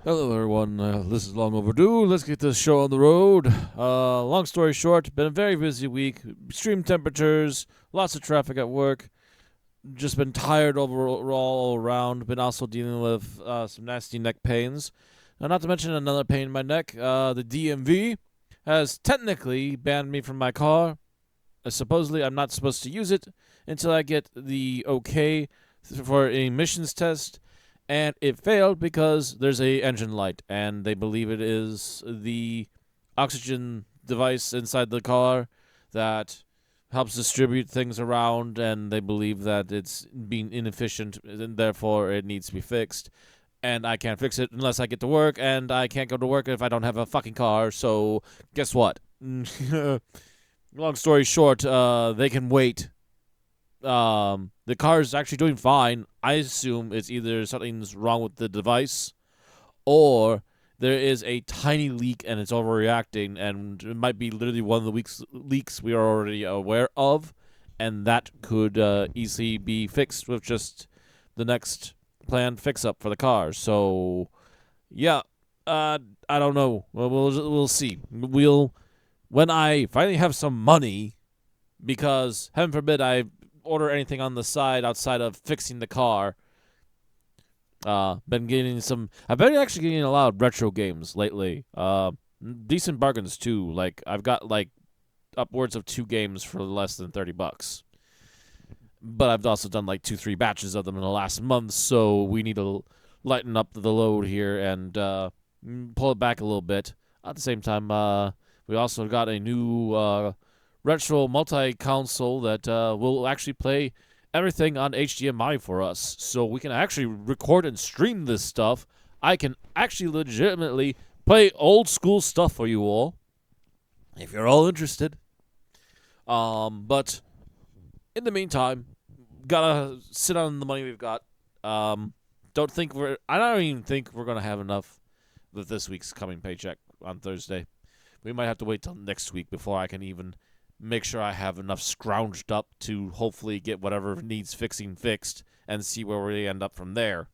Hello, everyone. This is long overdue. Let's get this show on the road. Long story short, been a very busy week. Extreme temperatures, lots of traffic at work. Just been tired overall all around. Been also dealing with some nasty neck pains. Not to mention another pain in my neck. The DMV has technically banned me from my car. Supposedly, I'm not supposed to use it until I get the okay for an emissions test. And it failed because there's a engine light, and they believe it is the oxygen device inside the car that helps distribute things around, and they believe that it's being inefficient, and therefore it needs to be fixed. And I can't fix it unless I get to work, and I can't go to work if I don't have a fucking car, so guess what? Long story short, they can wait. The car is actually doing fine. I assume it's either something's wrong with the device, or there is a tiny leak and it's overreacting, and it might be literally one of the leaks we are already aware of, and that could easily be fixed with just the next planned fix-up for the car. So, yeah, I don't know. We'll see. When I finally have some money, because heaven forbid I order anything on the side outside of fixing the car. I've been actually getting a lot of retro games lately. Decent bargains too. Like I've got upwards of 2 games for less than $30. But I've also done 2-3 batches of them in the last month, so we need to lighten up the load here and pull it back a little bit. At the same time, we also got a new retro multi-console that will actually play everything on HDMI for us, so we can actually record and stream this stuff. I can actually legitimately play old school stuff for you all, if you're all interested. But in the meantime, gotta sit on the money we've got. I don't even think we're gonna have enough with this week's coming paycheck on Thursday. We might have to wait till next week before I can even make sure I have enough scrounged up to hopefully get whatever needs fixing fixed and see where we end up from there.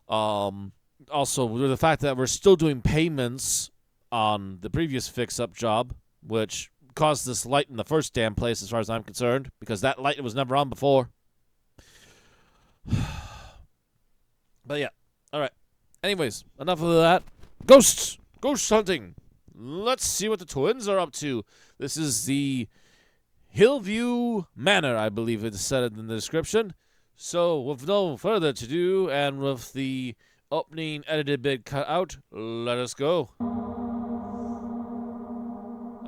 Also, the fact that we're still doing payments on the previous fix-up job, which caused this light in the first damn place as far as I'm concerned, because that light was never on before. But yeah, alright. Anyways, enough of that. Ghosts! Ghost hunting! Let's see what the twins are up to. This is the Hillview Manor, I believe it is said in the description. So, with no further ado, and with the opening edited bit cut out, let us go.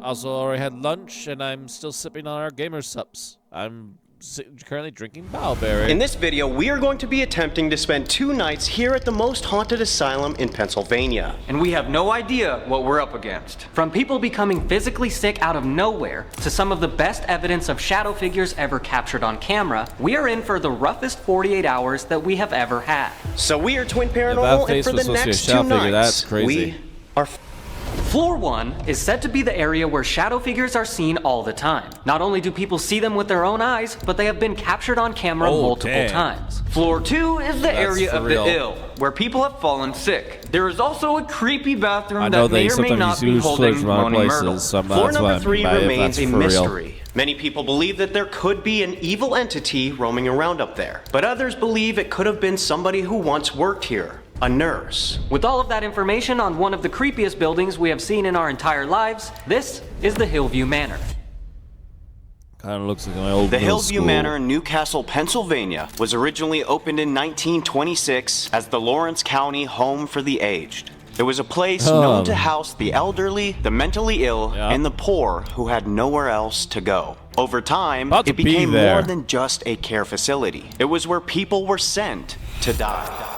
Also, already had lunch, and I'm still sipping on our gamer sups. I'm currently drinking Bowberry. In this video, we are going to be attempting to spend 2 nights here at the most haunted asylum in Pennsylvania. And we have no idea what we're up against. From people becoming physically sick out of nowhere, to some of the best evidence of shadow figures ever captured on camera, we are in for the roughest 48 hours that we have ever had. So we are Twin Paranormal, and for the next 2 nights, that's crazy. we are... Floor 1 is said to be the area where shadow figures are seen all the time. Not only do people see them with their own eyes, but they have been captured on camera multiple times. Floor 2 is the area of the ill, where people have fallen sick. There is also a creepy bathroom that may or may not be holding Moaning Myrtle. Floor number 3 remains a mystery. Many people believe that there could be an evil entity roaming around up there, but others believe it could have been somebody who once worked here. A nurse. With all of that information on one of the creepiest buildings we have seen in our entire lives, this is the Hillview Manor. Kind of looks like my old The middle Hillview school. Manor in Newcastle, Pennsylvania was originally opened in 1926 as the Lawrence County Home for the Aged. It was a place known to house the elderly, the mentally ill, and the poor who had nowhere else to go. Over time, it became more than just a care facility. It was where people were sent to die.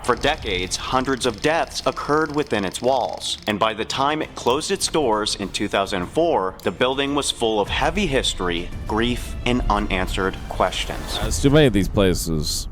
For decades, hundreds of deaths occurred within its walls, and by the time it closed its doors in 2004, the building was full of heavy history, grief, and unanswered questions. There's too many of these places.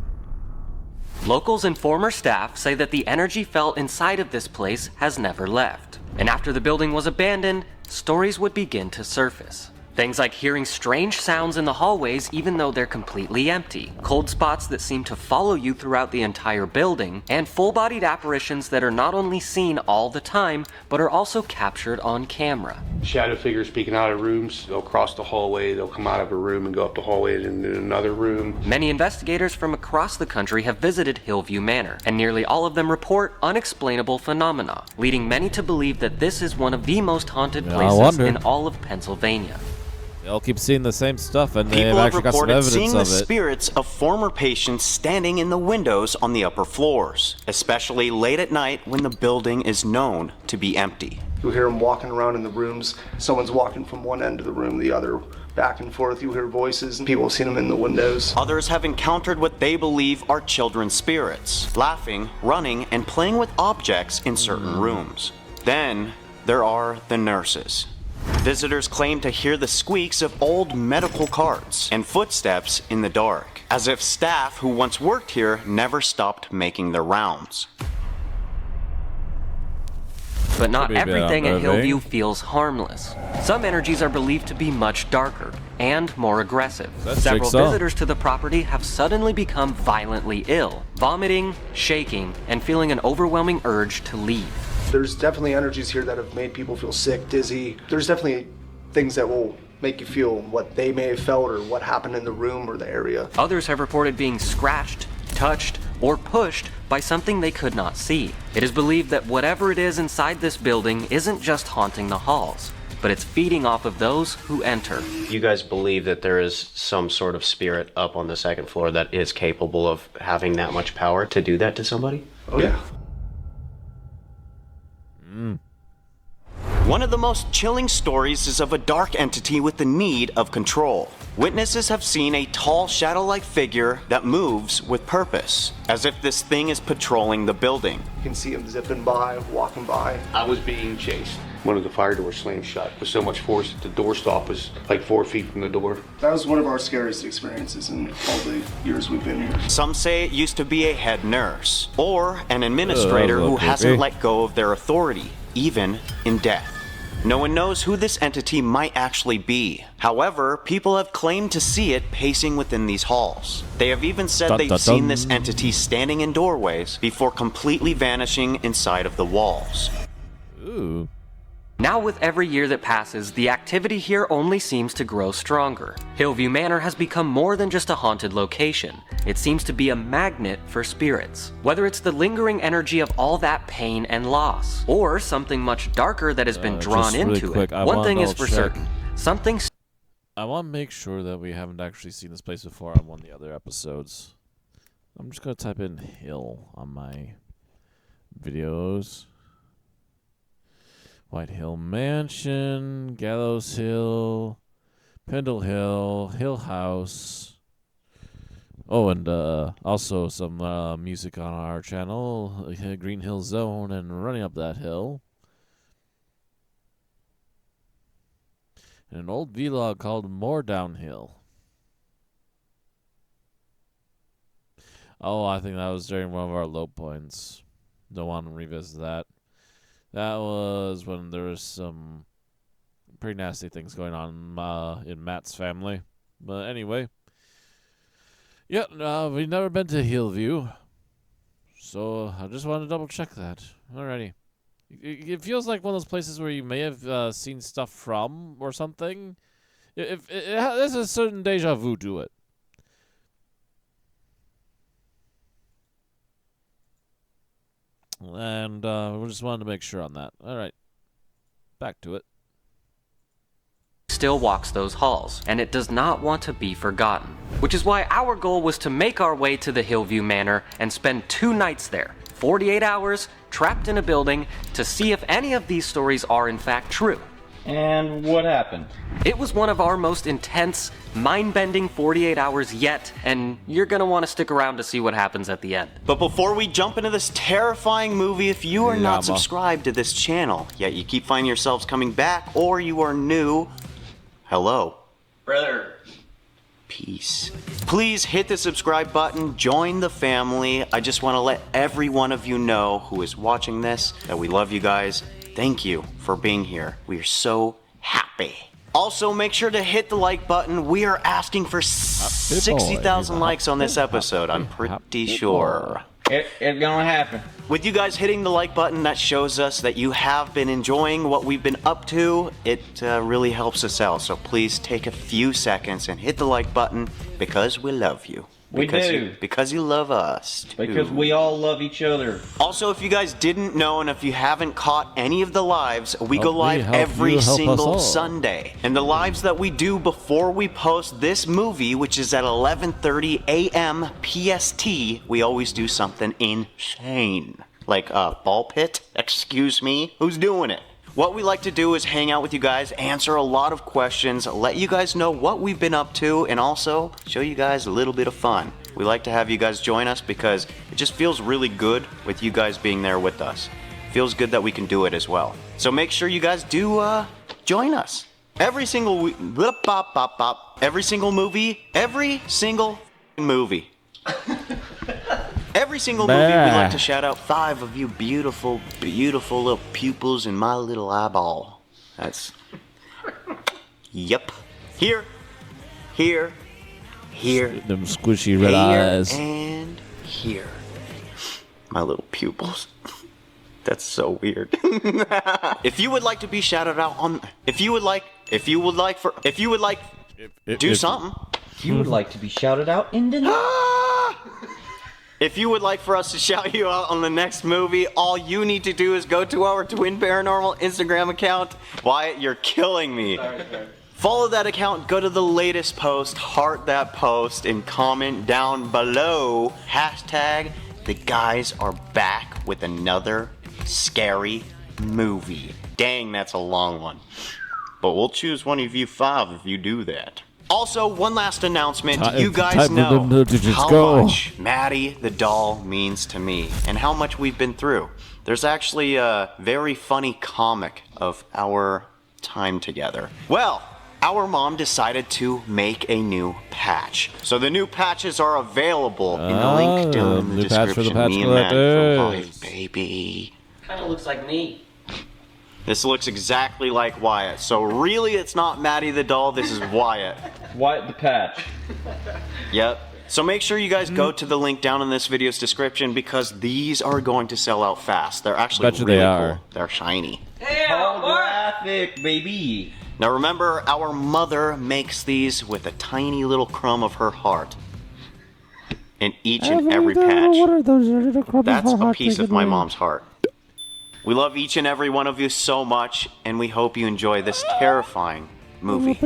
Locals and former staff say that the energy felt inside of this place has never left. And after the building was abandoned, stories would begin to surface. Things like hearing strange sounds in the hallways even though they're completely empty, cold spots that seem to follow you throughout the entire building, and full-bodied apparitions that are not only seen all the time, but are also captured on camera. Shadow figures peeking out of rooms. They'll cross the hallway, they'll come out of a room and go up the hallway and into another room. Many investigators from across the country have visited Hillview Manor, and nearly all of them report unexplainable phenomena, leading many to believe that this is one of the most haunted places in all of Pennsylvania. They all keep seeing the same stuff, and they've People have actually got some reported evidence seeing of the it. spirits of former patients standing in the windows on the upper floors, especially late at night when the building is known to be empty. You'll hear them walking around in the rooms. Someone's walking from one end of the room to the other, back and forth. You hear voices, and people have seen them in the windows. Others have encountered what they believe are children's spirits, laughing, running, and playing with objects in certain rooms. Then there are the nurses. Visitors claim to hear the squeaks of old medical carts and footsteps in the dark, as if staff who once worked here never stopped making their rounds. But not everything at Hillview feels harmless. Some energies are believed to be much darker and more aggressive. Several visitors to the property have suddenly become violently ill, vomiting, shaking, and feeling an overwhelming urge to leave. There's definitely energies here that have made people feel sick, dizzy. There's definitely things that will make you feel what they may have felt or what happened in the room or the area. Others have reported being scratched, touched, or pushed by something they could not see. It is believed that whatever it is inside this building isn't just haunting the halls, but it's feeding off of those who enter. You guys believe that there is some sort of spirit up on the second floor that is capable of having that much power to do that to somebody? Oh yeah. One of the most chilling stories is of a dark entity with the need of control. Witnesses have seen a tall shadow-like figure that moves with purpose, as if this thing is patrolling the building. You can see them zipping by, walking by. I was being chased. One of the fire doors slammed shut with so much force that the doorstop was like 4 feet from the door. That was one of our scariest experiences in all the years we've been here. Some say it used to be a head nurse, or an administrator who hasn't let go of their authority, even in death. No one knows who this entity might actually be. However, people have claimed to see it pacing within these halls. They have even said they've seen this entity standing in doorways before completely vanishing inside of the walls. Ooh. Now with every year that passes, the activity here only seems to grow stronger. Hillview Manor has become more than just a haunted location. It seems to be a magnet for spirits. Whether it's the lingering energy of all that pain and loss, or something much darker that has been drawn into it, one thing is for certain. I want to make sure that we haven't actually seen this place before on one of the other episodes. I'm just going to type in hill on my videos. White Hill Mansion, Gallows Hill, Pendle Hill, Hill House. Oh, and also some music on our channel, Green Hill Zone, and Running Up That Hill. And an old vlog called More Downhill. Oh, I think that was during one of our low points. Don't want to revisit that. That was when there was some pretty nasty things going on in Matt's family. But anyway. Yeah, we've never been to Hillview. So I just wanted to double check that. Alrighty. It feels like one of those places where you may have seen stuff from or something. There's a certain deja vu to it. And we just wanted to make sure on that. All right. Back to it. Still walks those halls, and it does not want to be forgotten. Which is why our goal was to make our way to the Hillview Manor and spend 2 nights there, 48 hours, trapped in a building, to see if any of these stories are in fact true. And what happened? It was one of our most intense, mind-bending 48 hours yet, and you're gonna want to stick around to see what happens at the end. But before we jump into this terrifying movie, if you are not subscribed to this channel, yet you keep finding yourselves coming back, or you are new, hello. Brother. Peace. Please hit the subscribe button, join the family. I just want to let every one of you know who is watching this that we love you guys. Thank you for being here. We are so happy. Also, make sure to hit the like button. We are asking for 60,000 likes on this episode, I'm pretty sure. It's gonna happen. With you guys hitting the like button, that shows us that you have been enjoying what we've been up to. It really helps us out, so please take a few seconds and hit the like button because we love you. We do. Because you love us, too. Because we all love each other. Also, if you guys didn't know, and if you haven't caught any of the lives, we go live every single Sunday. And the lives that we do before we post this movie, which is at 11:30 a.m. PST, we always do something insane. Like a ball pit? Excuse me? Who's doing it? What we like to do is hang out with you guys, answer a lot of questions, let you guys know what we've been up to, and also show you guys a little bit of fun. We like to have you guys join us because it just feels really good with you guys being there with us. Feels good that we can do it as well. So make sure you guys do join us. Every single movie, every single movie. Every single movie, we like to shout out 5 of you beautiful, beautiful little pupils in my little eyeball. That's... Yep. Here. Them squishy red eyes. And here. My little pupils. That's so weird. If you would like to be shouted out on... If you would like... If you would like to be shouted out in the... If you would like for us to shout you out on the next movie, all you need to do is go to our Twin Paranormal Instagram account. Wyatt, you're killing me. Sorry. Follow that account, go to the latest post, heart that post, and comment down below. Hashtag, the guys are back with another scary movie. Dang, that's a long one. But we'll choose one of you 5 if you do that. Also, one last announcement. You guys know how much Maddie the doll means to me and how much we've been through. There's actually a very funny comic of our time together. Well, our mom decided to make a new patch. So the new patches are available in the link down in the description. Me and Maddie for life, baby. Kinda looks like me. This looks exactly like Wyatt. So really, it's not Maddie the doll. This is Wyatt. Wyatt the patch. Yep. So make sure you guys go to the link down in this video's description because these are going to sell out fast. They're actually really cool. They're shiny. Holographic, baby. Now remember, our mother makes these with a tiny little crumb of her heart in each and every patch. That's a piece of my mom's heart. We love each and every one of you so much, and we hope you enjoy this terrifying movie.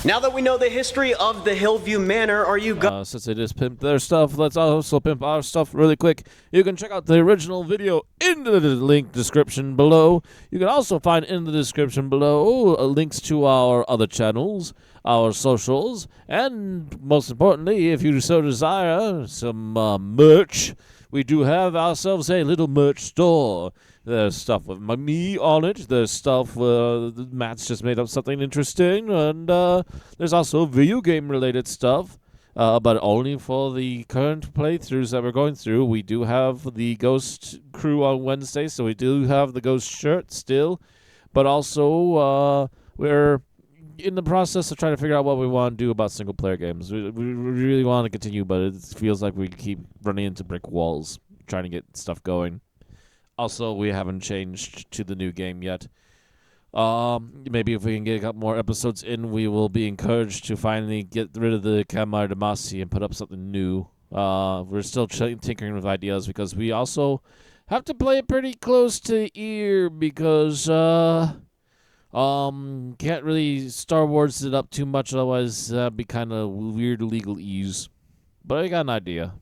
Now that we know the history of the Hillview Manor, are you guys... Since they just pimped their stuff, let's also pimp our stuff really quick. You can check out the original video in the link description below. You can also find in the description below links to our other channels, our socials, and most importantly, if you so desire, some merch. We do have ourselves a little merch store. There's stuff with me on it. There's stuff Matt's just made up something interesting. And there's also video game related stuff. But only for the current playthroughs that we're going through. We do have the Ghost crew on Wednesday, so we do have the Ghost shirt still. But also, we're in the process of trying to figure out what we want to do about single-player games. We really want to continue, but it feels like we keep running into brick walls trying to get stuff going. Also, we haven't changed to the new game yet. Maybe if we can get a couple more episodes in, we will be encouraged to finally get rid of the Camar de Masi and put up something new. We're still tinkering with ideas because we also have to play it pretty close to ear because... can't really Star Wars it up too much, otherwise that'd be kind of weird legalese. But I got an idea.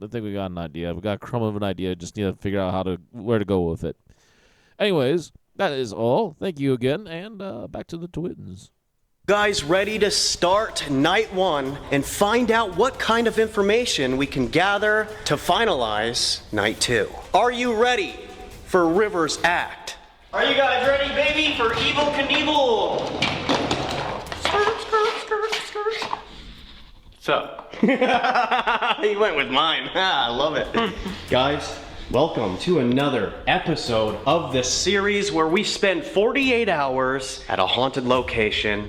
I think we got an idea. We got a crumb of an idea. Just need to figure out where to go with it. Anyways, that is all. Thank you again, and back to the twins. Guys ready to start night 1 and find out what kind of information we can gather to finalize night 2? Are you ready for River's Act? Are you guys ready, baby, for Evil Knievel? Skirt. What's up? He went with mine. I love it. Guys, Welcome to another episode of this series where we spend 48 hours at a haunted location.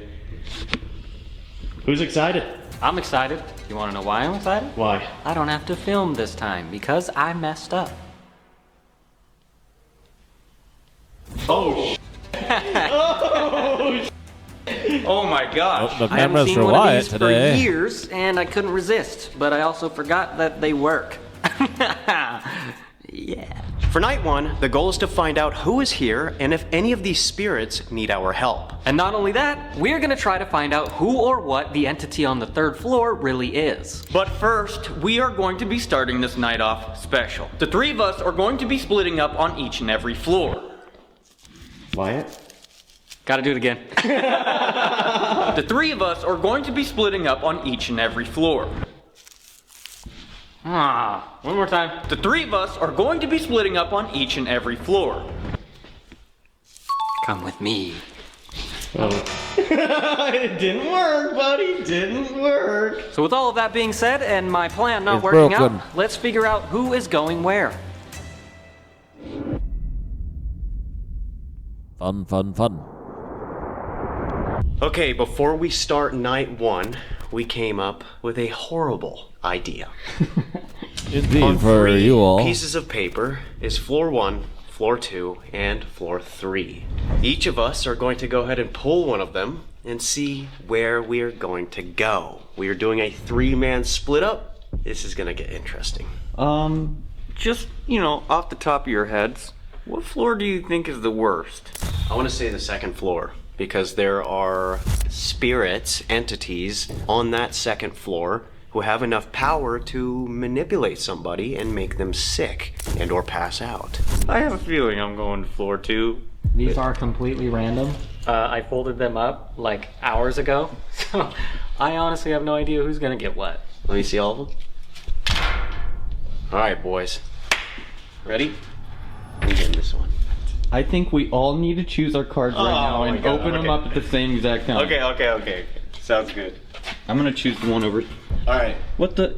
Who's excited? I'm excited. You want to know why I'm excited? Why? I don't have to film this time because I messed up. Oh, Oh my gosh. Well, the I haven't cameras seen for one Wyatt of these today. for years, and I couldn't resist. But I also forgot that they work. Yeah. For night one, the goal is to find out who is here and if any of these spirits need our help. And not only that, we're gonna try to find out who or what the entity on the 3rd floor really is. But first, we are going to be starting this night off special. The 3 of us are going to be splitting up on each and every floor. Wyatt? Gotta do it again. The 3 of us are going to be splitting up on each and every floor. One more time. The 3 of us are going to be splitting up on each and every floor. Come with me. It didn't work, buddy. Didn't work. So with all of that being said, and my plan not It's working broken. out, let's figure out who is going where. Fun, fun, fun. Okay, before we start night one, we came up with a horrible idea. Indeed, On for 3 you all. pieces of paper is floor 1, floor 2, and floor 3. Each of us are going to go ahead and pull one of them and see where we are going to go. We are doing a 3-man split up. This is gonna get interesting. Just, off the top of your heads, what floor do you think is the worst? I want to say the 2nd floor because there are spirits, entities on that 2nd floor who have enough power to manipulate somebody and make them sick and or pass out. I have a feeling I'm going to floor 2. These are completely random. I folded them up like hours ago, so I honestly have no idea who's gonna get what. Let me see all of them. All right, boys. Ready? I'm getting this one. I think we all need to choose our cards right now my and God, open them okay. up at the same exact time. Okay. Sounds good. I'm gonna choose the one over. All right. What the?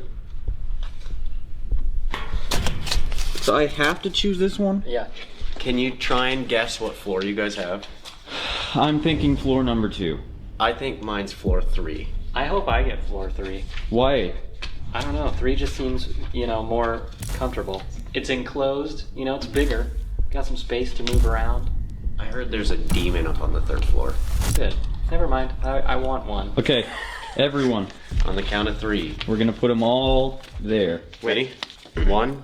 So I have to choose this one? Yeah. Can you try and guess what floor you guys have? I'm thinking floor number 2. I think mine's floor 3. I hope I get floor 3. Why? I don't know. 3 just seems, more comfortable. It's enclosed. It's bigger. Got some space to move around. I heard there's a demon up on the 3rd floor. Good. Never mind. I want one. Okay, everyone, On the count of 3. we're gonna put them all there. Ready? 1,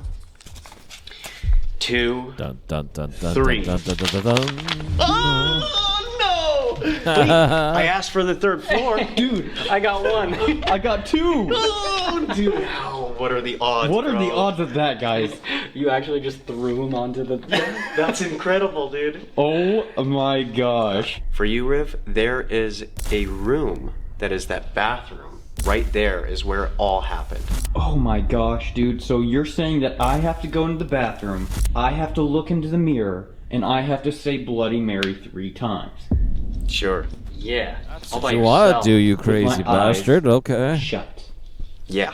2. Dun, dun, dun, dun, 3. Dun, dun, dun, dun, dun, dun. Oh no! Wait, I asked for the 3rd floor. Dude, I got one. I got 2! Oh, dude. Ow, what are the odds? What are the bro? odds of that, guys? You actually just threw them onto the... That's incredible, dude. Oh my gosh. For you, Riv, there is a room that is that bathroom. Right there is where it all happened. Oh my gosh, dude. So you're saying that I have to go into the bathroom, I have to look into the mirror, and I have to say Bloody Mary 3 times. Sure. Yeah. All by What you want yourself. to do, you crazy my eyes bastard? Okay. Shut. Yeah.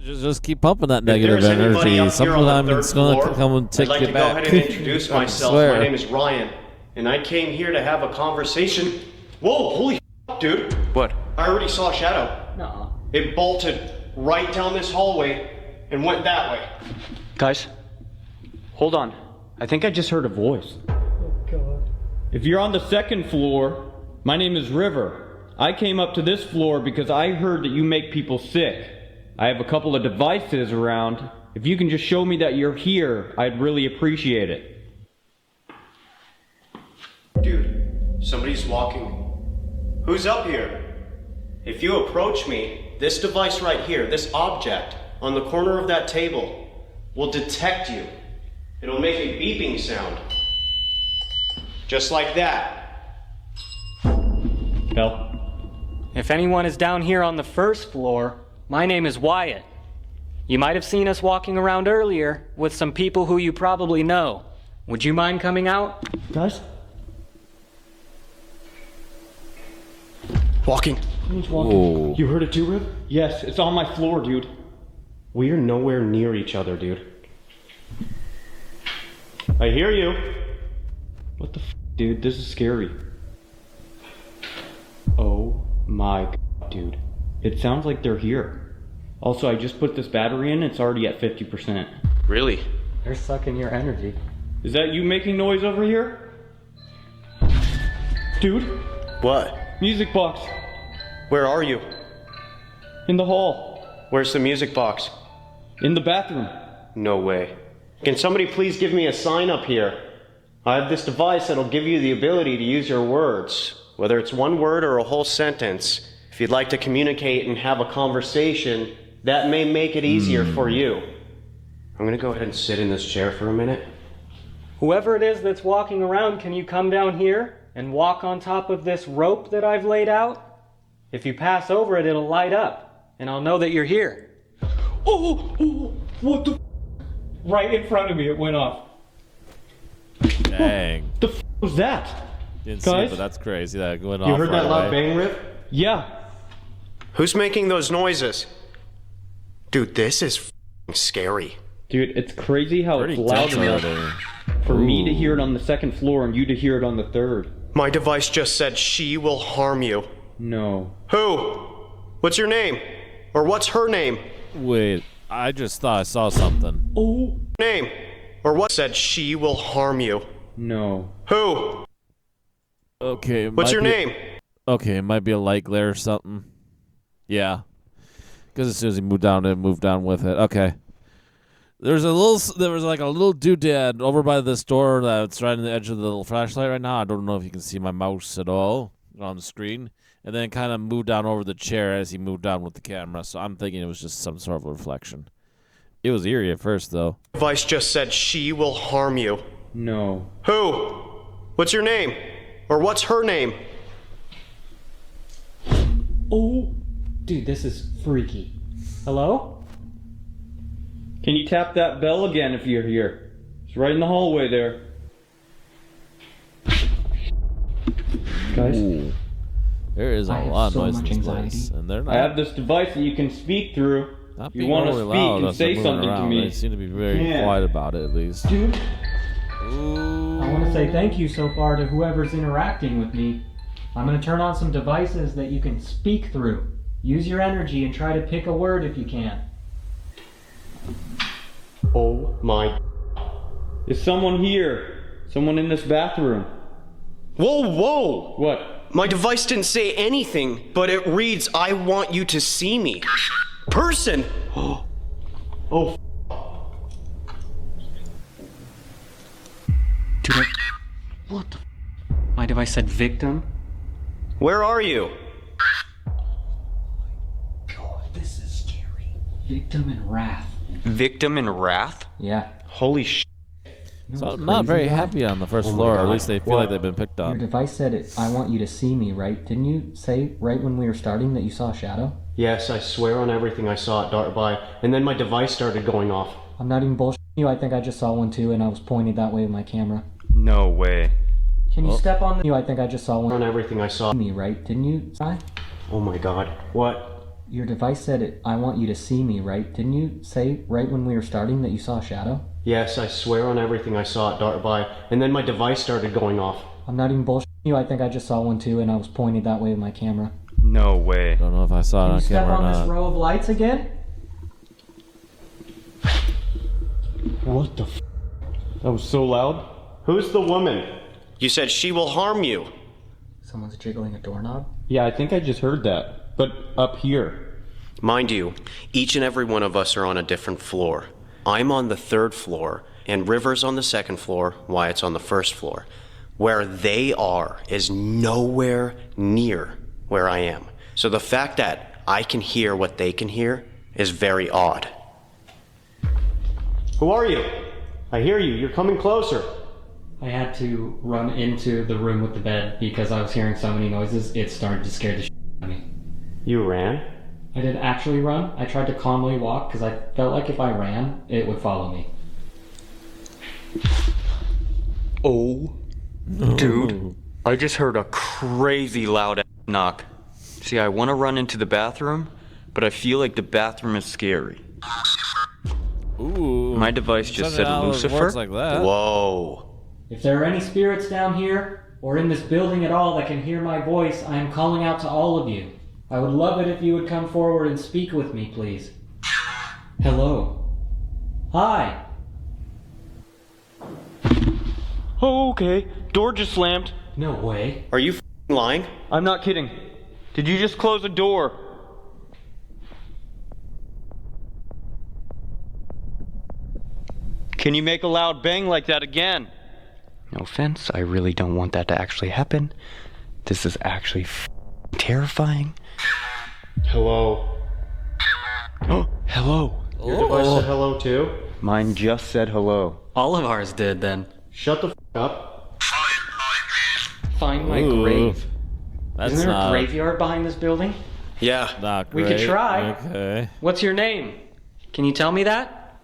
Just keep pumping that If negative there's anybody energy. up here on the Sometime 3rd it's gonna floor, come and take I'd like you to back. go ahead and introduce I myself. swear. My name is Ryan, and I came here to have a conversation. Whoa, holy dude. What? I already saw a shadow. No. It bolted right down this hallway and went that way. Guys, hold on. I think I just heard a voice. Oh god. If you're on the 2nd floor, my name is River. I came up to this floor because I heard that you make people sick. I have a couple of devices around. If you can just show me that you're here, I'd really appreciate it. Dude, somebody's walking. Who's up here? If you approach me, this device right here, this object on the corner of that table will detect you. It'll make a beeping sound. Just like that. Bell? If anyone is down here on the 1st floor, my name is Wyatt. You might have seen us walking around earlier with some people who you probably know. Would you mind coming out? Guys? Walking. Who's walking? Whoa. You heard it too, Riv? Yes, it's on my floor, dude. We're nowhere near each other, dude. I hear you. What the f, dude? This is scary. Oh my god, dude. It sounds like they're here. Also, I just put this battery in, it's already at 50%. Really? They're sucking your energy. Is that you making noise over here? Dude, What? music box. Where are you? In the hall. Where's the music box? In the bathroom. No way. Can somebody please give me a sign up here? I have this device that'll give you the ability to use your words, whether it's one word or a whole sentence. If you'd like to communicate and have a conversation, that may make it easier for you. I'm gonna go ahead and sit in this chair for a minute. Whoever it is that's walking around, can you come down here and walk on top of this rope that I've laid out? If you pass over it, it'll light up, and I'll know that you're here. Oh, what the f? Right in front of me, it went off. Dang. The f was that? Didn't see Guys? it, but that's crazy. That going off. You heard right that loud away. bang rip? Yeah. Who's making those noises? Dude, this is f***ing scary. Dude, it's crazy how Pretty it's loud tense enough over there. for me to Ooh. hear it on the second floor and you to hear it on the third. My device just said she will harm you. No. Who? What's your name? Or what's her name? Wait, I just thought I saw something. Oh. Name? Or what said she will harm you? No. Who? Okay. it What's might your be- name? Okay, it might be a light glare or something. Yeah. Because as soon as he moved down, it moved down with it. Okay. There was like a little doodad over by this door that's right on the edge of the little flashlight right now. I don't know if you can see my mouse at all on the screen. And then kind of moved down over the chair as he moved down with the camera. So I'm thinking it was just some sort of reflection. It was eerie at first, though. Device just said she will harm you. No. Who? What's your name? Or what's her name? Oh, dude, this is freaky. Hello? Can you tap that bell again if you're here? It's right in the hallway there. Guys, Ooh. There is a I have lot of so noise much in this anxiety. place. And they're I have not, this device that you can speak through. not If you being want to overly speak loud and as they're say moving something to around. me. They seem to be very Yeah. quiet about it, at least. Dude, Ooh. I want to say thank you so far to whoever's interacting with me. I'm going to turn on some devices that you can speak through. Use your energy and try to pick a word if you can. Oh my. Is someone here? Someone in this bathroom? Whoa, whoa! What? My device didn't say anything, but it reads, I want you to see me. Person! Oh, Dude, what the? My device said victim. where are you? This is scary. Victim and wrath. Victim in wrath? Yeah. Holy sh. So I'm not very happy on the first Oh my floor. Or at God. least they feel like they've been picked Your on. device said it. I want you to see me, right? Didn't you say right when we were starting that you saw a shadow? Yes, I swear on everything I saw it dart by, and then my device started going off. I'm not even bullshitting you. I think I just saw one too, and I was pointed that way with my camera. No way. Can you step on the? I think I just saw one. On everything I saw. Me, right? Didn't you? Oh my God. What? Your device said it. I want you to see me, right? Didn't you say right when we were starting that you saw a shadow? Yes, I swear on everything I saw it dart by, and then my device started going off. I'm not even bullshitting you. I think I just saw one too, and I was pointed that way with my camera. No way. Don't know if I saw it Can you on step camera or on this not. row of lights again? What the f? That was so loud. Who's the woman? You said she will harm you. Someone's jiggling a doorknob. Yeah, I think I just heard that. But up here. Mind you, each and every one of us are on a different floor. I'm on the 3rd floor, and River's on the 2nd floor, Wyatt's on the 1st floor. Where they are is nowhere near where I am. So the fact that I can hear what they can hear is very odd. Who are you? I hear you. You're coming closer. I had to run into the room with the bed because I was hearing so many noises. It started to scare the shit out of me. You ran? I didn't actually run. I tried to calmly walk because I felt like if I ran, it would follow me. Oh, dude, I just heard a crazy loud knock. See, I want to run into the bathroom, but I feel like the bathroom is scary. Ooh. My device just said Somehow it Lucifer. works like that. Whoa. If there are any spirits down here, or in this building at all that can hear my voice, I am calling out to all of you. I would love it if you would come forward and speak with me, please. Hello. Hi. Oh, okay. Door just slammed. No way. Are you lying? I'm not kidding. Did you just close a door? Can you make a loud bang like that again? No offense, I really don't want that to actually happen. This is actually terrifying. Hello. Oh, hello. Your device said hello too? Mine just said hello. All of ours did then. Shut the up. Find my grave. That's Isn't there not, a graveyard behind this building? Yeah. not We great. could try. Okay. What's your name? Can you tell me that?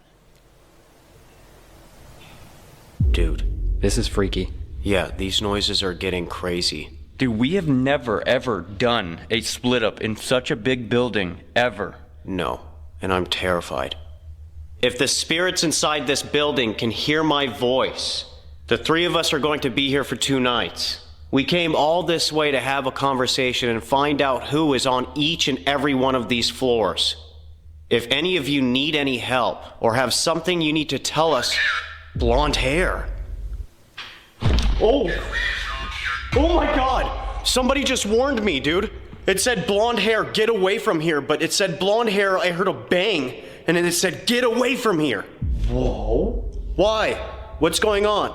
Dude. This is freaky. Yeah, these noises are getting crazy. Dude, we have never ever done a split up in such a big building, ever. No, and I'm terrified. If the spirits inside this building can hear my voice, the three of us are going to be here for 2 nights. We came all this way to have a conversation and find out who is on each and every one of these floors. If any of you need any help or have something you need to tell us, blonde hair. Oh! Oh my god! Somebody just warned me, dude. It said blonde hair, get away from here, but it said blonde hair, I heard a bang, and then it said get away from here. Whoa. Why? What's going on?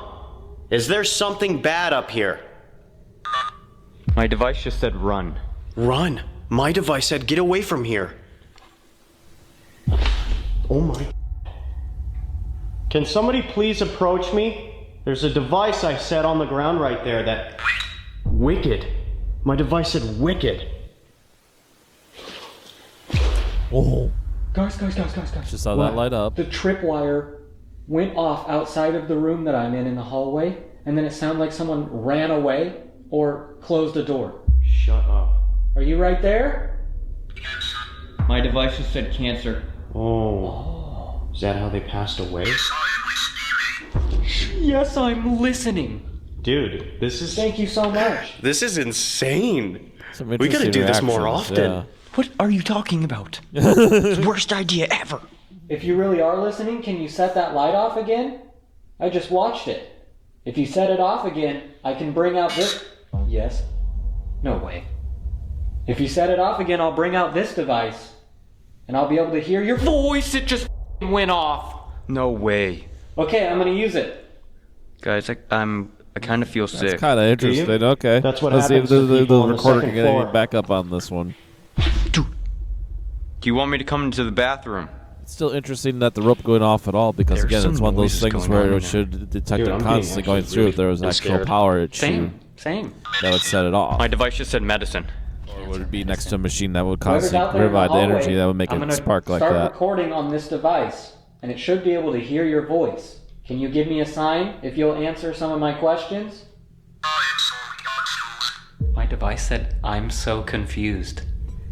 Is there something bad up here? My device just said run. Run. My device said get away from here. Oh my. Can somebody please approach me? There's a device I set on the ground right there that... Wicked. My device said wicked. Oh. Guys. Just saw that light up. The tripwire went off outside of the room that I'm in the hallway, and then it sounded like someone ran away or closed a door. Shut up. Are you right there? My device just said cancer. Oh. Is that how they passed away? Yes, I'm listening. Dude, this is... Thank you so much. This is insane. Some We gotta interesting do this more reactions, often. yeah. What are you talking about? Worst idea ever. If you really are listening, can you set that light off again? I just watched it. If you set it off again, I can bring out this... Yes. No way. If you set it off again, I'll bring out this device. And I'll be able to hear your voice. It just went off. No way. Okay, I'm gonna use it. Guys, I kind of feel sick. It's kind of interesting. Okay. That's what Let's see if happens to the people on the recorder second can get any floor. back up on this one. Do you want me to come into the bathroom? It's still interesting that the rope going off at all because, There's again, some it's one of those noises things going where on it in should detect Dude, it I'm constantly getting going actually through if there really was actual scared. power issue Same. that would set it off. My device just said medicine. Or would it be next to a machine that would Whoever's constantly out there in provide the hallway, energy that would make I'm it gonna spark like start that? recording on this device, and it should be able to hear your voice. Can you give me a sign if you'll answer some of my questions? My device said, I'm so confused.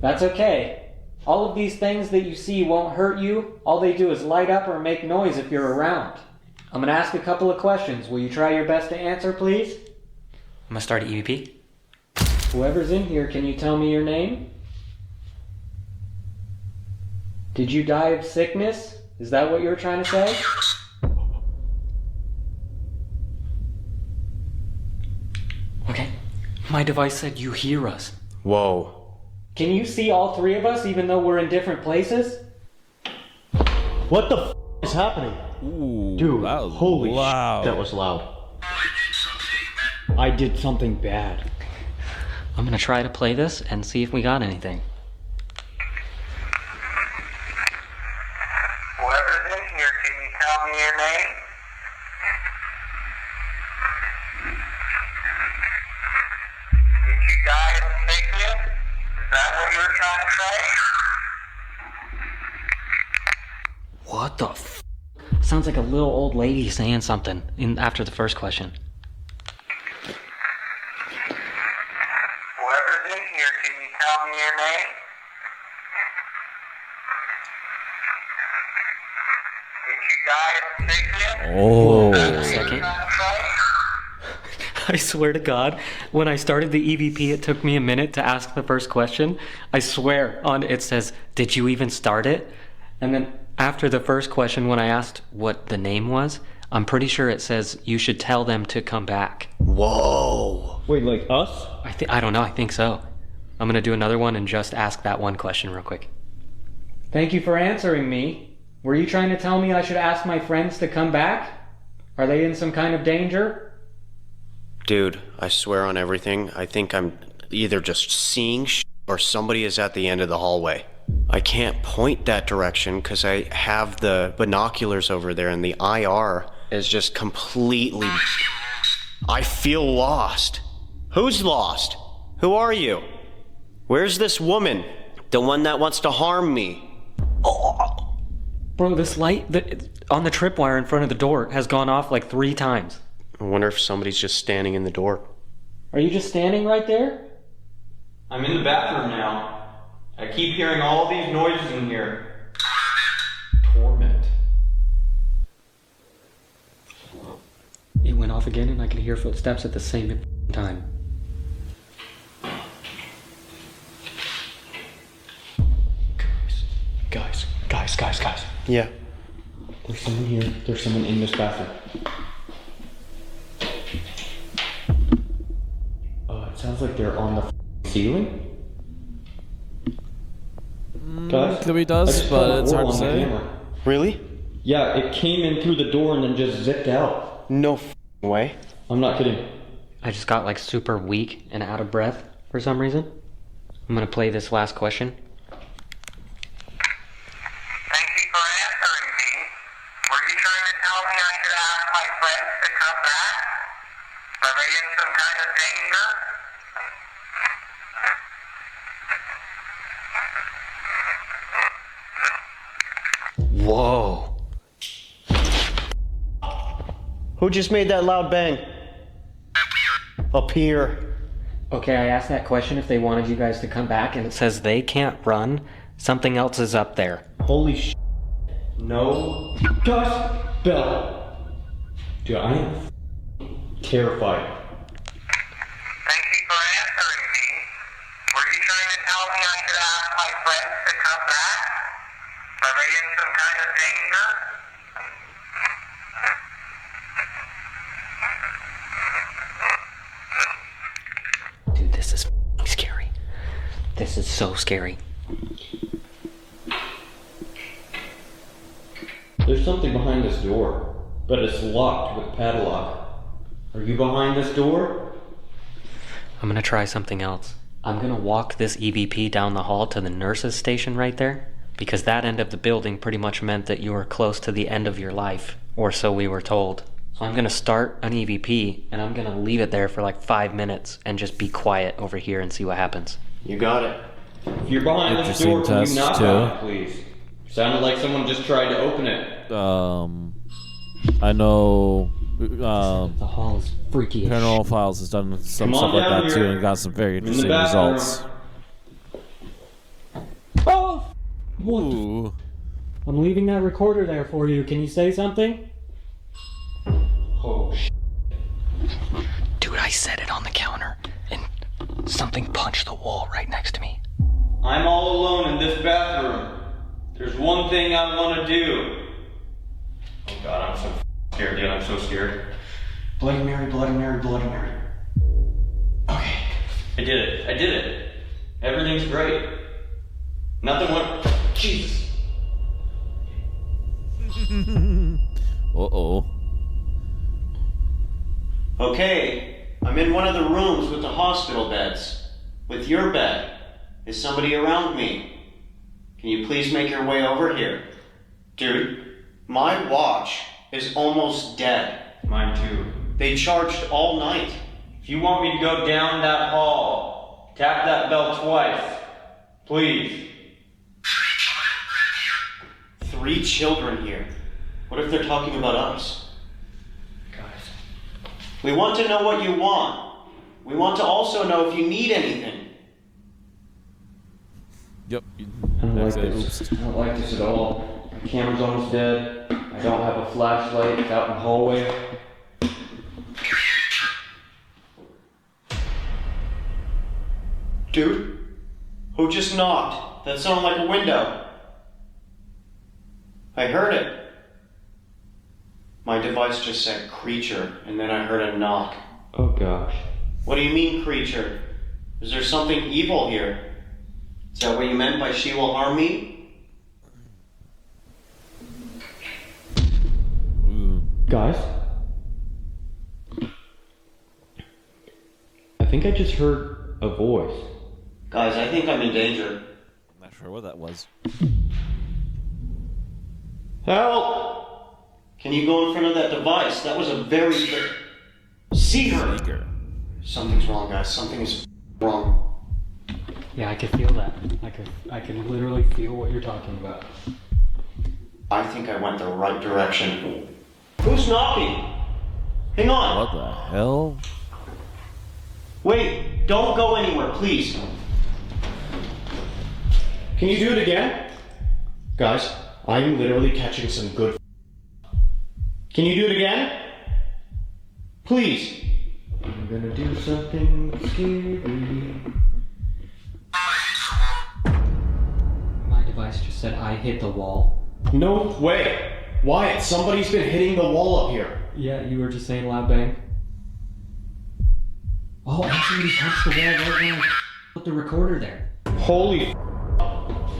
That's okay. All of these things that you see won't hurt you. All they do is light up or make noise if you're around. I'm gonna ask a couple of questions. Will you try your best to answer, please? I'm gonna start at EVP. Whoever's in here, can you tell me your name? Did you die of sickness? Is that what you were trying to say? Okay. My device said you hear us. Whoa. Can you see all three of us even though we're in different places? What the is happening? Ooh, Dude, that was holy loud. that was loud. I did something bad. I'm gonna try to play this and see if we got anything. Whoever's in here, can you tell me your name? Did you die of sickness? Is that what you were trying to say? What the f? Sounds like a little old lady saying something after the first question. Whoever's in here, can you tell me your name? Did Oh. Second. I swear to God, when I started the EVP, it took me a minute to ask the first question. I swear on it says, "Did you even start it?" And then after the first question, when I asked what the name was, I'm pretty sure it says you should tell them to come back. Whoa. Wait, like us? I don't know. I think so. I'm gonna do another one and just ask that one question real quick. Thank you for answering me. Were you trying to tell me I should ask my friends to come back? Are they in some kind of danger? Dude, I swear on everything, I think I'm either just seeing or somebody is at the end of the hallway. I can't point that direction because I have the binoculars over there and the IR is just completely... I feel lost. Who's lost? Who are you? Where's this woman? The one that wants to harm me? Oh. Bro, this light on the tripwire in front of the door has gone off like 3 times. I wonder if somebody's just standing in the door. Are you just standing right there? I'm in the bathroom now. I keep hearing all these noises in here. Torment. It went off again and I could hear footsteps at the same time. Guys. Yeah. There's someone here. There's someone in this bathroom. It sounds like they're on the ceiling. Guys, Could be does, but it's hard to say. Really? Yeah, it came in through the door and then just zipped out. No way. I'm not kidding. I just got like super weak and out of breath for some reason. I'm gonna play this last question. Thank you for answering me. Were you trying to tell me I should ask my friends to come back? Are they in some kind of danger? Whoa. Who just made that loud bang? Up here. Okay, I asked that question if they wanted you guys to come back, and it says they can't run. Something else is up there. Holy sh! No. Gosh! Bell! Dude, I am terrified. Thank you for answering me. Were you trying to tell me I should ask my friends to come back? Are they in some kind of danger? Dude, this is f***ing scary. This is so scary. There's something behind this door, but it's locked with padlock. Are you behind this door? I'm gonna try something else. I'm gonna walk this EVP down the hall to the nurse's station right there, because that end of the building pretty much meant that you were close to the end of your life, or so we were told. So I'm gonna start an EVP, and I'm gonna leave it there for like 5 minutes and just be quiet over here and see what happens. You got it. If you're behind this door, Interesting can you knock test, on it, please? Sounded like someone just tried to open it. I know The hall is freaky as Paranormal Files has done some Come on stuff like down that too here. and got some very In the interesting bathroom. results. Oh! What? Ooh. I'm leaving that recorder there for you. Can you say something? Oh, sh! Dude, I set it on the counter, and something punched the wall right next to me. I'm all alone in this bathroom. There's one thing I want to do. Oh god, I'm so scared, dude. I'm so scared. Bloody Mary, Bloody Mary, Bloody Mary. Okay. I did it. Everything's great. Nothing went... Jesus. Uh-oh. Okay, I'm in one of the rooms with the hospital beds. With your bed. Is somebody around me? Can you please make your way over here? Dude, my watch is almost dead. Mine too. They charged all night. If you want me to go down that hall, tap that bell twice. Please. 3 children here. What if they're talking about us? Guys. We want to know what you want. We want to also know if you need anything. Yep. I don't like Oops. this. I don't like this at all. My camera's almost dead. I I don't have a flashlight. It's out in the hallway. Dude? Who just knocked? That sounded like a window. I heard it. My device just said creature, and then I heard a knock. Oh gosh. What do you mean, creature? Is there something evil here? Is that what you meant by she will harm me? Guys? I think I just heard a voice. Guys, I think I'm in danger. Not sure what that was. Help! Can you go in front of that device? That was a very... See her! Speaker. Something's wrong, guys. Something is wrong. Yeah, I can feel that. I can literally feel what you're talking about. I think I went the right direction. Who's knocking? Hang on. What the hell? Wait, don't go anywhere, please. Can you do it again? Guys, I'm literally catching some good. Can you do it again? Please. I'm gonna do something scary. My device just said I hit the wall. No way. Wyatt, somebody's been hitting the wall up here. Yeah, you were just saying loud bang. Oh, actually, he punched the wall right when I put the recorder there. Holy.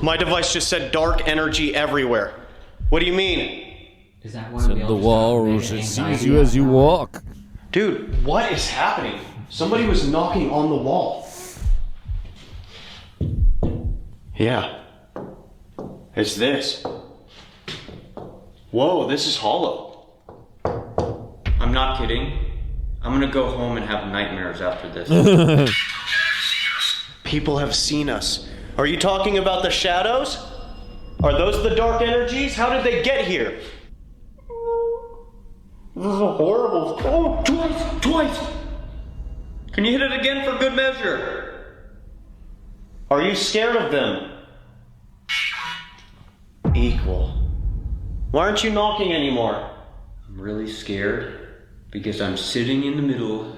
My device just said dark energy everywhere. What do you mean? Is that why It's in the walls. It sees you as you walk. Dude, what is happening? Somebody was knocking on the wall. Yeah. It's this. Whoa, this is hollow. I'm not kidding. I'm gonna go home and have nightmares after this. People have seen us. Are you talking about the shadows? Are those the dark energies? How did they get here? This is a horrible. Oh, twice! Can you hit it again for good measure? Are you scared of them? Equal. Why aren't you knocking anymore? I'm really scared because I'm sitting in the middle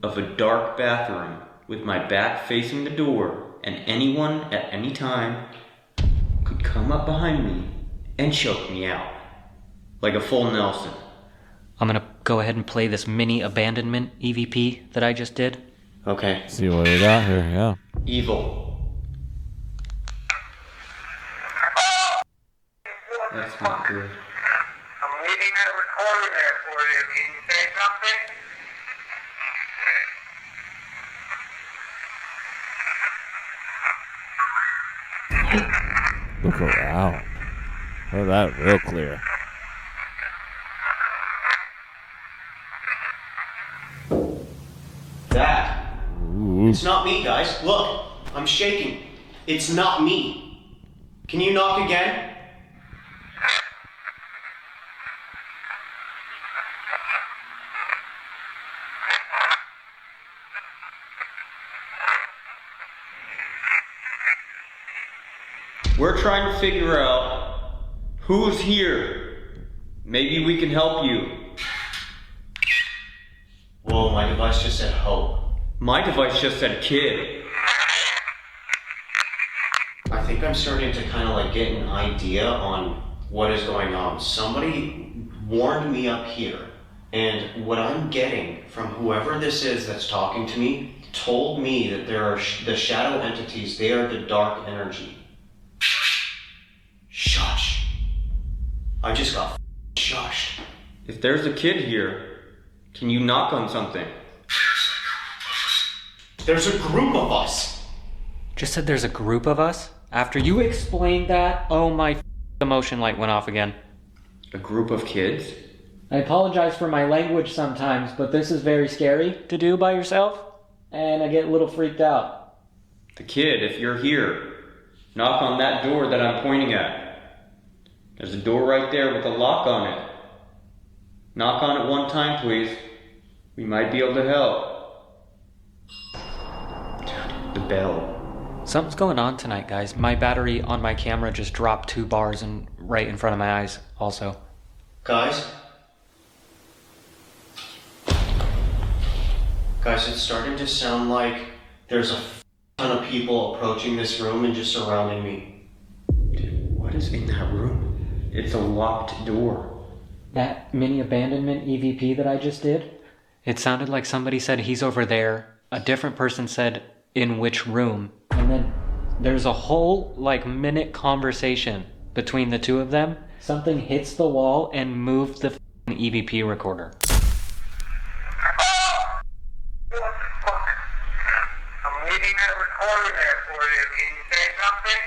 of a dark bathroom with my back facing the door, and anyone at any time could come up behind me and choke me out. Like a full Nelson. I'm gonna go ahead and play this mini abandonment EVP that I just did. Okay. See what we got here, yeah. Evil. That's not good. I'm leaving that recorder there for you. Can you say something? Look around. Oh, that real clear. That. Ooh. It's not me, guys. Look, I'm shaking. It's not me. Can you knock again? We're trying to figure out who's here. Maybe we can help you. Whoa, my device just said hope. My device just said kid. I think I'm starting to kind of like get an idea on what is going on. Somebody warned me up here, and what I'm getting from whoever this is that's talking to me told me that there are the shadow entities, they are the dark energy. Shush. I just got shushed. If there's a kid here, can you knock on something? There's a group of us. Just said there's a group of us? After you explained that, oh my emotion light went off again. A group of kids? I apologize for my language sometimes, but this is very scary to do by yourself, and I get a little freaked out. The kid, if you're here, knock on that door that I'm pointing at. There's a door right there with a lock on it. Knock on it one time, please. We might be able to help. The bell. Something's going on tonight, guys. My battery on my camera just dropped 2 bars and right in front of my eyes also. Guys? Guys, it's starting to sound like there's a ton of people approaching this room and just surrounding me. Dude, what is in that room? It's a locked door. That mini abandonment EVP that I just did? It sounded like somebody said he's over there. A different person said, in which room? And then there's a whole, minute conversation between the two of them. Something hits the wall and moved the EVP recorder. I'm leaving that recorder there for you. Can you say something?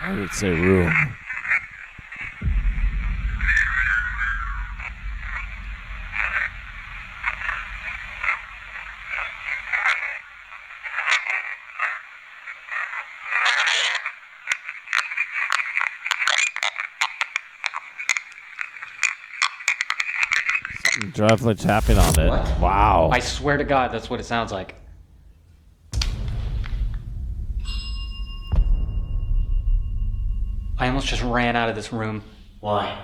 I would say room. Something definitely tapping on it. What? Wow. I swear to God, that's what it sounds like. I almost just ran out of this room. Why?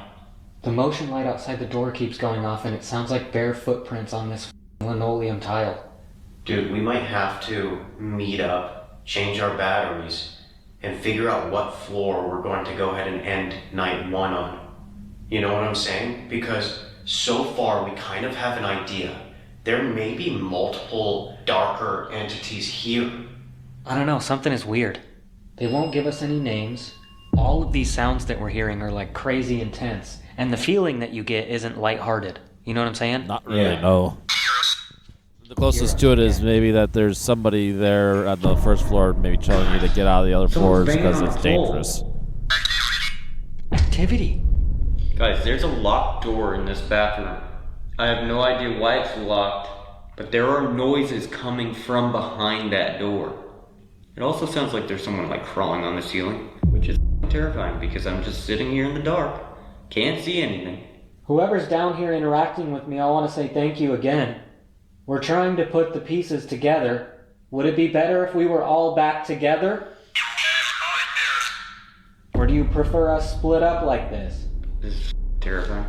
The motion light outside the door keeps going off and it sounds like bare footprints on this linoleum tile. Dude, we might have to meet up, change our batteries, and figure out what floor we're going to go ahead and end night 1 on. You know what I'm saying? Because so far we kind of have an idea. There may be multiple darker entities here. I don't know, something is weird. They won't give us any names. All of these sounds that we're hearing are crazy intense. And the feeling that you get isn't lighthearted. You know what I'm saying? Not really, no. The closest to it is maybe that there's somebody there at the first floor maybe telling you to get out of the other floors because it's dangerous. Activity. Guys, there's a locked door in this bathroom. I have no idea why it's locked, but there are noises coming from behind that door. It also sounds like there's someone crawling on the ceiling, which is terrifying because I'm just sitting here in the dark. Can't see anything. Whoever's down here interacting with me, I want to say thank you again. We're trying to put the pieces together. Would it be better if we were all back together? Or do you prefer us split up like this? This is terrifying.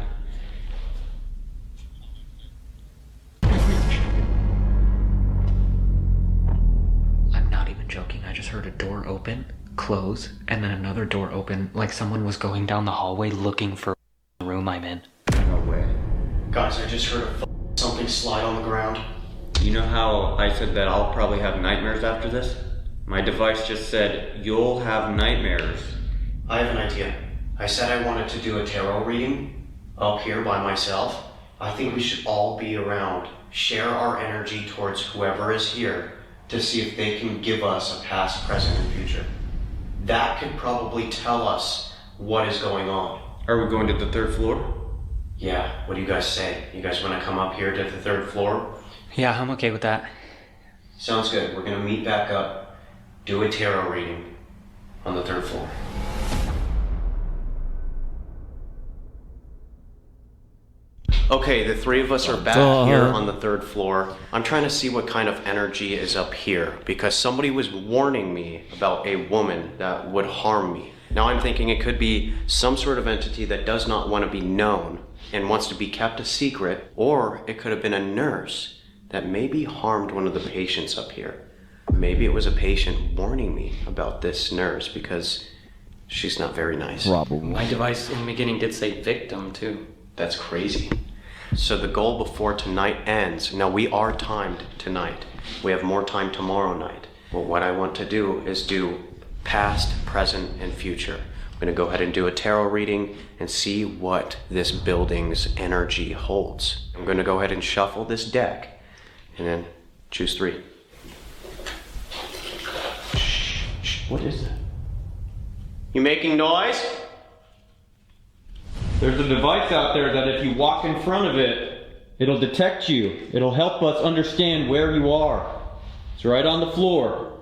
I'm not even joking. I just heard a door open, close, and then another door open, like someone was going down the hallway looking for the room I'm in. No way. Guys, I just heard something slide on the ground. You know how I said that I'll probably have nightmares after this? My device just said, you'll have nightmares. I have an idea. I said I wanted to do a tarot reading up here by myself. I think we should all be around, share our energy towards whoever is here to see if they can give us a past, present, and future. That could probably tell us what is going on. Are we going to the 3rd floor? Yeah, what do you guys say? You guys want to come up here to the 3rd floor? Yeah, I'm okay with that. Sounds good. We're going to meet back up, do a tarot reading on the 3rd floor. Okay, the 3 of us are back here on the 3rd floor. I'm trying to see what kind of energy is up here because somebody was warning me about a woman that would harm me. Now I'm thinking it could be some sort of entity that does not want to be known and wants to be kept a secret, or it could have been a nurse that maybe harmed one of the patients up here. Maybe it was a patient warning me about this nurse because she's not very nice. Probably. My device in the beginning did say victim, too. That's crazy. So the goal before tonight ends, now we are timed tonight. We have more time tomorrow night. But what I want to do is do past, present, and future. I'm going to go ahead and do a tarot reading and see what this building's energy holds. I'm going to go ahead and shuffle this deck and then choose 3. What is that? You making noise? There's a device out there that if you walk in front of it, it'll detect you. It'll help us understand where you are. It's right on the floor.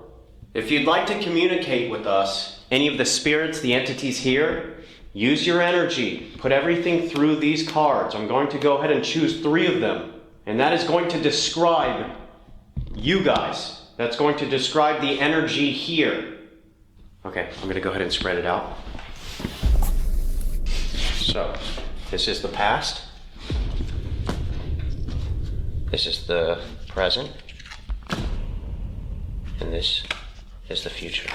If you'd like to communicate with us, any of the spirits, the entities here, use your energy. Put everything through these cards. I'm going to go ahead and choose 3 of them. And that is going to describe you guys. That's going to describe the energy here. Okay, I'm going to go ahead and spread it out. So, this is the past. This is the present. And this is the future.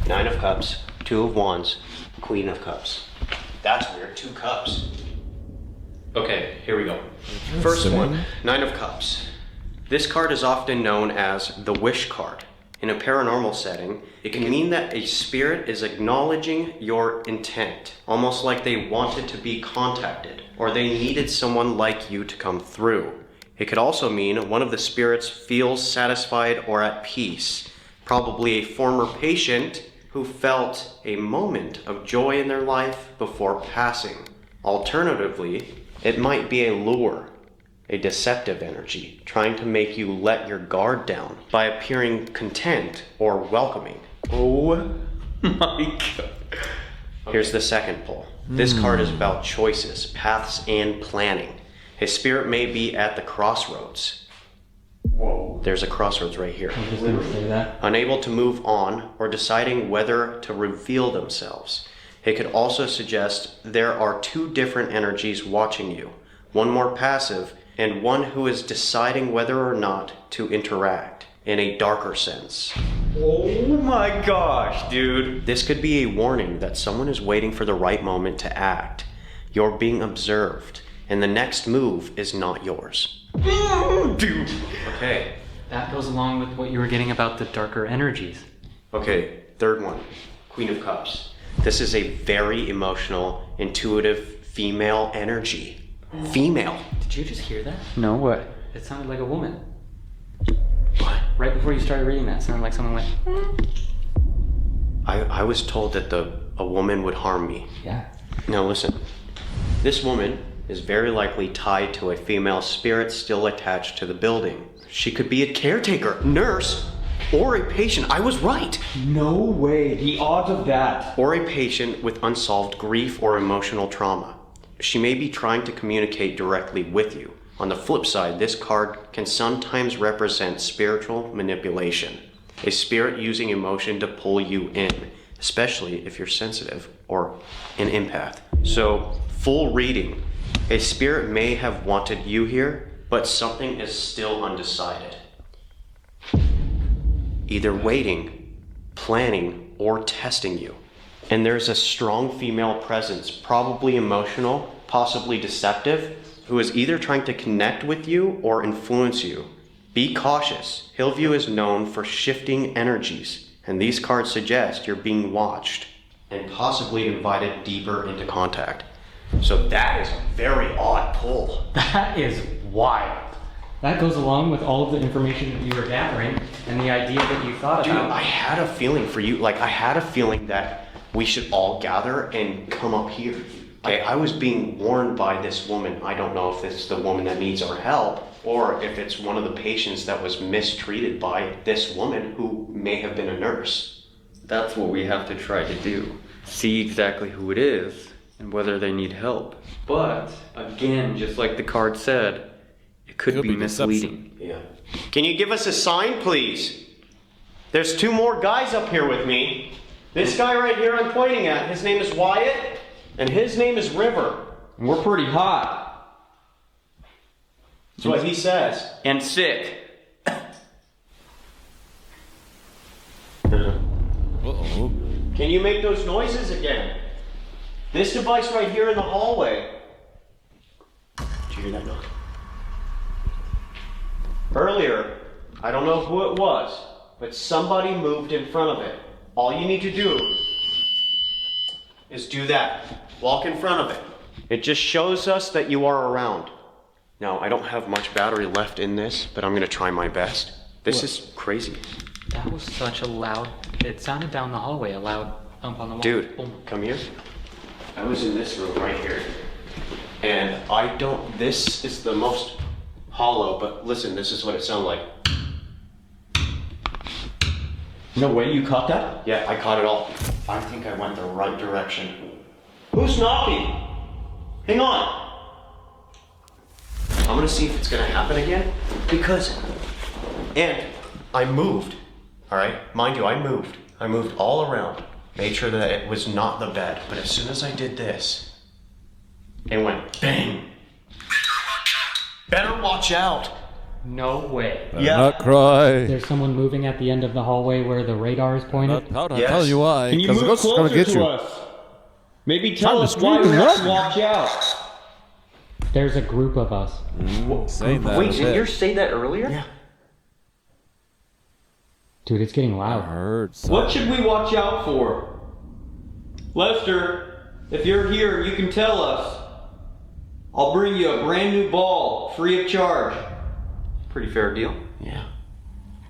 9 of Cups, 2 of Wands, Queen of Cups. That's weird, 2 cups. Okay, here we go. First one, 9 of Cups. This card is often known as the wish card. In a paranormal setting, it can mean that a spirit is acknowledging your intent, almost like they wanted to be contacted, or they needed someone like you to come through. It could also mean one of the spirits feels satisfied or at peace, probably a former patient who felt a moment of joy in their life before passing. Alternatively, it might be a lure, a deceptive energy, trying to make you let your guard down by appearing content or welcoming. Oh my God. Here's the second pull. This card is about choices, paths, and planning. A spirit may be at the crossroads. Whoa. There's a crossroads right here. I was going to say that. Unable to move on or deciding whether to reveal themselves. It could also suggest there are 2 different energies watching you. One more passive and one who is deciding whether or not to interact in a darker sense. Oh my gosh, dude. This could be a warning that someone is waiting for the right moment to act. You're being observed, and the next move is not yours. Dude. Okay. That goes along with what you were getting about the darker energies. Okay, third one, Queen of Cups. This is a very emotional, intuitive female energy. Female. Did you just hear that? No, what? It sounded like a woman. What? Right before you started reading that, it sounded like someone went, I was told that a woman would harm me. Yeah. Now listen, this woman is very likely tied to a female spirit still attached to the building. She could be a caretaker, nurse, or a patient. I was right. No way. The odds of that. Or a patient with unsolved grief or emotional trauma. She may be trying to communicate directly with you. On the flip side, this card can sometimes represent spiritual manipulation. A spirit using emotion to pull you in, especially if you're sensitive or an empath. So, full reading. A spirit may have wanted you here, but something is still undecided. Either waiting, planning, or testing you. And there's a strong female presence, probably emotional, possibly deceptive, who is either trying to connect with you or influence you. Be cautious. Hillview is known for shifting energies, and these cards suggest you're being watched and possibly invited deeper into contact. So that is a very odd pull. that is wild. That goes along with all of the information that you were gathering and the idea that you thought Dude, about. I had a feeling for you. I had a feeling that we should all gather and come up here. Okay, I was being warned by this woman. I don't know if it's the woman that needs our help or if it's one of the patients that was mistreated by this woman who may have been a nurse. That's what we have to try to do. See exactly who it is and whether they need help. But, again, just like the card said, it could be misleading. Yeah. Can you give us a sign, please? There's 2 more guys up here with me. This guy right here I'm pointing at, his name is Wyatt, and his name is River. And we're pretty hot. That's what he says. And sick. Uh-oh. Can you make those noises again? This device right here in the hallway. Did you hear that knock? Earlier, I don't know who it was, but somebody moved in front of it. All you need to do is do that. Walk in front of it. It just shows us that you are around. Now, I don't have much battery left in this, but I'm going to try my best. This is crazy. That was such a loud... It sounded down the hallway, a loud thump on the wall. Dude, Boom. come here. I was in this room right here. And this is the most hollow, but listen, this is what it sounded like. No way, you caught that? Yeah, I caught it all. I think I went the right direction. Who's knocking? Hang on. I'm gonna see if it's gonna happen again. And I moved. Alright? Mind you, I moved. I moved all around. Made sure that it was not the bed. But as soon as I did this, it went bang. Better watch out. No way. Better not cry. There's someone moving at the end of the hallway where the radar is pointed. I'll tell you why. Can you Because the move ghost is going closer to get to you. us? Maybe tell Time to us why scream we and have to run. watch out. There's a group of us. Saying that. Wait, a didn't bit. you say that earlier? Yeah. Dude, it's getting I loud. heard What something. should we watch out for? Lester, if you're here, you can tell us. I'll bring you a brand new ball, free of charge. Pretty fair deal. Yeah.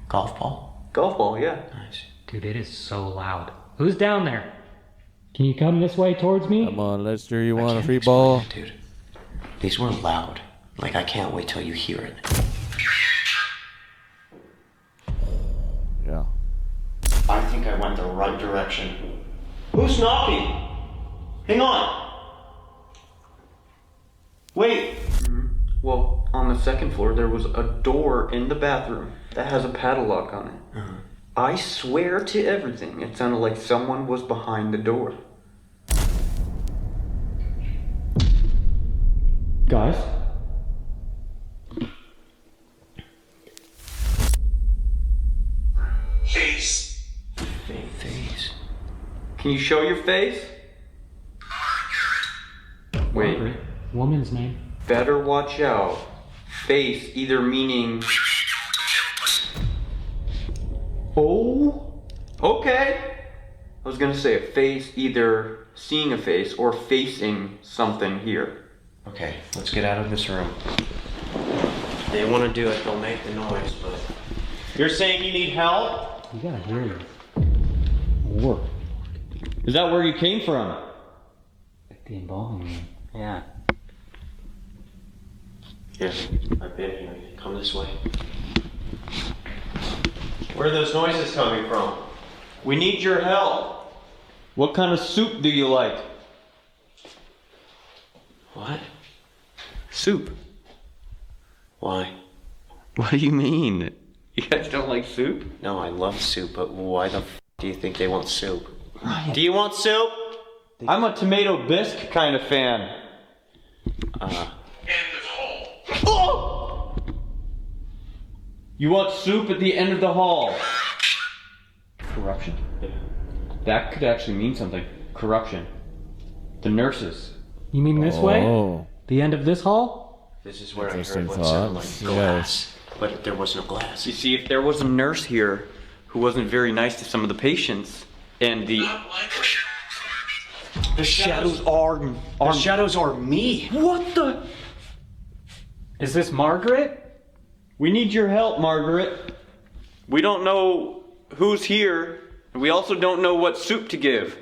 Golf ball? Golf ball, yeah. Nice. Dude, it is so loud. Who's down there? Can you come this way towards me? Come on, Lester, you I want a can't free explain ball? it, dude. These were loud. Like, I can't wait till you hear it. Yeah. I think I went the right direction. Who's knocking? Hang on. Wait. Well, on the second floor, there was a door in the bathroom that has a padlock on it. I swear to everything, it sounded like someone was behind the door. Guys? Face. Face. Can you show your face? Wait, Margaret. Woman's name. better watch out. Face either meaning... Oh? Okay. I was gonna say a face either seeing a face or facing something here. Okay, let's get out of this room. They want to do it, they'll make the noise, but... You're saying you need help? You gotta hear this. War. Is that where you came from? The embalming room. Yeah. Yeah, I've been here. Come this way. Where are those noises coming from? We need your help. What kind of soup do you like? What? Soup. Why? What do you mean? You guys don't like soup? No, I love soup, but why the do you think they want soup? Do you want soup? I'm a tomato bisque kind of fan. End of hall. Oh! You want soup at the end of the hall? Corruption? Yeah. That could actually mean something. Corruption. The nurses. You mean this way? Oh. The end of this hall? This is where I Interesting heard what sounded like thoughts. glass. But there was no glass. You see, if there was a nurse here who wasn't very nice to some of the patients, and the Not like The shadows are The shadows are me. what the? Is this Margaret? We need your help, Margaret. We don't know who's here, and we also don't know what soup to give.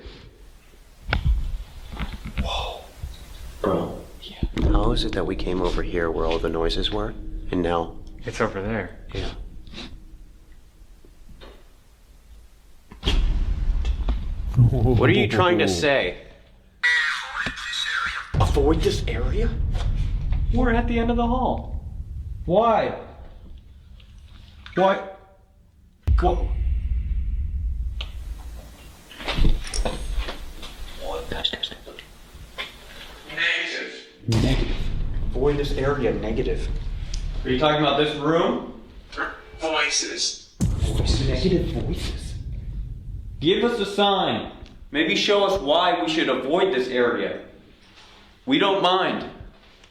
Bro. Yeah. How is it that we came over here where all the noises were, and now? It's over there. Yeah. What are you trying to say? Avoid this area? We're at the end of the hall. Why? Why? What? negative. Avoid this area, negative. Are you talking about this room? Voices. Negative voices. Give us a sign. Maybe show us why we should avoid this area. We don't mind.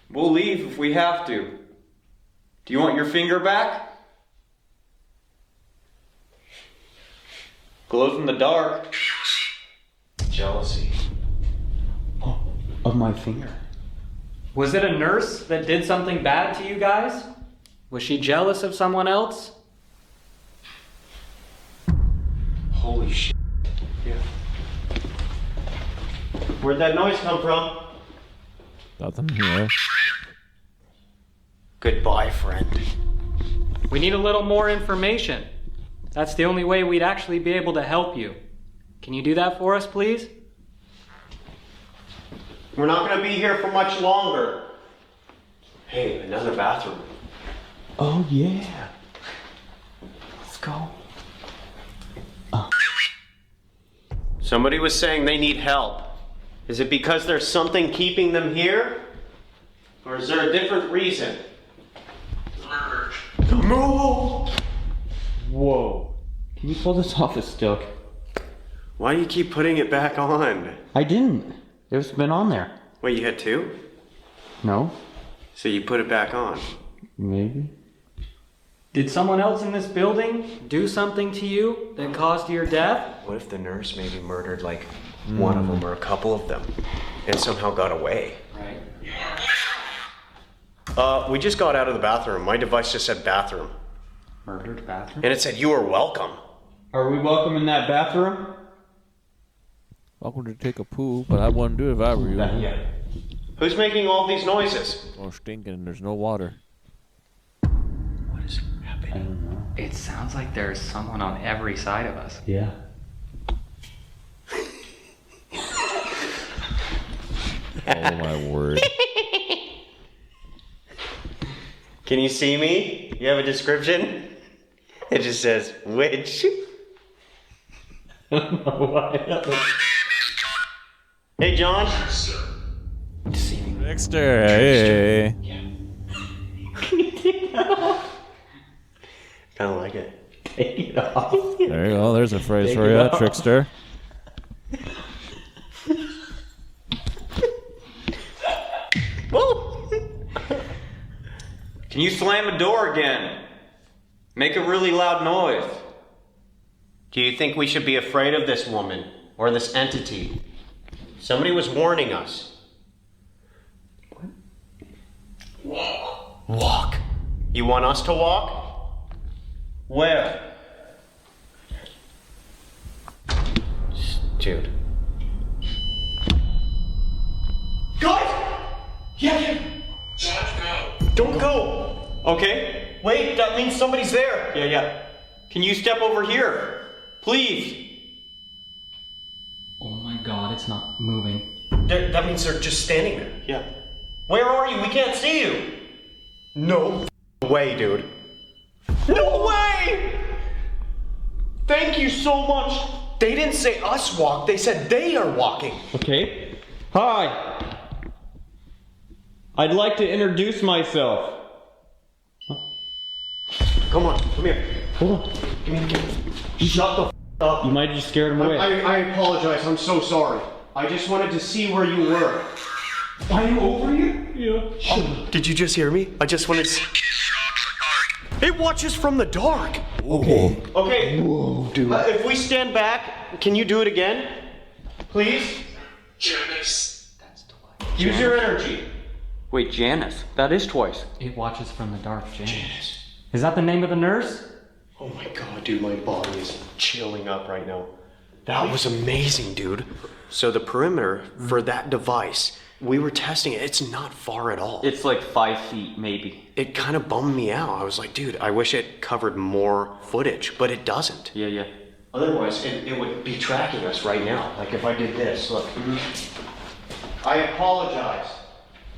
We'll leave if we have to. Do you want your finger back? Glows in the dark. Jealousy. Of my finger. Was it a nurse that did something bad to you guys? Was she jealous of someone else? Holy shit. Yeah. Where'd that noise come from? Nothing here. Goodbye, friend. We need a little more information. That's the only way we'd actually be able to help you. Can you do that for us, please? We're not gonna be here for much longer. Hey, another bathroom. Oh, yeah. Let's go. Somebody was saying they need help. Is it because there's something keeping them here? Or is there a different reason? No! Whoa. Can you pull this off as silk? Why do you keep putting it back on? I didn't. It's been on there. Wait, you had two? No? So you put it back on? Maybe. Did someone else in this building do something to you that caused your death? What if the nurse maybe murdered like one of them or a couple of them and somehow got away? Right. We just got out of the bathroom. My device just said bathroom. Murdered bathroom? And it said you are welcome. Are we welcome in that bathroom? Welcome to take a poo, but I wouldn't do it if I were you. Yeah. Who's making all these noises? Oh, stinking. There's no water. What is happening? I don't know. It sounds like there's someone on every side of us. Yeah. Oh my word. Can you see me? You have a description? It just says witch. I don't know why. Hey, John. Dexter, hey. Can you take that off? Kind of like it. Take it off. There you go. There's a phrase for you, trickster. Can you slam a door again? Make a really loud noise. Do you think we should be afraid of this woman or this entity? Somebody was warning us. Walk. Walk. You want us to walk? Where? Dude. Guys! Yeah. Don't go! Okay. Wait, that means somebody's there. Yeah. Can you step over here? Please. Oh my god, it's not moving. That means they're just standing there. Yeah. Where are you? We can't see you. No way, dude. No way! Thank you so much. They didn't say us walk, they said they are walking. Okay. Hi. I'd like to introduce myself. Come on, come here. Hold on. Give me the camera. Shut the up. You might have just scared him away. I apologize, I'm so sorry. I just wanted to see where you were. I'm over you? Yeah. Oh, did you just hear me? I just wanted to... It watches from the dark. Okay. Okay. Whoa, dude. If we stand back, can you do it again? Please? That's Dwight. Use your energy. Wait, Janice. That is twice. It watches from the dark, James. Is that the name of the nurse? Oh my god, dude, my body is chilling up right now. That was amazing, dude. So the perimeter for that device, we were testing it. It's not far at all. It's like 5 feet, maybe. It kind of bummed me out. I was like, dude, I wish it covered more footage, but it doesn't. Yeah. Otherwise, it would be tracking us right now. Like if I did this, look. I apologize.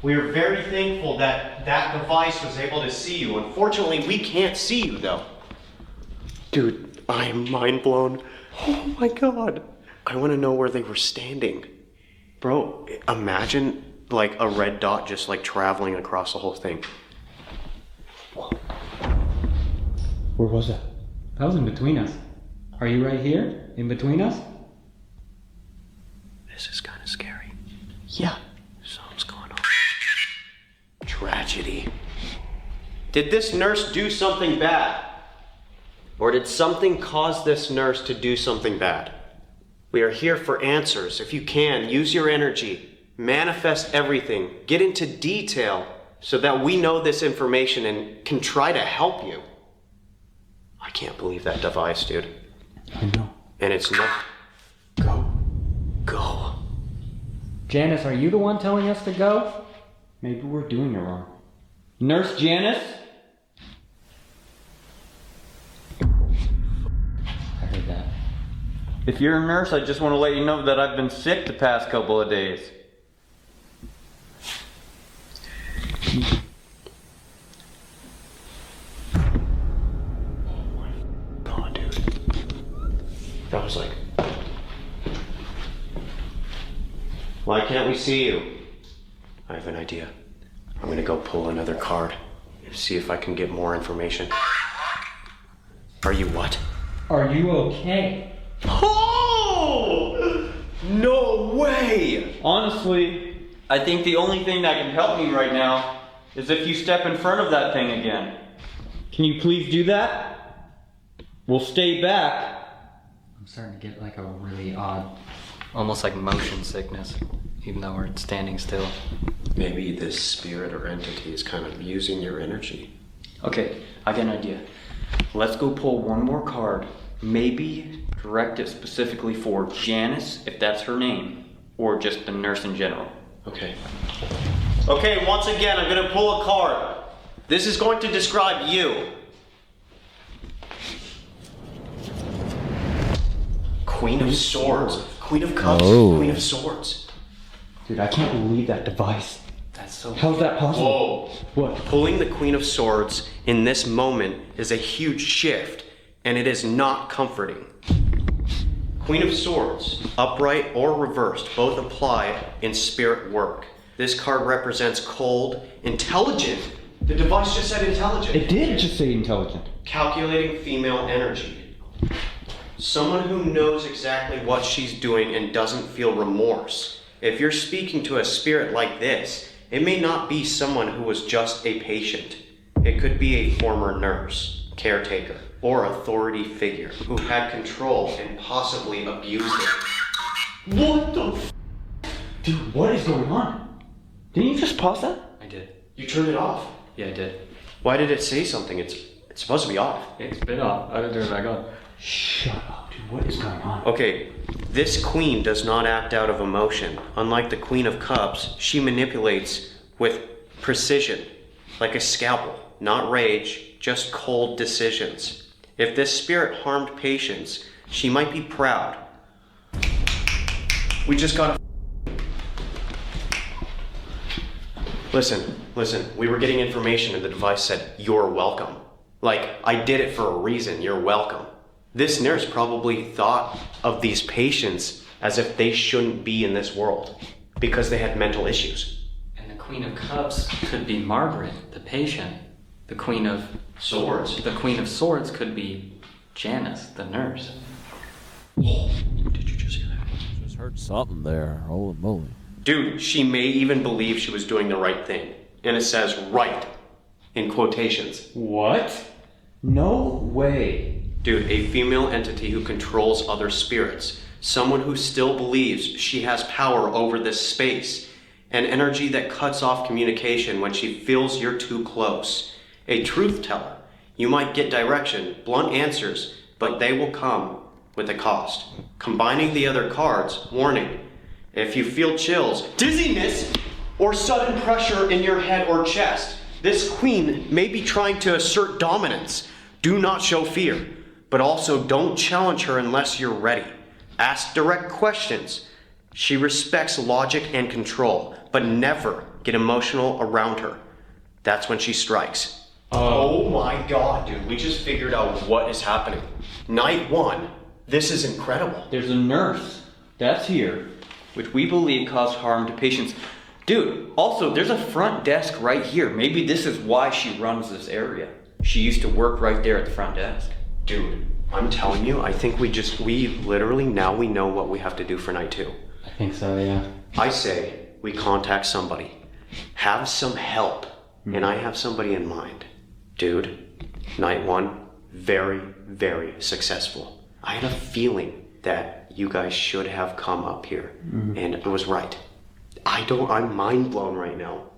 We are very thankful that that device was able to see you. Unfortunately, we can't see you though. Dude, I am mind blown. Oh my god. I want to know where they were standing. Bro, imagine like a red dot just like traveling across the whole thing. Where was that? That was in between us. Are you right here? In between us? This is kind of scary. Yeah. Something's going on. Tragedy. Did this nurse do something bad? Or did something cause this nurse to do something bad? We are here for answers. If you can, use your energy. Manifest everything. Get into detail so that we know this information and can try to help you. I can't believe that device, dude. I know. And it's not... Go. Janice, are you the one telling us to go? Maybe we're doing it wrong. Nurse Janice? I heard that. If you're a nurse, I just want to let you know that I've been sick the past couple of days. God, dude. That was like... Why can't we see you? I have an idea. I'm gonna go pull another card and see if I can get more information. Are you what? Are you okay? Oh! No way! Honestly, I think the only thing that can help me right now is if you step in front of that thing again. Can you please do that? We'll stay back. I'm starting to get like a really odd, almost like motion sickness, even though we're standing still. Maybe this spirit or entity is kind of using your energy. Okay, I got an idea. Let's go pull one more card. Maybe direct it specifically for Janice, if that's her name, or just the nurse in general. Okay. Okay, once again, I'm gonna pull a card. This is going to describe you. Queen of Swords. Queen of Cups. Queen of Swords. Dude, I can't believe that device. That's so... How's that possible? Whoa. What? Pulling the Queen of Swords in this moment is a huge shift, and it is not comforting. Queen of Swords, upright or reversed, both apply in spirit work. This card represents cold, intelligent. The device just said intelligent. It did just say intelligent. Calculating female energy. Someone who knows exactly what she's doing and doesn't feel remorse. If you're speaking to a spirit like this, it may not be someone who was just a patient. It could be a former nurse, caretaker, or authority figure who had control and possibly abused it. What the f? Dude, what is going on? Didn't you just pause that? I did. You turned it off. Yeah, I did. Why did it say something? It's supposed to be off. It's been off. I didn't turn it back on. Shut up, dude. What is going on? Okay, this queen does not act out of emotion. Unlike the Queen of Cups, she manipulates with precision, like a scalpel, not rage, just cold decisions. If this spirit harmed patients, she might be proud. We just gotta... Listen, we were getting information and the device said, "You're welcome." Like, I did it for a reason, you're welcome. This nurse probably thought of these patients as if they shouldn't be in this world because they had mental issues. And the Queen of Cups could be Margaret, the patient. The Queen of Swords. The Queen of Swords could be Janice, the nurse. Did you just hear that? Just heard something there. Holy moly. Dude, she may even believe she was doing the right thing. And it says right in quotations. What? No way. Dude, a female entity who controls other spirits. Someone who still believes she has power over this space. An energy that cuts off communication when she feels you're too close. A truth teller. You might get direction, blunt answers, but they will come with a cost. Combining the other cards, warning. If you feel chills, dizziness, or sudden pressure in your head or chest, this queen may be trying to assert dominance. Do not show fear, but also don't challenge her unless you're ready. Ask direct questions. She respects logic and control, but never get emotional around her. That's when she strikes. Oh my god, dude, we just figured out what is happening. Night 1, this is incredible. There's a nurse that's here, which we believe caused harm to patients. Dude, also, there's a front desk right here. Maybe this is why she runs this area. She used to work right there at the front desk. Dude, I'm telling you, I think we literally, now we know what we have to do for night 2. I think so, yeah. I say we contact somebody, have some help, and I have somebody in mind. Dude, night 1, very, very successful. I had a feeling that you guys should have come up here, and it was right. I'm mind blown right now.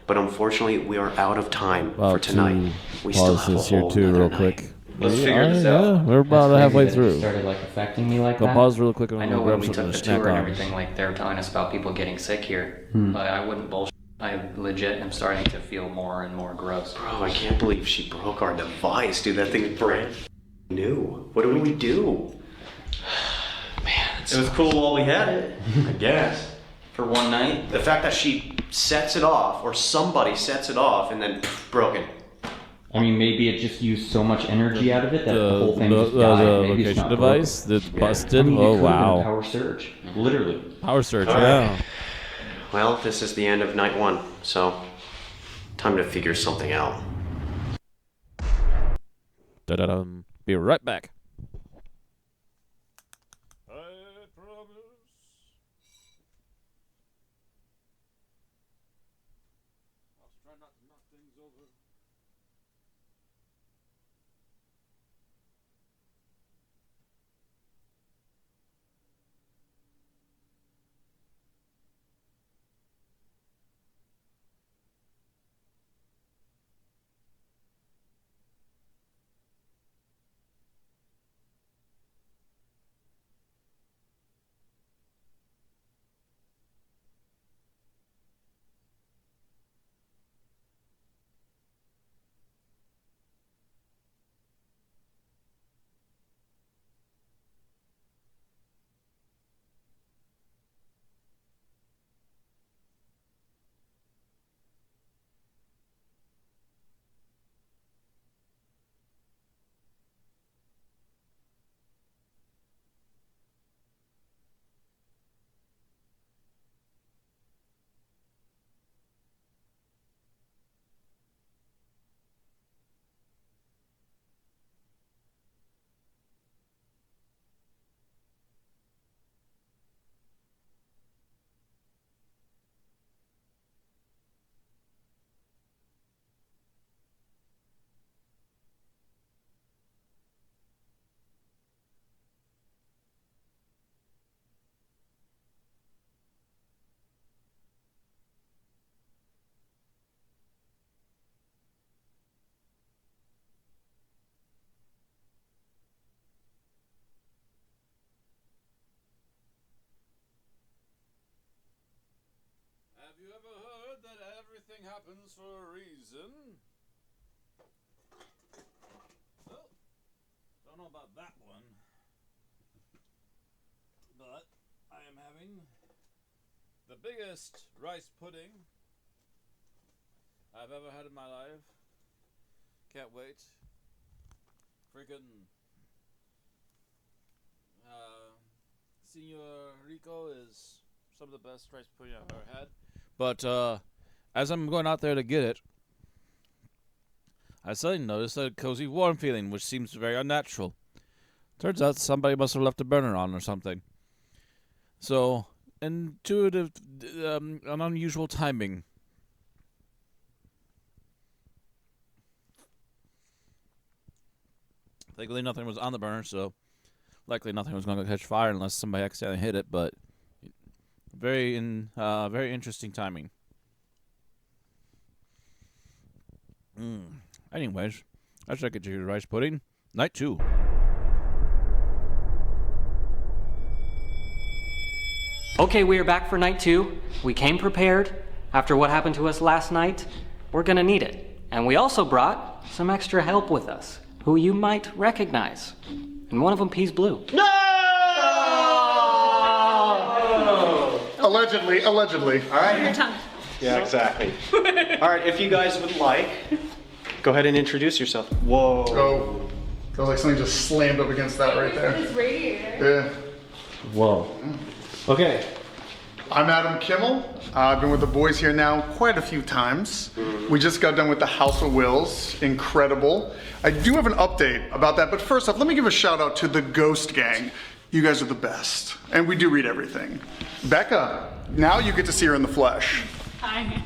But unfortunately, we are out of time for tonight. We still have a pause this here whole too, other real night. quick. Let's figure this out. Yeah, we're about halfway through. Started like affecting me like Go that. pause real quick and I I'm know gonna when grab we something took to the tour snack and on. everything, like they were telling us about people getting sick here, but I wouldn't bullshit. I legit am starting to feel more and more gross. Bro, I can't believe she broke our device, dude. That thing's brand new. What do we do? Man, It was cool while we had it. I guess. For one night. The fact that she sets it off, or somebody sets it off, and then broken. I mean, maybe it just used so much energy out of it that the whole thing just died. The Maybe it's location not device broken. that busted. I mean, it Oh could've been a wow. power surge, literally. Power surge. All Yeah. right. Well, this is the end of night one, so time to figure something out. Da-da-dum. Be right back. Have you ever heard that everything happens for a reason? Well, don't know about that one. But I am having the biggest rice pudding I've ever had in my life. Can't wait. Freaking Senor Rico is some of the best rice pudding I've ever had. But as I'm going out there to get it, I suddenly noticed a cozy, warm feeling, which seems very unnatural. Turns out somebody must have left a burner on or something. So, intuitive, an unusual timing. Thankfully, nothing was on the burner, so likely nothing was going to catch fire unless somebody accidentally hit it. But very interesting timing. Anyways, I should get you your rice pudding. Night 2. Okay, we are back for night 2. We came prepared. After what happened to us last night, we're gonna need it. And we also brought some extra help with us, who you might recognize. And one of them pees blue. No! Allegedly. All right. Your tongue. Yeah, exactly. All right, if you guys would like, go ahead and introduce yourself. Whoa. Oh, feels like something just slammed up against that right there. This radiator. Yeah. Whoa. Okay. I'm Adam Kimmel. I've been with the boys here now quite a few times. We just got done with the House of Wills. Incredible. I do have an update about that, but first off, let me give a shout out to the Ghost Gang. You guys are the best, and we do read everything. Becca, now you get to see her in the flesh. Hi.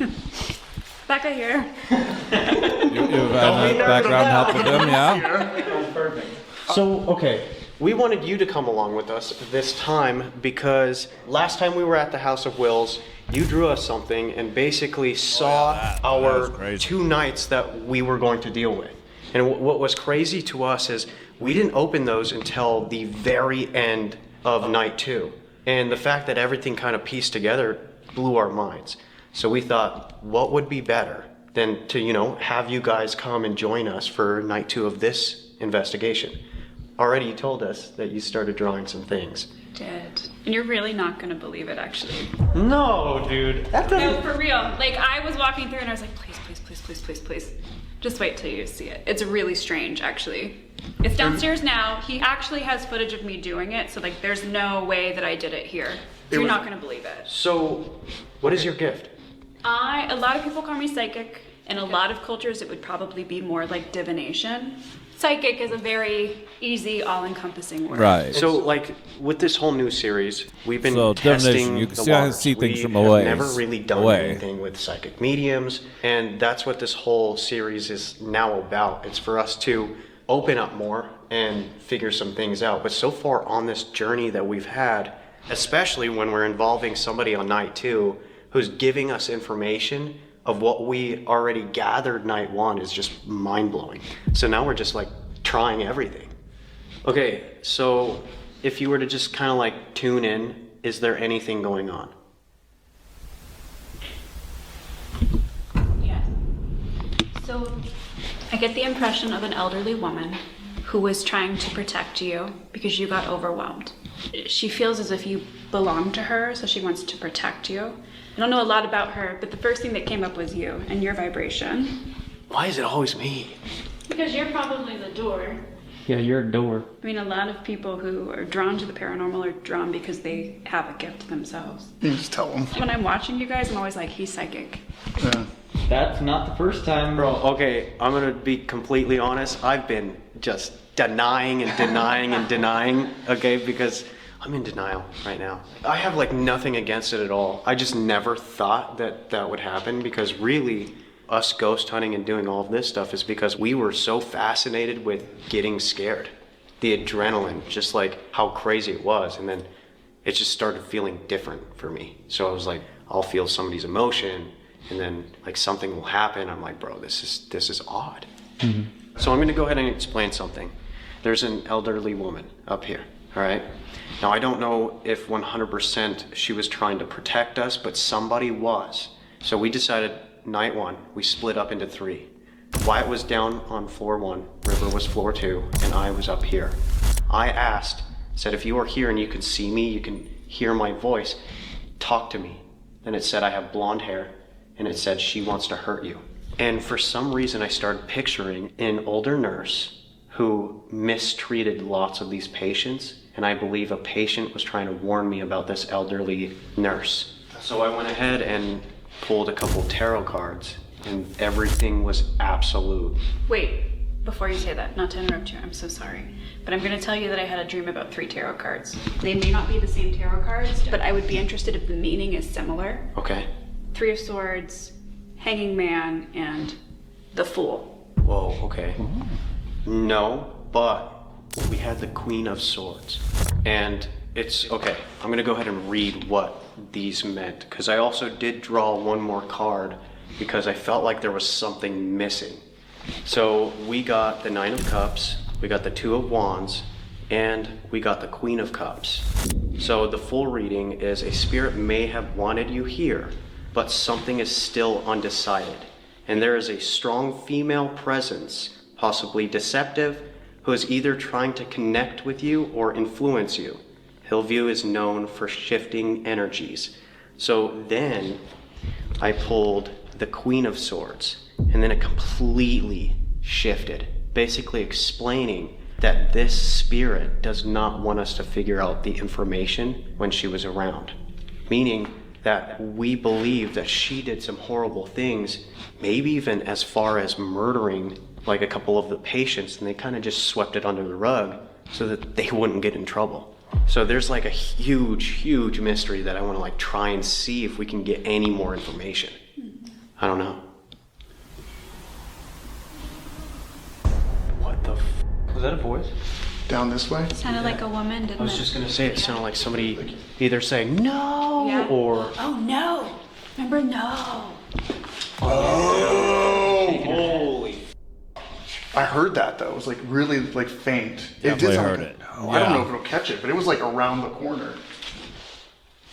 Becca here. You've had background help with them, yeah? Perfect. So, okay. We wanted you to come along with us this time because last time we were at the House of Wills, you drew us something and basically saw that our was crazy. 2 nights that we were going to deal with. And what was crazy to us is we didn't open those until the very end of night 2. And the fact that everything kind of pieced together blew our minds. So we thought, what would be better than to, have you guys come and join us for night 2 of this investigation? Already you told us that you started drawing some things. Did. And you're really not gonna believe it, actually. No, dude. No, for real. Like, I was walking through and I was like, please, please, please, please, please, please. Just wait till you see it. It's really strange, actually. It's downstairs now. He actually has footage of me doing it, so like, there's no way that I did it here. So you're not gonna believe it. So, what is your gift? A lot of people call me psychic. In a lot of cultures, it would probably be more like divination. Psychic is a very easy, all-encompassing word. Right. So, like, with this whole new series, we've been So, testing divination, you the can waters. see things We from have away. never really done Away. anything with psychic mediums, and that's what this whole series is now about. It's for us to open up more and figure some things out. But so far on this journey that we've had, especially when we're involving somebody on night 2 who's giving us information of what we already gathered night 1, is just mind-blowing. So now we're just like trying everything. Okay, so if you were to just kind of like tune in, is there anything going on? Yeah. So I get the impression of an elderly woman who was trying to protect you because you got overwhelmed. She feels as if you belong to her, so she wants to protect you. I don't know a lot about her, but the first thing that came up was you and your vibration. Why is it always me? Because you're probably the door. Yeah, you're a door. I mean, a lot of people who are drawn to the paranormal are drawn because they have a gift themselves. You just tell them. When I'm watching you guys, I'm always like, he's psychic. Yeah. That's not the first time. Bro, okay, I'm gonna be completely honest. I've been just denying and denying and denying, okay, because I'm in denial right now. I have like nothing against it at all. I just never thought that that would happen, because really us ghost hunting and doing all of this stuff is because we were so fascinated with getting scared. The adrenaline, just like how crazy it was, and then it just started feeling different for me. So I was like, I'll feel somebody's emotion, and then like something will happen. I'm like, bro, this is odd. Mm-hmm. So I'm gonna go ahead and explain something. There's an elderly woman up here, all right? Now I don't know if 100% she was trying to protect us, but somebody was. So we decided night 1, we split up into 3. Wyatt was down on floor 1, River was floor 2, and I was up here. I asked, said, if you are here and you can see me, you can hear my voice, talk to me. Then it said I have blonde hair, and it said she wants to hurt you. And for some reason I started picturing an older nurse who mistreated lots of these patients, and I believe a patient was trying to warn me about this elderly nurse. So I went ahead and pulled a couple tarot cards, and everything was absolute. Wait, before you say that, not to interrupt you, I'm so sorry, but I'm gonna tell you that I had a dream about 3 tarot cards. They may not be the same tarot cards, but I would be interested if the meaning is similar. Okay. 3 of Swords, Hanging Man, and the Fool. Whoa, okay. No, but we had the Queen of Swords. And it's, okay, I'm gonna go ahead and read what these meant, because I also did draw one more card because I felt like there was something missing. So we got the 9 of Cups, we got the 2 of Wands, and we got the Queen of Cups. So the full reading is, a spirit may have wanted you here, but something is still undecided. And there is a strong female presence, possibly deceptive, who is either trying to connect with you or influence you. Hillview is known for shifting energies. So then I pulled the Queen of Swords, and then it completely shifted, basically explaining that this spirit does not want us to figure out the information when she was around. Meaning that we believe that she did some horrible things, maybe even as far as murdering like a couple of the patients, and they kind of just swept it under the rug so that they wouldn't get in trouble. So there's like a huge mystery that I want to like try and see if we can get any more information. I don't know. What the Was that a voice? Down this way? Sounded like a woman, didn't it? I was just gonna say, it sounded like somebody either saying no Yeah. or... Oh no! Remember no? Oh, holy... I heard that though. It was like really like faint. Definitely it did heard it. I don't know if it'll catch it, but it was like around the corner.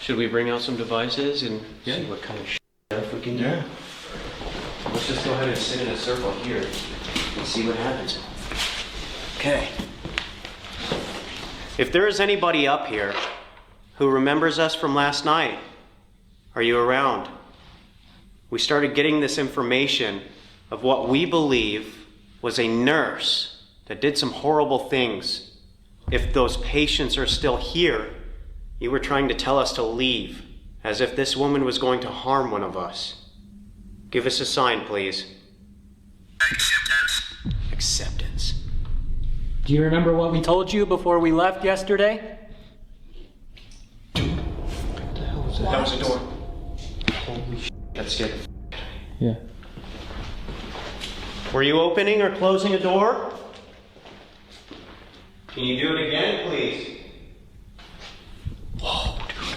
Should we bring out some devices and see what kind of stuff we can do? Yeah. Let's just go ahead and sit in a circle here and see what happens. Okay. If there is anybody up here who remembers us from last night, are you around? We started getting this information of what we believe was a nurse that did some horrible things. If those patients are still here, you were trying to tell us to leave, as if this woman was going to harm one of us. Give us a sign, please. Acceptance. Acceptance. Do you remember what we told you before we left yesterday? That was a door. Holy shit, that scared the f*** out of me. Yeah. Were you opening or closing a door? Can you do it again, please? Whoa, dude.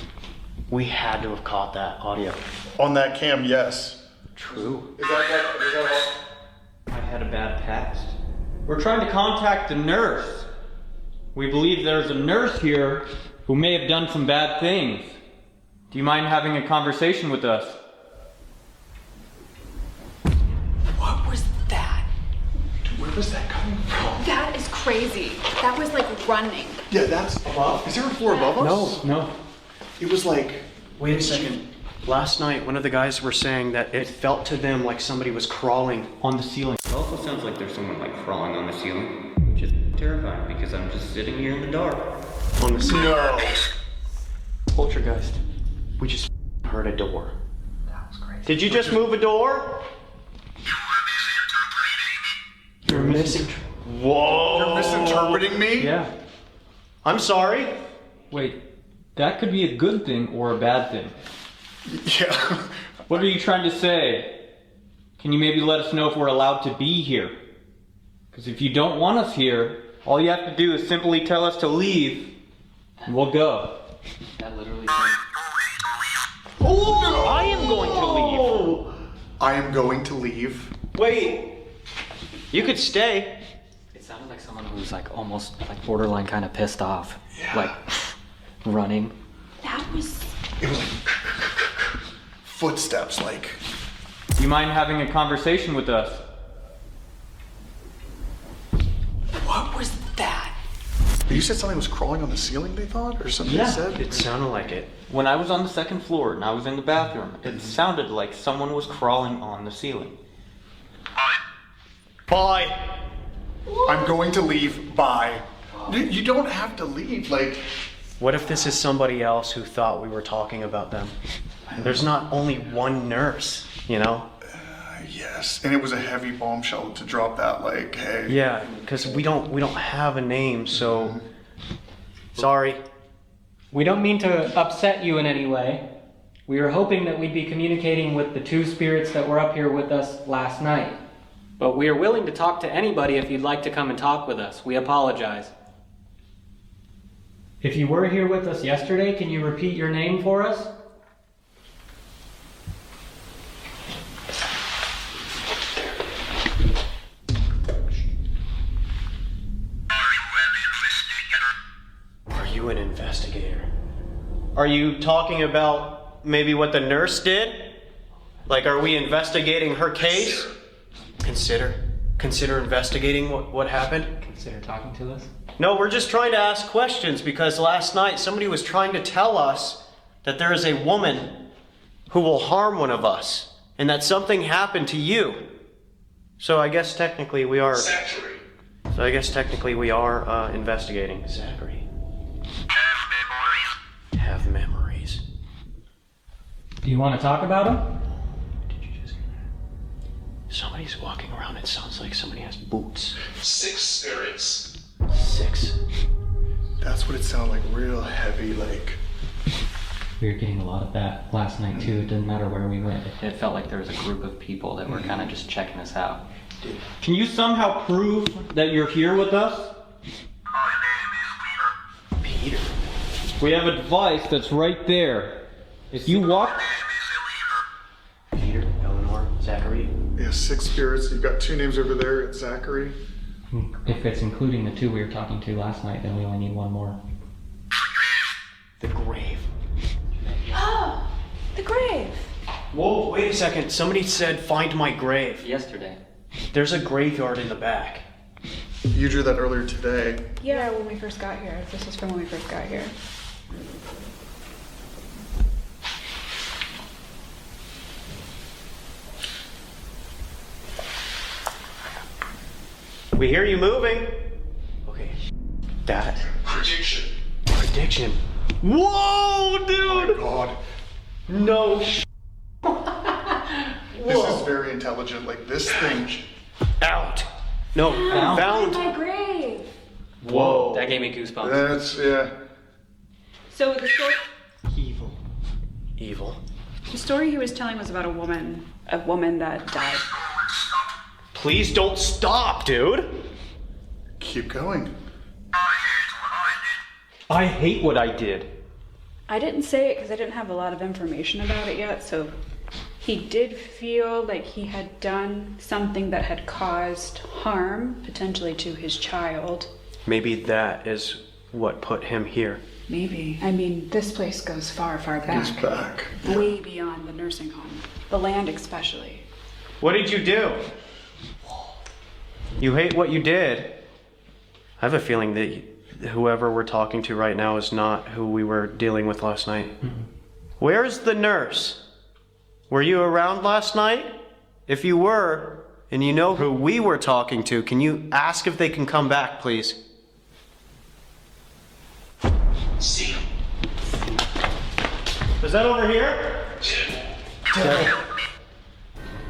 We had to have caught that audio. On that cam, yes. True. Is that I had a bad past. We're trying to contact the nurse. We believe there's a nurse here who may have done some bad things. Do you mind having a conversation with us? What was that? Where was that coming from? That is crazy. That was like running. Yeah, that's above. Is there a floor above us? No. It was like. Wait a second. Last night, one of the guys were saying that it felt to them like somebody was crawling On the ceiling. It also sounds like there's someone like crawling on the ceiling, which is terrifying because I'm just sitting here in the dark. on the ceiling. No. Poltergeist. We just heard a door. That was crazy. Did you just move a door? You were misinterpreting me. You're missing. Whoa. You're misinterpreting me? Yeah. I'm sorry. Wait, that could be a good thing or a bad thing. Yeah. What are you trying to say? Can you maybe let us know if we're allowed to be here? Because if you don't want us here, all you have to do is simply tell us to leave, and we'll go. That literally Oh, I am going to leave. I am going to leave. Wait. You could stay. It sounded like someone who was like almost like borderline kind of pissed off. Yeah. Like running. That was. It was like footsteps, like. Do you mind having a conversation with us? What was that? You said something was crawling on the ceiling, they thought? Or something Yeah. they said? It sounded like it. When I was on the second floor and I was in the bathroom, it sounded like someone was crawling on the ceiling. Bye. I'm going to leave. Bye. You don't have to leave. Like, What if this is somebody else who thought we were talking about them? There's not only one nurse, you know? yes. And it was a heavy bombshell to drop that. Like, hey. Yeah, because we don't have a name, so sorry. We don't mean to upset you in any way. We were hoping that we'd be communicating with the two spirits that were up here with us last night. But we are willing to talk to anybody if you'd like to come and talk with us. We apologize. If you were here with us yesterday, can you repeat your name for us? Are you an investigator? Are you talking about maybe what the nurse did? Like, are we investigating her case? Consider investigating what happened? Consider talking to us. No, we're just trying to ask questions because last night somebody was trying to tell us that there is a woman who will harm one of us and that something happened to you. So I guess technically we are... Zachary. So I guess technically we are investigating. Zachary. Have memories. Do you want to talk about them? Did you just... Somebody's walking around. It sounds like somebody has boots. 6 spirits. 6. That's what it sounded like. Real heavy, like. We were getting a lot of that last night too. It didn't matter where we went. It felt like there was a group of people that were kind of just checking us out. Can you somehow prove that you're here with us? Peter. We have a device that's right there. If you walk... Peter, Eleanor, Zachary. Yeah, 6 spirits. You've got 2 names over there. It's Zachary. If it's including the 2 we were talking to last night, then we only need 1 more. The grave. Oh, the grave. Whoa, wait a second. Somebody said find my grave. Yesterday. There's a graveyard in the back. You drew that earlier today. Yeah, when we first got here. This is from when we first got here. We hear you moving. Okay. That. Prediction. Whoa, dude! Oh my God. No. This is very intelligent. Like this thing. Out. No, found. My grave. Whoa. That gave me goosebumps. That's yeah. So the story, Evil. the story he was telling was about a woman that died. Please don't stop, dude. Keep going. I hate what I did. I didn't say it because I didn't have a lot of information about it yet, so he did feel like he had done something that had caused harm, potentially to his child. Maybe that is what put him here. Maybe. I mean, this place goes far, far back. He's back. Way beyond the nursing home. The land especially. What did you do? You hate what you did. I have a feeling that whoever we're talking to right now is not who we were dealing with last night. Where's the nurse? Were you around last night? If you were, and you know who we were talking to, can you ask if they can come back, please? See him. Is that over here?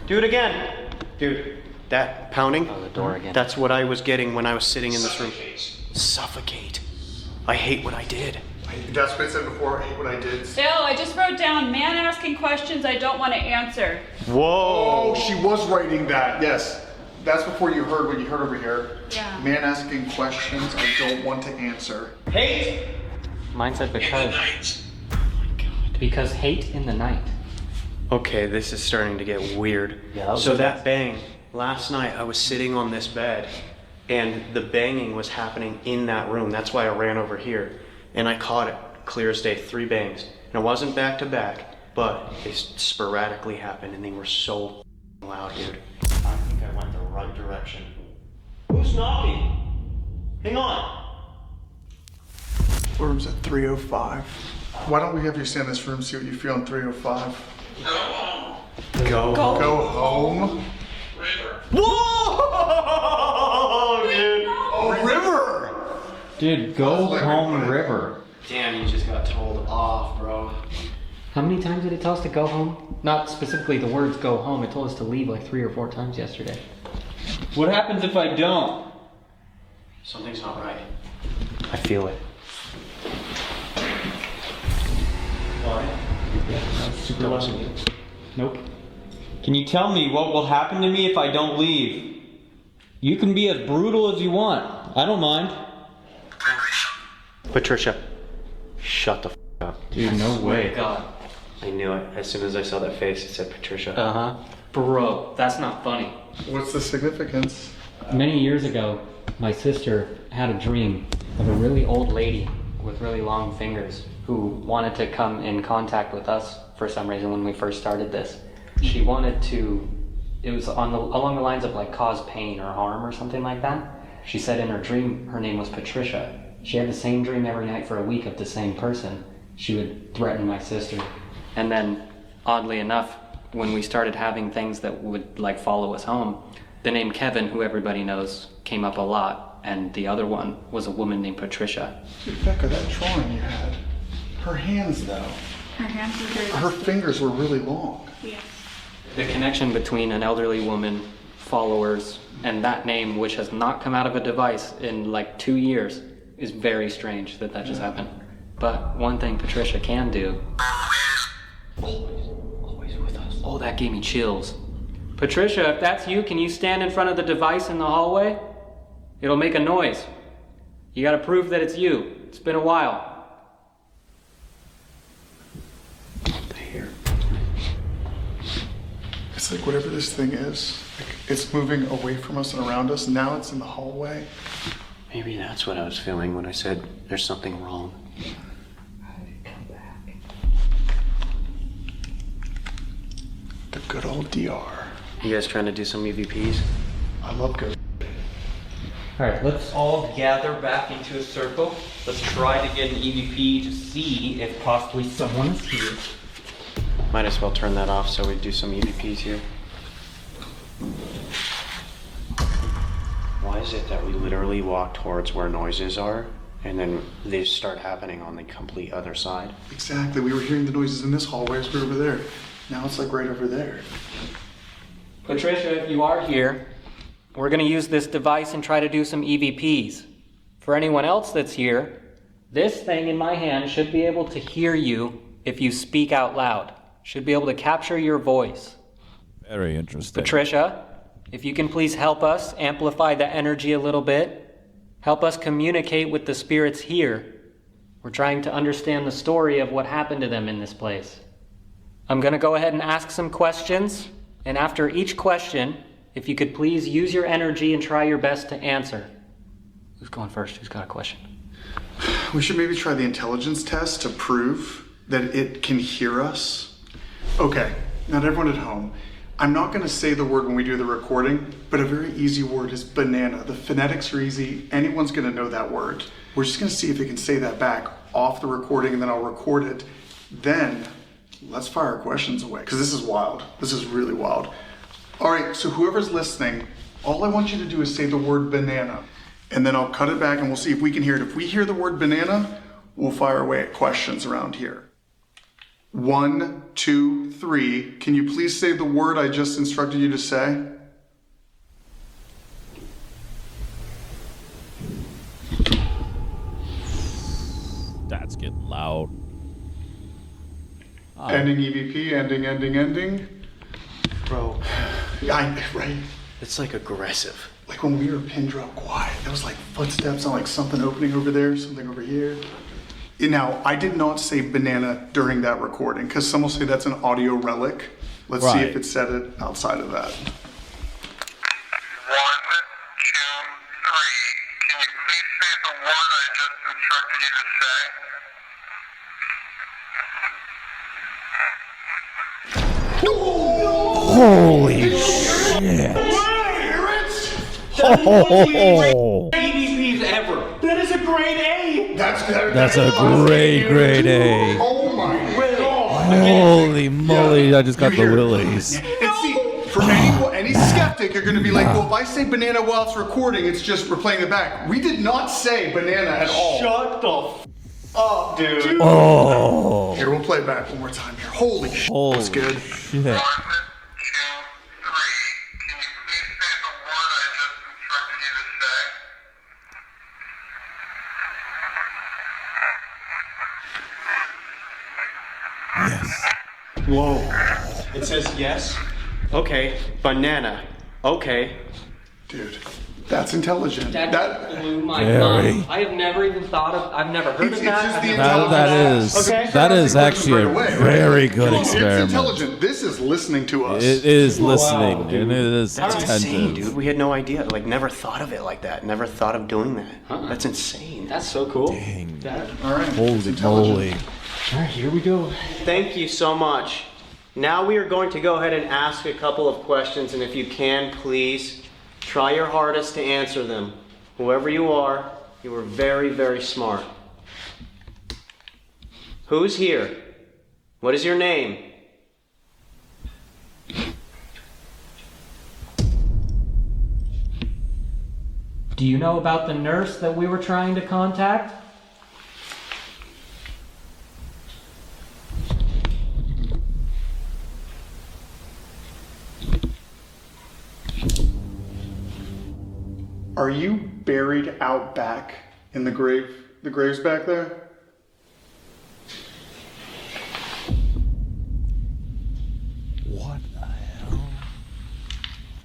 Do it again. Dude, that pounding? Oh, the door again. That's what I was getting when I was sitting in this room. Suffocate. I hate what I did. That's what I said before. I hate what I did. Bill, I just wrote down, man asking questions I don't want to answer. Whoa. Oh, she was writing that. Yes. That's before you heard what you heard over here. Yeah. Man asking questions I don't want to answer. Hate. Mine said because. Because hate in the night. Okay, this is starting to get weird. Yeah, so that bang, last night I was sitting on this bed and the banging was happening in that room. That's why I ran over here and I caught it clear as day, 3 bangs. And it wasn't back to back, but they sporadically happened and they were so loud, dude. I think I went the right direction. Who's knocking? Hang on. Room's at 305. Why don't we have you stand in this room, see what you feel in 305? Go. Go home. Whoa, dude. Oh, river. Dude, go home, river. Damn, you just got told off, bro. How many times did it tell us to go home? Not specifically the words go home. It told us to leave like 3 or 4 times yesterday. What happens if I don't? Something's not right. I feel it. Super loud. Nope. Can you tell me what will happen to me if I don't leave? You can be as brutal as you want. I don't mind. Patricia, shut the f up. Dude, no way. God. I knew it. As soon as I saw that face, it said Patricia. Uh-huh. Bro, that's not funny. What's the significance? Many years ago, my sister had a dream of a really old lady with really long fingers who wanted to come in contact with us for some reason when we first started this. She wanted to, it was along the lines of like cause pain or harm or something like that. She said in her dream her name was Patricia. She had the same dream every night for a week of the same person. She would threaten my sister. And then, oddly enough, when we started having things that would like follow us home, the name Kevin, who everybody knows, came up a lot, and the other one was a woman named Patricia. Rebecca, that drawing you had. Her hands, though. Her hands were very... Her fingers were really long. Yes. The connection between an elderly woman, followers, and that name, which has not come out of a device in like 2 years, is very strange that just happened. But one thing Patricia can do... Always with us. Oh, that gave me chills. Patricia, if that's you, can you stand in front of the device in the hallway? It'll make a noise. You gotta prove that it's you. It's been a while. It's like whatever this thing is, like, It's moving away from us and around us. Now it's in the hallway. Maybe that's what I was feeling when I said there's something wrong. The good old DR. You guys trying to do some EVPs? I love good. Alright, let's all gather back into a circle. Let's try to get an EVP to see if possibly someone is here. Might as well turn that off so we do some EVPs here. Why is it that we literally walk towards where noises are and then they start happening on the complete other side? Exactly. We were hearing the noises in this hallway as we were over there. Now it's like right over there. Patricia, if you are here, we're going to use this device and try to do some EVPs. For anyone else that's here, this thing in my hand should be able to hear you if you speak out loud. Should be able to capture your voice. Very interesting. Patricia, if you can please help us amplify the energy a little bit. Help us communicate with the spirits here. We're trying to understand the story of what happened to them in this place. I'm going to go ahead and ask some questions. And after each question, if you could please use your energy and try your best to answer. Who's going first? Who's got a question? We should maybe try the intelligence test to prove that it can hear us. Okay, not everyone at home. I'm not going to say the word when we do the recording, but a very easy word is banana. The phonetics are easy. Anyone's going to know that word. We're just going to see if they can say that back off the recording, and then I'll record it. Then let's fire our questions away, because this is wild. This is really wild. All right, so whoever's listening, all I want you to do is say the word banana, and then I'll cut it back and we'll see if we can hear it. If we hear the word banana, we'll fire away at questions around here. 1, 2, 3. Can you please say the word I just instructed you to say? That's getting loud. Ending EVP, ending. Bro. Right? It's like aggressive. Like when we were pin drop quiet, there was like footsteps on like something opening over there, something over here. Now, I did not say banana during that recording because some will say that's an audio relic. Let's see if it said it outside of that. 1, 2, 3. Can you please say the word I just instructed you to say? Holy shit! Oh. EVPs ever. That is a grade A. That's a grade A. Oh my god! Holy moly! I just got the willies. And see, for any skeptic, you're going to be like, well, if I say banana while it's recording, it's just we're playing it back. We did not say banana at all. Shut the up, dude. Oh. Here, we'll play it back one more time here. Holy shit! That's good. Shit. 1, 2, 3. Can you please say the word I just instructed you to say? Whoa. It says yes. Okay. Banana. Okay. Dude, that's intelligent. That blew my Very. mind. I have never even thought of, I've never heard It's of just that. the That is actually a very good It's experiment. intelligent. This is listening to us. It is listening, and it is That's insane, attentive. dude. We had no idea. Like, never thought of it like that. Never thought of doing that. That's insane. That's so cool. Dang. All right. Holy moly. All right, here we go. Thank you so much. Now we are going to go ahead and ask a couple of questions, and if you can, please try your hardest to answer them. Whoever you are very, very smart. Who's here? What is your name? Do you know about the nurse that we were trying to contact? Are you buried out back in the grave? The grave's back there? What the hell?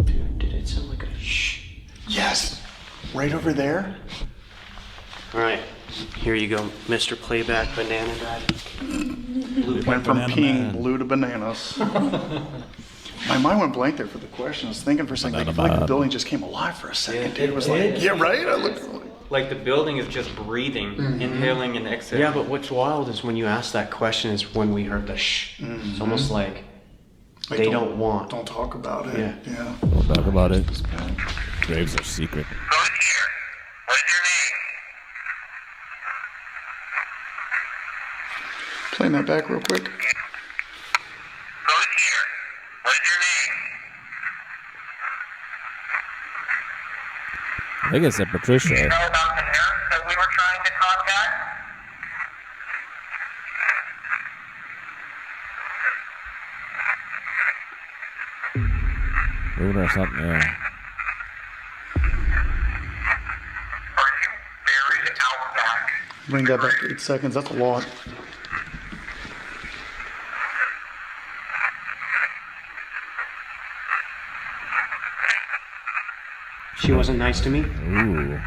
Dude, did it sound like a shh? Yes. Right over there? Alright, here you go, Mr. Playback Banana Guy. Went from peeing blue to bananas. My mind went blank there for the question. I was thinking for a second, like, I feel like the building just came alive for a second. It was like, yeah, right? I looked like the building is just breathing, inhaling and exhaling. Yeah, but what's wild is when you ask that question is when we heard the shh. It's almost like they don't want. Don't talk about it. Yeah. Don't talk about it. Graves are secret. Who's here? What's your name? Playing that back real quick. Who's here? What's your name? I think it's Patricia. Do you know about the nurse that we were trying to contact? Moving or something, yeah. Are you buried out back? Bring that back 8 seconds. That's a lot. She wasn't nice to me. Ooh. Are you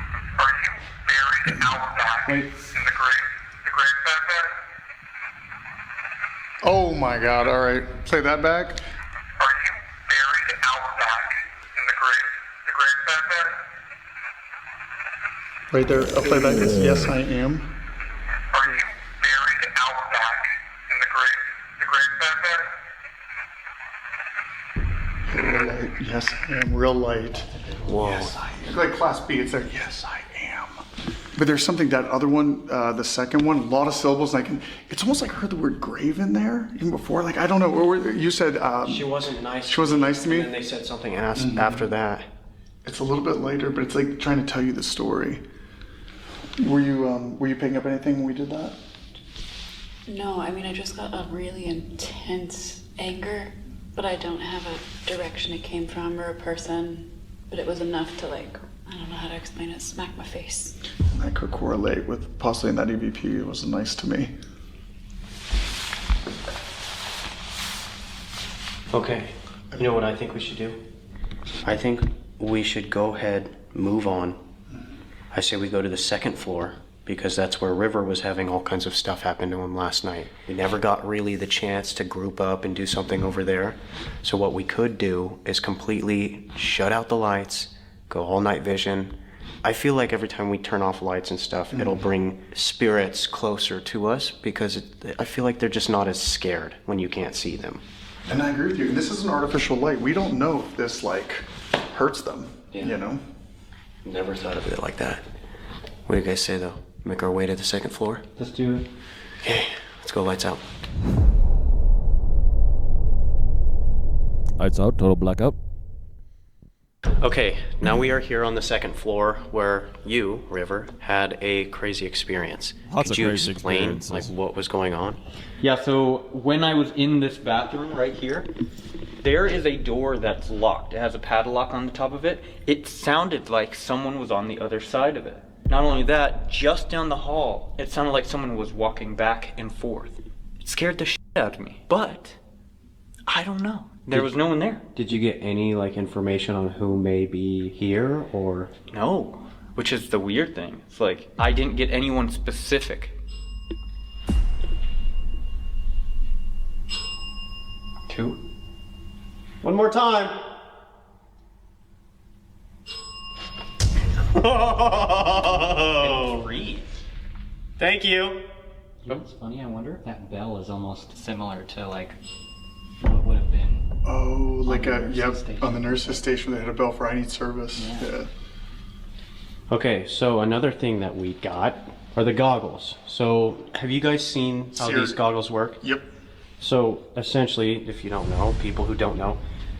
buried out back? Wait. In the grave says there? Oh my God. All right. Play that back. Are you buried out back? In the grave says there? Right there. I'll play back. It's yes, I am. Are you buried out back? In the grave says there? Real light. Yes, I am. Real light. Whoa. Yes, I am. Like Class B, it's like, yes, I am. But there's something, that other one, the second one, a lot of syllables. And it's almost like I heard the word grave in there even before. Like, I don't know. You said. She wasn't nice. She wasn't nice to me? And then they said something after that. It's a little bit later, but it's like trying to tell you the story. Were you picking up anything when we did that? No, I mean, I just got a really intense anger, but I don't have a direction it came from or a person. But it was enough to, like, I don't know how to explain it, smack my face. And that could correlate with possibly in that EVP. It was nice to me. Okay. You know what I think we should do? I think we should go ahead, move on. I say we go to the second floor because that's where River was having all kinds of stuff happen to him last night. We never got really the chance to group up and do something over there. So what we could do is completely shut out the lights, go all night vision. I feel like every time we turn off lights and stuff, it'll bring spirits closer to us because I feel like they're just not as scared when you can't see them. And I agree with you. This is an artificial light. We don't know if this, like, hurts them, you know? Never thought of it like that. What do you guys say, though? Make our way to the second floor? Let's do it. Okay, let's go lights out. Lights out, total blackout. Okay, now we are here on the second floor where you, River, had a crazy experience. Lots Could of you crazy explain experiences. what was going on? Yeah, so when I was in this bathroom right here, there is a door that's locked. It has a padlock on the top of it. It sounded like someone was on the other side of it. Not only that, just down the hall, it sounded like someone was walking back and forth. It scared the shit out of me. But I don't know. There was no one there. Did you get any information on who may be here or? No, which is the weird thing. It's like I didn't get anyone specific. Two. One more time. And three. Thank you. You know what's funny? I wonder if that bell is almost similar to like what would have been. Oh, like on the nurse's station they had a bell for I need service. Yeah. Okay, so another thing that we got are the goggles. So have you guys seen how these goggles work? Yep. So essentially, if you don't know, people who don't know,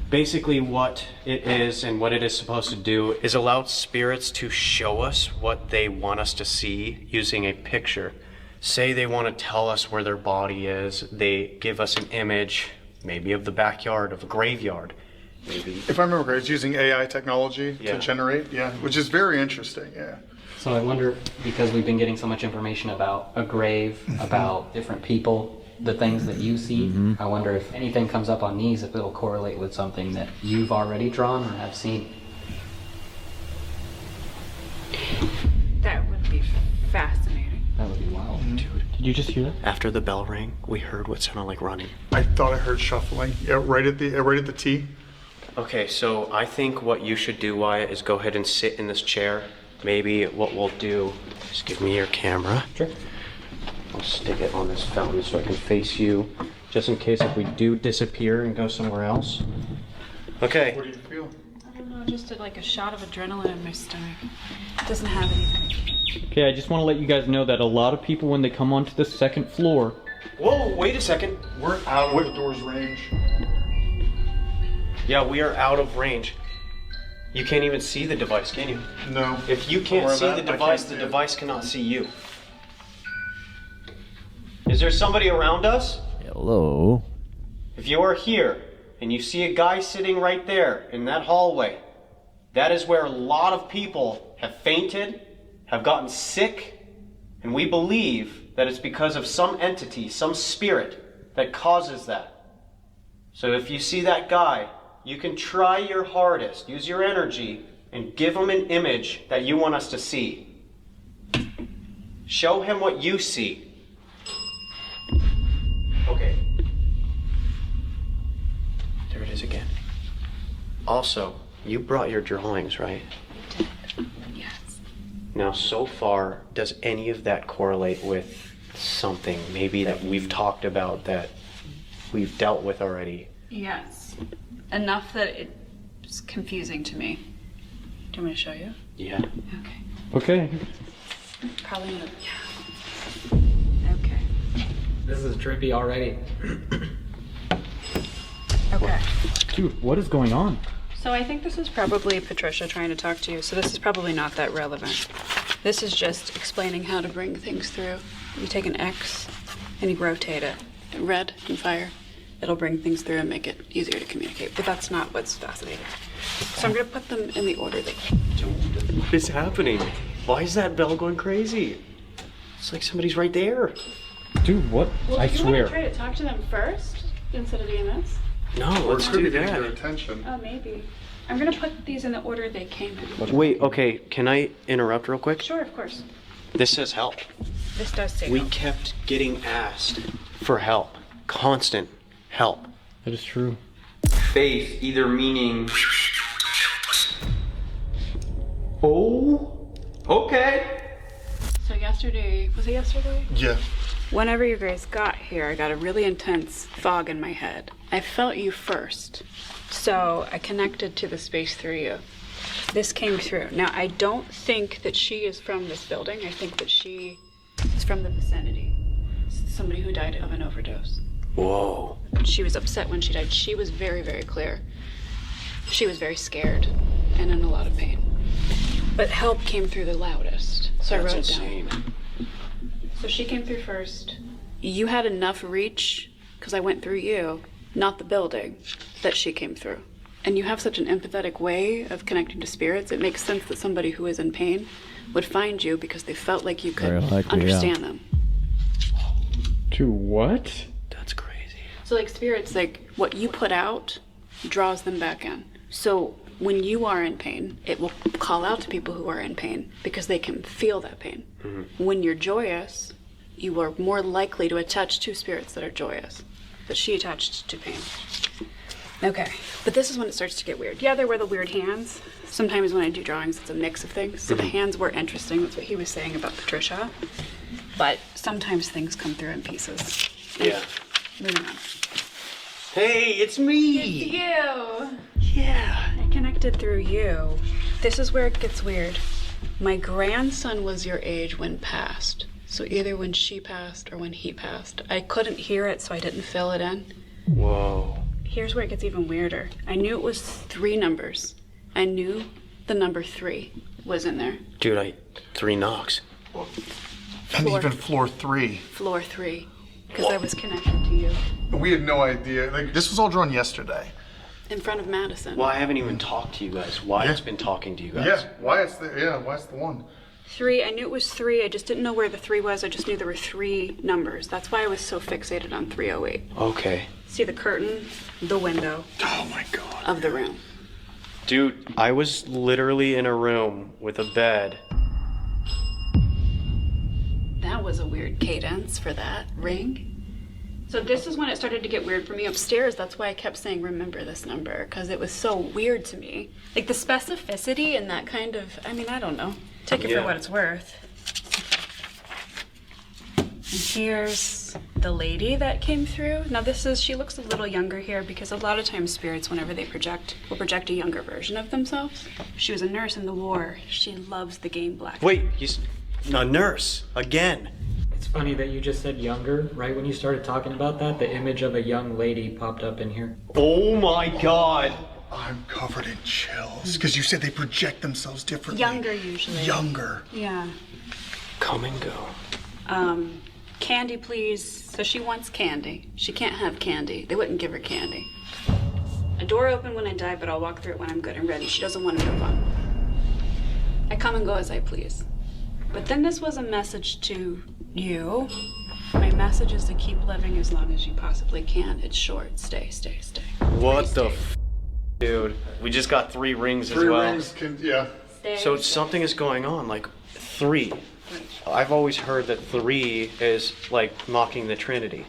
basically what it is and what it is supposed to do is allow spirits to show us what they want us to see using a picture. Say they want to tell us where their body is, they give us an image, maybe of the backyard of a graveyard. Maybe. If I remember correctly, it's using AI technology to generate, which is very interesting, So I wonder, because we've been getting so much information about a grave, about different people, the things that you see, I wonder if anything comes up on these, if it'll correlate with something that you've already drawn or have seen. That would be fascinating. That would be wild. Did Did you just hear that? After the bell rang, we heard what sounded like running. I thought I heard shuffling. Yeah, right at the T. Okay, so I think what you should do, Wyatt, is go ahead and sit in this chair. Maybe what we'll do is give me your camera. Sure. I'll stick it on this fountain so I can face you, just in case if we do disappear and go somewhere else. Okay. What do you feel? I don't know, just like a shot of adrenaline in my stomach. It doesn't have anything. Okay, I just want to let you guys know that a lot of people, when they come onto the second floor... Whoa, wait a second. We're out of the door's range. Yeah, we are out of range. You can't even see the device, can you? No. If you can't see the device, the device cannot see you. Is there somebody around us? Hello. If you are here and you see a guy sitting right there in that hallway, that is where a lot of people have fainted, have gotten sick, and we believe that it's because of some entity, some spirit that causes that. So if you see that guy, you can try your hardest, use your energy, and give him an image that you want us to see. Show him what you see. Okay. There it is again. Also, you brought your drawings, right? Yes. Now, so far, does any of that correlate with something maybe that we've talked about that we've dealt with already? Yes. Enough that it's confusing to me. Do you want me to show you? Yeah. Okay. Okay. Probably not. Yeah. Okay. This is trippy already. Okay. Dude, what is going on? So I think this is probably Patricia trying to talk to you, so this is probably not that relevant. This is just explaining how to bring things through. You take an X and you rotate it. Red and fire. It'll bring things through and make it easier to communicate, but that's not what's fascinating. So I'm gonna put them in the order they came. What is happening? Why is that bell going crazy? It's like somebody's right there. Dude, what? Well, I do you swear. want to try to talk to them first instead of doing this? No, let's Could do be getting their that. attention. Oh, maybe. I'm gonna put these in the order they came in. Wait, okay, can I interrupt real quick? Sure, of course. This says help. This does say We help. kept getting asked for help. Constant help. That is true. Faith either meaning... Oh? Okay. So yesterday, was it yesterday? Yeah. Whenever you guys got here, I got a really intense fog in my head. I felt you first, so I connected to the space through you. This came through. Now, I don't think that she is from this building. I think that she is from the vicinity. Somebody who died of an overdose. Whoa. She was upset when she died. She was very, very clear. She was very scared and in a lot of pain. But help came through the loudest, so That's I wrote it insane. down. So she came through first. You had enough reach, because I went through you, not the building, that she came through. And you have such an empathetic way of connecting to spirits, it makes sense that somebody who is in pain would find you because they felt like you could Very likely, understand yeah. them. To what? That's crazy. So like spirits, like what you put out draws them back in. So when you are in pain, it will call out to people who are in pain because they can feel that pain. When you're joyous, you are more likely to attach to spirits that are joyous. But she attached to pain. Okay, but this is when it starts to get weird. Yeah, there were the weird hands. Sometimes when I do drawings, it's a mix of things. So the hands were interesting. That's what he was saying about Patricia. But sometimes things come through in pieces. Yeah. Moving on. Hey, it's me! It's you! Yeah. I connected through you. This is where it gets weird. My grandson was your age when passed. So either when she passed or when he passed. I couldn't hear it, so I didn't fill it in. Whoa. Here's where it gets even weirder. I knew it was 3 numbers. I knew the number 3 was in there. Dude, 3 knocks. And Floor. even floor 3. Floor 3. Because I was connected to you. We had no idea. Like, this was all drawn yesterday. In front of Madison. Well, I haven't even talked to you guys. Wyatt's been talking to you guys. Yeah, Wyatt's the one. 3, I knew it was 3. I just didn't know where the 3 was. I just knew there were 3 numbers. That's why I was so fixated on 308. Okay. See the curtain, the window. Oh my god. Of the room. Dude, I was literally in a room with a bed. That was a weird cadence for that ring. So this is when it started to get weird for me upstairs. That's why I kept saying, remember this number, because it was so weird to me. Like the specificity and that kind of, I mean, I don't know. Take it for what it's worth. And here's the lady that came through. Now she looks a little younger here because a lot of times spirits, whenever they project, will project a younger version of themselves. She was a nurse in the war. She loves the game Black. Wait, a nurse, again. It's funny that you just said younger. Right when you started talking about that, the image of a young lady popped up in here. Oh my God. I'm covered in chills because you said they project themselves differently. Younger usually. Younger. Yeah. Come and go. Candy, please. So she wants candy. She can't have candy. They wouldn't give her candy. A door open when I die, but I'll walk through it when I'm good and ready. She doesn't want to move on. I come and go as I please. But then this was a message to you. My message is to keep living as long as you possibly can. It's short. Stay, stay, stay. What the dude? We just got 3 rings as well. 3 rings yeah. Stay, So stay. something is going on, like 3. I've always heard that 3 is like mocking the Trinity.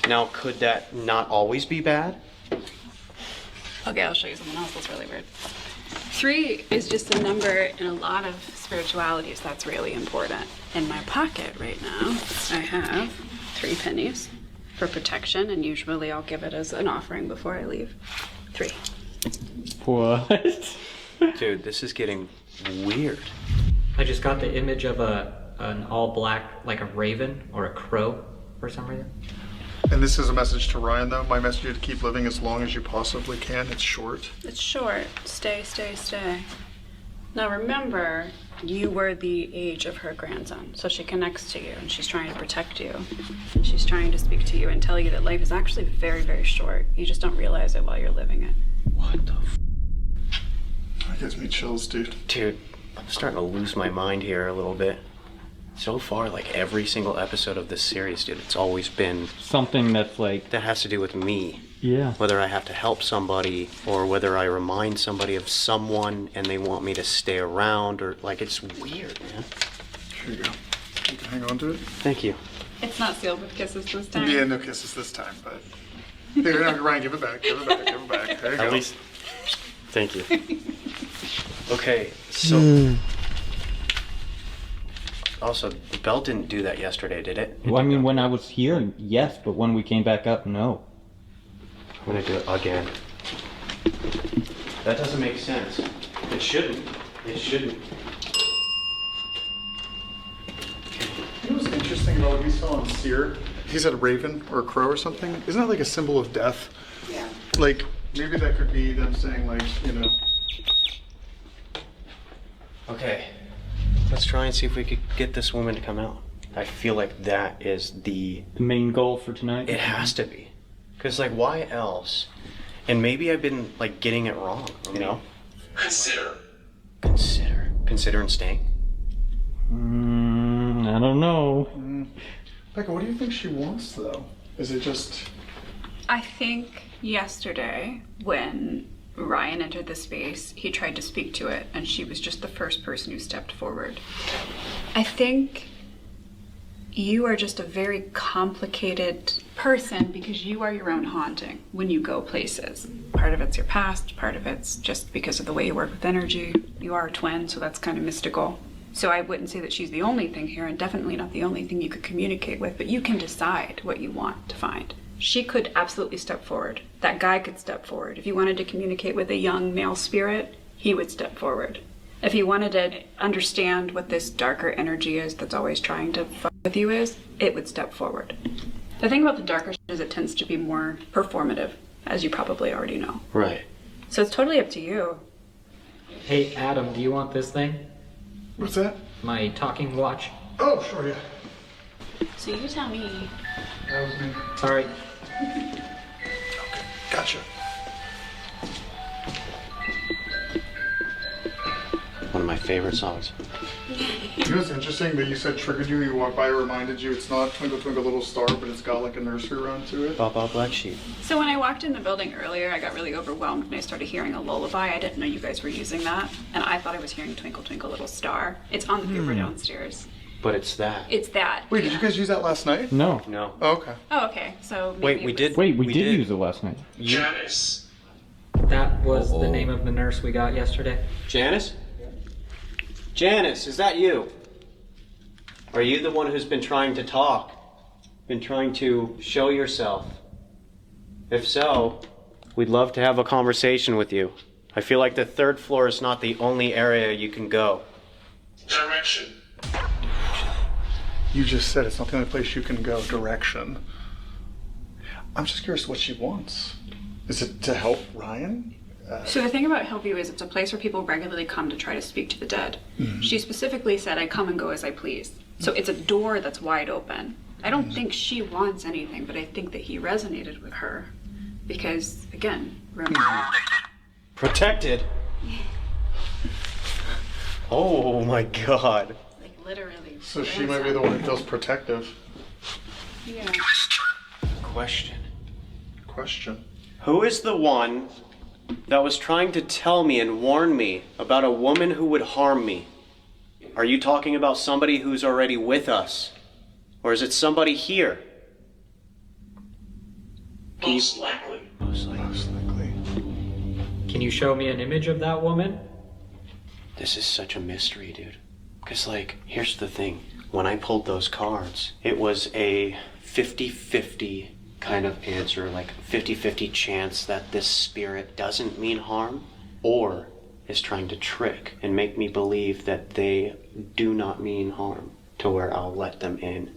Now, could that not always be bad? Okay, I'll show you something else that's really weird. 3 is just a number in a lot of spiritualities that's really important. In my pocket right now, I have 3 pennies for protection, and usually I'll give it as an offering before I leave. 3. What? Dude, this is getting weird. I just got the image of an all black, like a raven or a crow for some reason. And this is a message to Ryan, though. My message is to keep living as long as you possibly can. It's short. It's short. Stay, stay, stay. Now remember, you were the age of her grandson, so she connects to you, and she's trying to protect you. She's trying to speak to you and tell you that life is actually very, very short. You just don't realize it while you're living it. What the That gives me chills, dude. Dude, I'm starting to lose my mind here a little bit. So far, like every single episode of this series, dude, it's always been something that's like... that has to do with me. Yeah. Whether I have to help somebody, or whether I remind somebody of someone and they want me to stay around, or like, it's weird, man. Here you go. You can hang on to it. Thank you. It's not sealed with kisses this time. Yeah, no kisses this time, but... Here, no, Ryan, give it back, give it back, give it back. There you go. At least, thank you. Okay, so... Also, the bell didn't do that yesterday, did it? Well, I mean, when I was here, yes, but when we came back up, no. I'm gonna do it again. That doesn't make sense. It shouldn't. It shouldn't. You know what's interesting about what we saw on Seer? He said a raven or a crow or something. Isn't that like a symbol of death? Yeah. Like, maybe that could be them saying, like, you know... Okay. Let's try and see if we could get this woman to come out. I feel like that is the main goal for tonight. It has to be. Because, like, why else? And maybe I've been, like, getting it wrong, you know? Consider. Consider and staying? I don't know. Becca, what do you think she wants, though? Is it just... I think yesterday, when Ryan entered the space, he tried to speak to it, and she was just the first person who stepped forward. I think you are just a very complicated person because you are your own haunting when you go places. Part of it's your past, part of it's just because of the way you work with energy. You are a twin, so that's kind of mystical. So I wouldn't say that she's the only thing here, and definitely not the only thing you could communicate with, but you can decide what you want to find. She could absolutely step forward. That guy could step forward. If you wanted to communicate with a young male spirit, he would step forward. If you wanted to understand what this darker energy is that's always trying to fuck with you is, it would step forward. The thing about the darker shit is it tends to be more performative, as you probably already know. Right. So it's totally up to you. Hey, Adam, do you want this thing? What's that? My talking watch. Oh, sure, yeah. So you tell me. That was me. Sorry. Okay, gotcha. One of my favorite songs. You know what's interesting that you said triggered you, you walked by, reminded you it's not Twinkle Twinkle Little Star, but it's got like a nursery rhyme to it? Baba Black Sheep. So when I walked in the building earlier, I got really overwhelmed and I started hearing a lullaby. I didn't know you guys were using that, and I thought I was hearing Twinkle Twinkle Little Star. It's on the paper downstairs. But it's that. It's that. Wait, did you guys use that last night? No. No. Oh, okay. Oh, okay. So maybe Wait, it we was- did. Wait, we did use it last night. Janice. That was the name of the nurse we got yesterday. Janice? Janice, is that you? Are you the one who's been trying to talk? Been trying to show yourself? If so, we'd love to have a conversation with you. I feel like the 3rd floor is not the only area you can go. Direction. You just said it's not the only place you can go. Direction. I'm just curious what she wants. Is it to help Ryan? So the thing about Hillview is it's a place where people regularly come to try to speak to the dead. She specifically said, I come and go as I please. So it's a door that's wide open. I don't think she wants anything, but I think that he resonated with her. Because, again, remember... Protected? Oh my god. Like, literally. So she might be the one who feels protective. Yeah. Question. Question. Who is the one that was trying to tell me and warn me about a woman who would harm me? Are you talking about somebody who's already with us? Or is it somebody here? Most likely. Most likely. Can you show me an image of that woman? This is such a mystery, dude. Because, like, here's the thing. When I pulled those cards, it was a 50-50 kind of answer, like 50-50 chance that this spirit doesn't mean harm or is trying to trick and make me believe that they do not mean harm to where I'll let them in.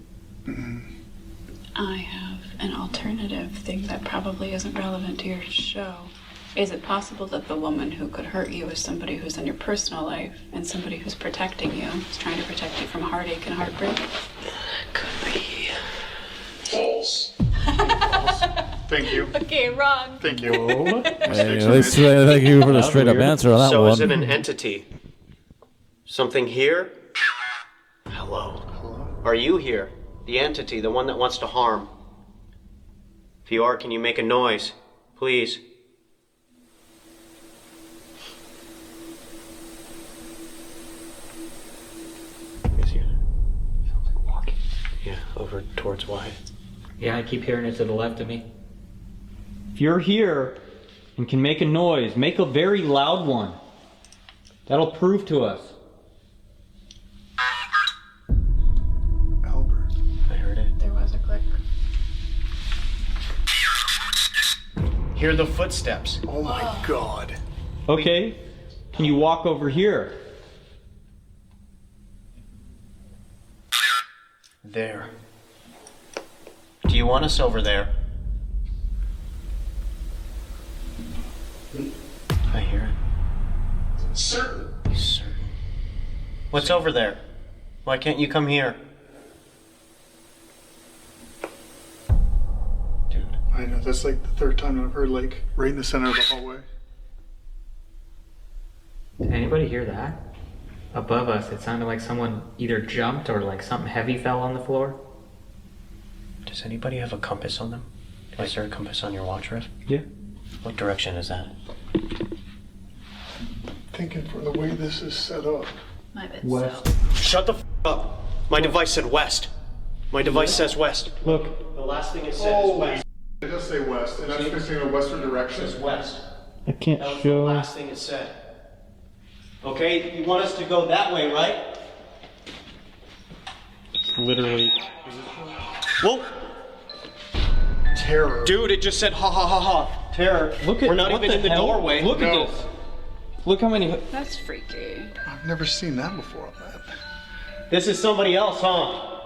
I have an alternative thing that probably isn't relevant to your show. Is it possible that the woman who could hurt you is somebody who's in your personal life and somebody who's protecting you, is trying to protect you from heartache and heartbreak? Could be. False. Thank you. Okay, wrong. Thank you. Hey, at least thank you for the straight up answer on that So one. is it an entity? Something here? Hello. Are you here? The entity, the one that wants to harm? If you are, can you make a noise? Please. Is he? Sounds like walking. Yeah, over towards Wyatt. Yeah, I keep hearing it to the left of me. If you're here and can make a noise, make a very loud one. That'll prove to us. Albert. I heard it. There was a click. Hear the footsteps. Oh my god. Okay, can you walk over here? There. Do you want us over there? I hear it. Certain. Certain. What's over there? Why can't you come here? Dude. I know, that's like the 3rd time I've heard, like, right in the center of the hallway. Did anybody hear that? Above us, it sounded like someone either jumped or like something heavy fell on the floor. Does anybody have a compass on them? Is there a compass on your watch, Riff? Yeah. What direction is that? Thinking from the way this is set up. My bad. West. Shut the f up. My device said west. My device says west. Look, The last thing it said is west. It does say west, and that's facing a western direction. It says west. I can't That was the show. last thing it said. Okay, you want us to go that way, right? Literally. Whoa! Terror. Dude, it just said ha ha ha ha. Terror. Look at We're not what even in the hell? doorway. Look No. at this. Look how many. That's freaky. I've never seen that before, man. This is somebody else, huh?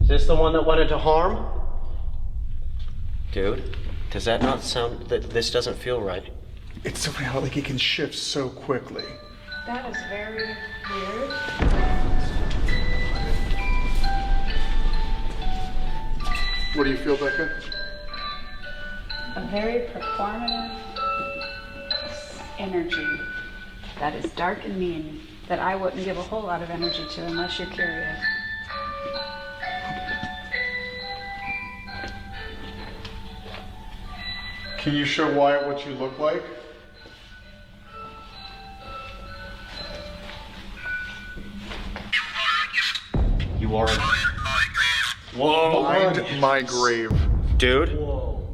Is this the one that wanted to harm? Dude, does that not sound... This doesn't feel right. It's somehow like it can shift so quickly. That is very weird. What do you feel, Becca? A very performative energy that is dark and mean that I wouldn't give a whole lot of energy to unless you're curious. Can you show Wyatt what you look like? You are. Whoa. Find my grave. Dude. Whoa.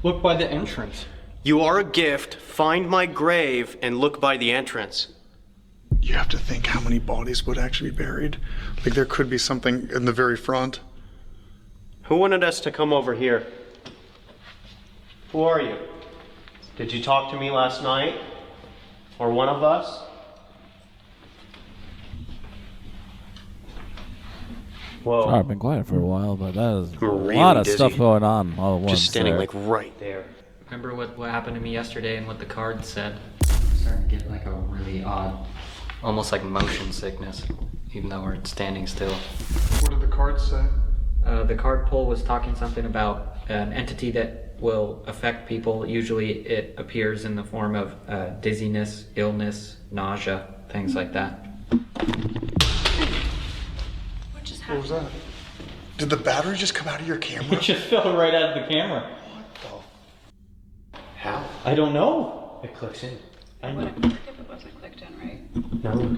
Look by the entrance. You are a gift. Find my grave and look by the entrance. You have to think how many bodies would actually be buried. Like there could be something in the very front. Who wanted us to come over here? Who are you? Did you talk to me last night? Or one of us? Whoa. Sorry, I've been quiet for a while, but that is a really lot of dizzy. stuff going on all at once. Just standing there. like right there. Remember what happened to me yesterday and what the card said? I'm starting to get like a really odd, almost like motion sickness, even though we're standing still. What did the cards say? The card pull was talking something about an entity that will affect people. Usually it appears in the form of dizziness, illness, nausea, things like that. What just What happened? was that? Did the battery just come out of your camera? It just fell right out of the camera. How? I don't know. It clicks in. I Would know. it click if it wasn't clicked in, right? No.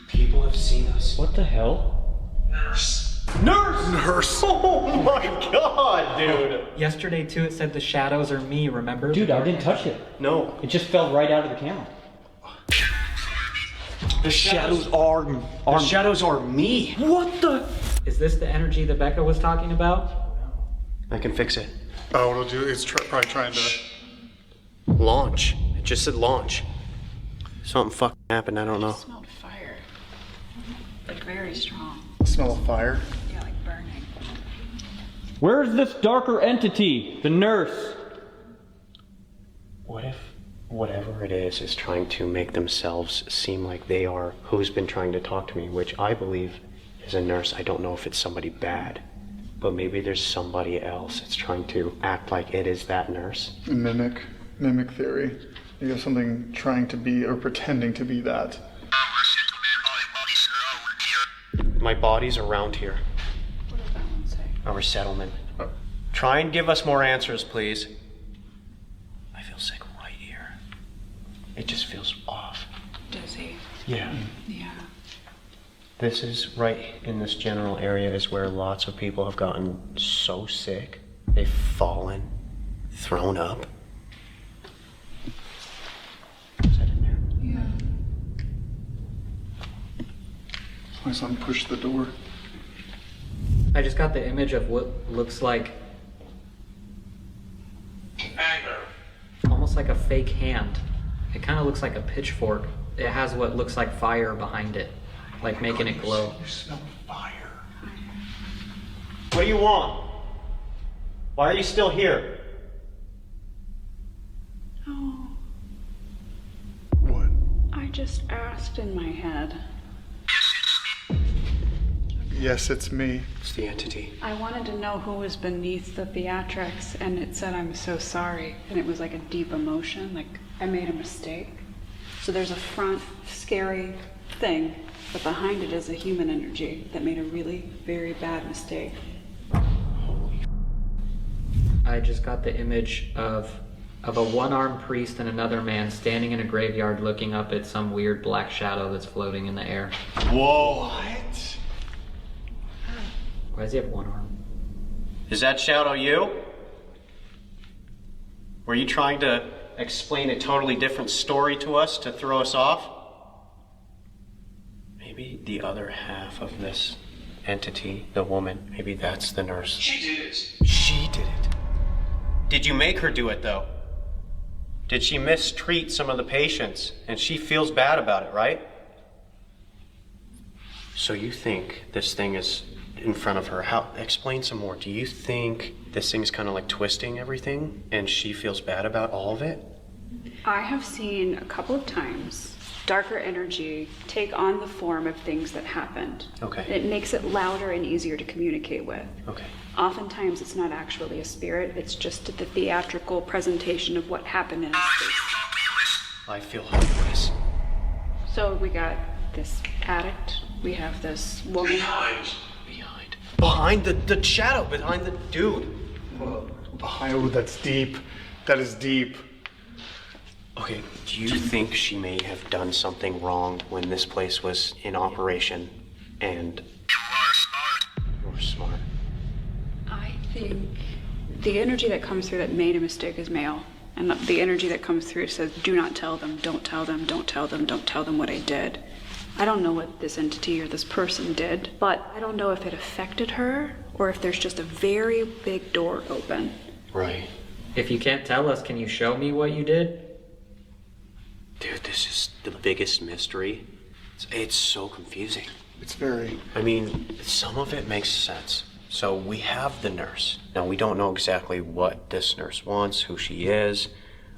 People have seen us. What the hell? Nurse. Nurse! Oh my god, dude! Yesterday too it said the shadows are me, remember? Dude, I didn't touch it. No. It just fell right out of the camera. The shadows are. The shadows are me. What the? Is this the energy that Becca was talking about? I can fix it. Oh, it'll do. It's probably trying to. Launch. It just said launch. Something fucking happened. I don't know. I smelled fire. Like very strong. Smell of fire. Yeah, like burning. Where is this darker entity? The nurse. What if whatever it is trying to make themselves seem like they are who's been trying to talk to me, which I believe is a nurse. I don't know if it's somebody bad, but maybe there's somebody else that's trying to act like it is that nurse. Mimic theory. You have something trying to be or pretending to be that. My body's around here. What does that one say? A resettlement. Try and give us more answers, please. I feel sick right here. It just feels off. Does he? Yeah. Yeah. This is right in this general area is where lots of people have gotten so sick. They've fallen, thrown up. Is that in there? Yeah. My son pushed the door. I just got the image of what looks like Anger. almost like a fake hand. It kind of looks like a pitchfork. It has what looks like fire behind it, like making it glow. You smell fire. What do you want? Why are you still here? Oh, What? I just asked in my head. Yes, it's me. It's the entity. I wanted to know who was beneath the theatrics, and it said, "I'm so sorry." And it was like a deep emotion, like I made a mistake. So there's a front, scary thing, but behind it is a human energy that made a really very bad mistake. I just got the image of a one-armed priest and another man standing in a graveyard looking up at some weird black shadow that's floating in the air. Whoa. What? Why does he have one arm? Is that shadow you? Were you trying to explain a totally different story to us to throw us off? Maybe the other half of this entity, the woman, maybe that's the nurse. She did it. She did it. Did you make her do it, though? Did she mistreat some of the patients? And she feels bad about it, right? So you think this thing is in front of her? How? Explain some more. Do you think this thing's kind of like twisting everything and she feels bad about all of it? I have seen a couple of times darker energy take on the form of things that happened. Okay. It makes it louder and easier to communicate with. Okay. Oftentimes it's not actually a spirit, it's just the theatrical presentation of what happened in a space. I feel hopeless. So we got this addict, we have this woman. Behind the shadow, behind the dude. Oh, that's deep. That is deep. Okay, do you think she may have done something wrong when this place was in operation? And you're smart. I think the energy that comes through that made a mistake is male. And the energy that comes through says, do not tell them, don't tell them, don't tell them, don't tell them what I did. I don't know what this entity or this person did, but I don't know if it affected her or if there's just a very big door open. Right. If you can't tell us, can you show me what you did? Dude, this is the biggest mystery. It's so confusing. It's very... I mean, some of it makes sense. So we have the nurse. Now, we don't know exactly what this nurse wants, who she is.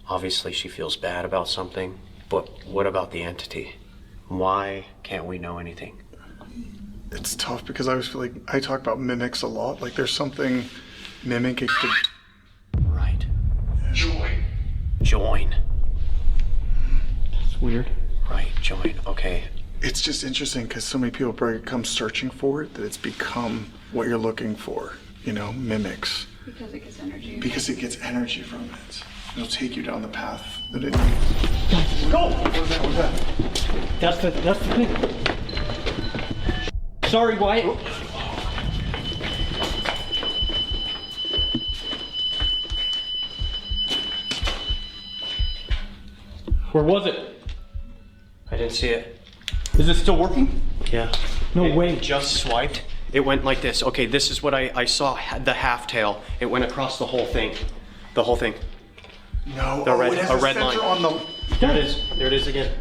Obviously, she feels bad about something. But what about the entity? Why can't we know anything? It's tough because I always feel like I talk about mimics a lot. Like there's something mimicking. Right. Join. Join. That's weird. Right, join. Okay. It's just interesting because so many people come searching for it that it's become what you're looking for. You know, mimics. Because it gets energy. Because it gets energy from it. It'll take you down the path that it needs. Guys, go! What was that? What was that? That's the thing. Sorry, Wyatt. Where was it? I didn't see it. Is it still working? Yeah. No It way. just swiped. It went like this. Okay, this is what I saw, the half tail. It went across the whole thing. The whole thing. No, The red, it has a a red sensor line. on the... There it is. There it is again.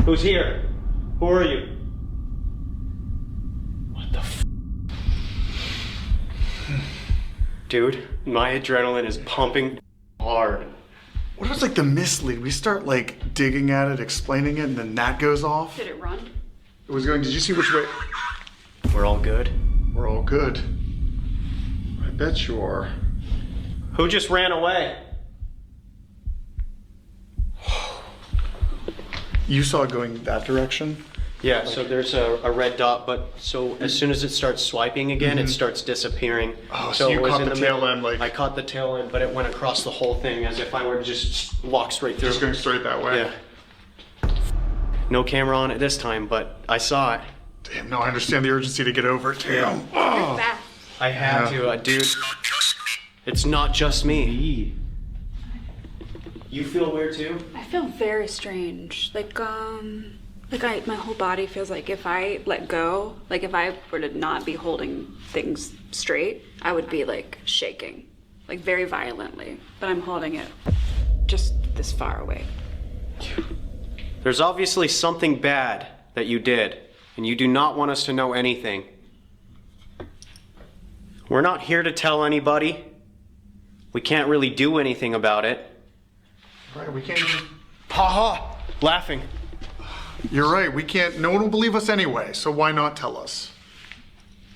Who's here? Who are you? What the f? Dude, my adrenaline is pumping hard. What if it's like the mislead? We start like digging at it, explaining it, and then that goes off. Did it run? It was going, did you see which way? We're all good. We're all good. I bet you are. Who just ran away? You saw it going that direction? Yeah, so there's a red dot, but so as soon as it starts swiping again, it starts disappearing. Oh, so you it was caught in the middle. tail end, like... I caught the tail end, but it went across the whole thing as if I were to just walk straight through. Just going straight that way? Yeah. No camera on it this time, but I saw it. Damn, no, I understand the urgency to get over it. Damn. Oh. I had to, dude. It's not just me. You feel weird too? I feel very strange. My whole body feels like if I let go, like if I were to not be holding things straight, I would be like shaking, like very violently. But I'm holding it just this far away. There's obviously something bad that you did, and you do not want us to know anything. We're not here to tell anybody. We can't really do anything about it. Right, we can't even... Ha ha! Laughing. You're right, we can't... No one will believe us anyway, so why not tell us?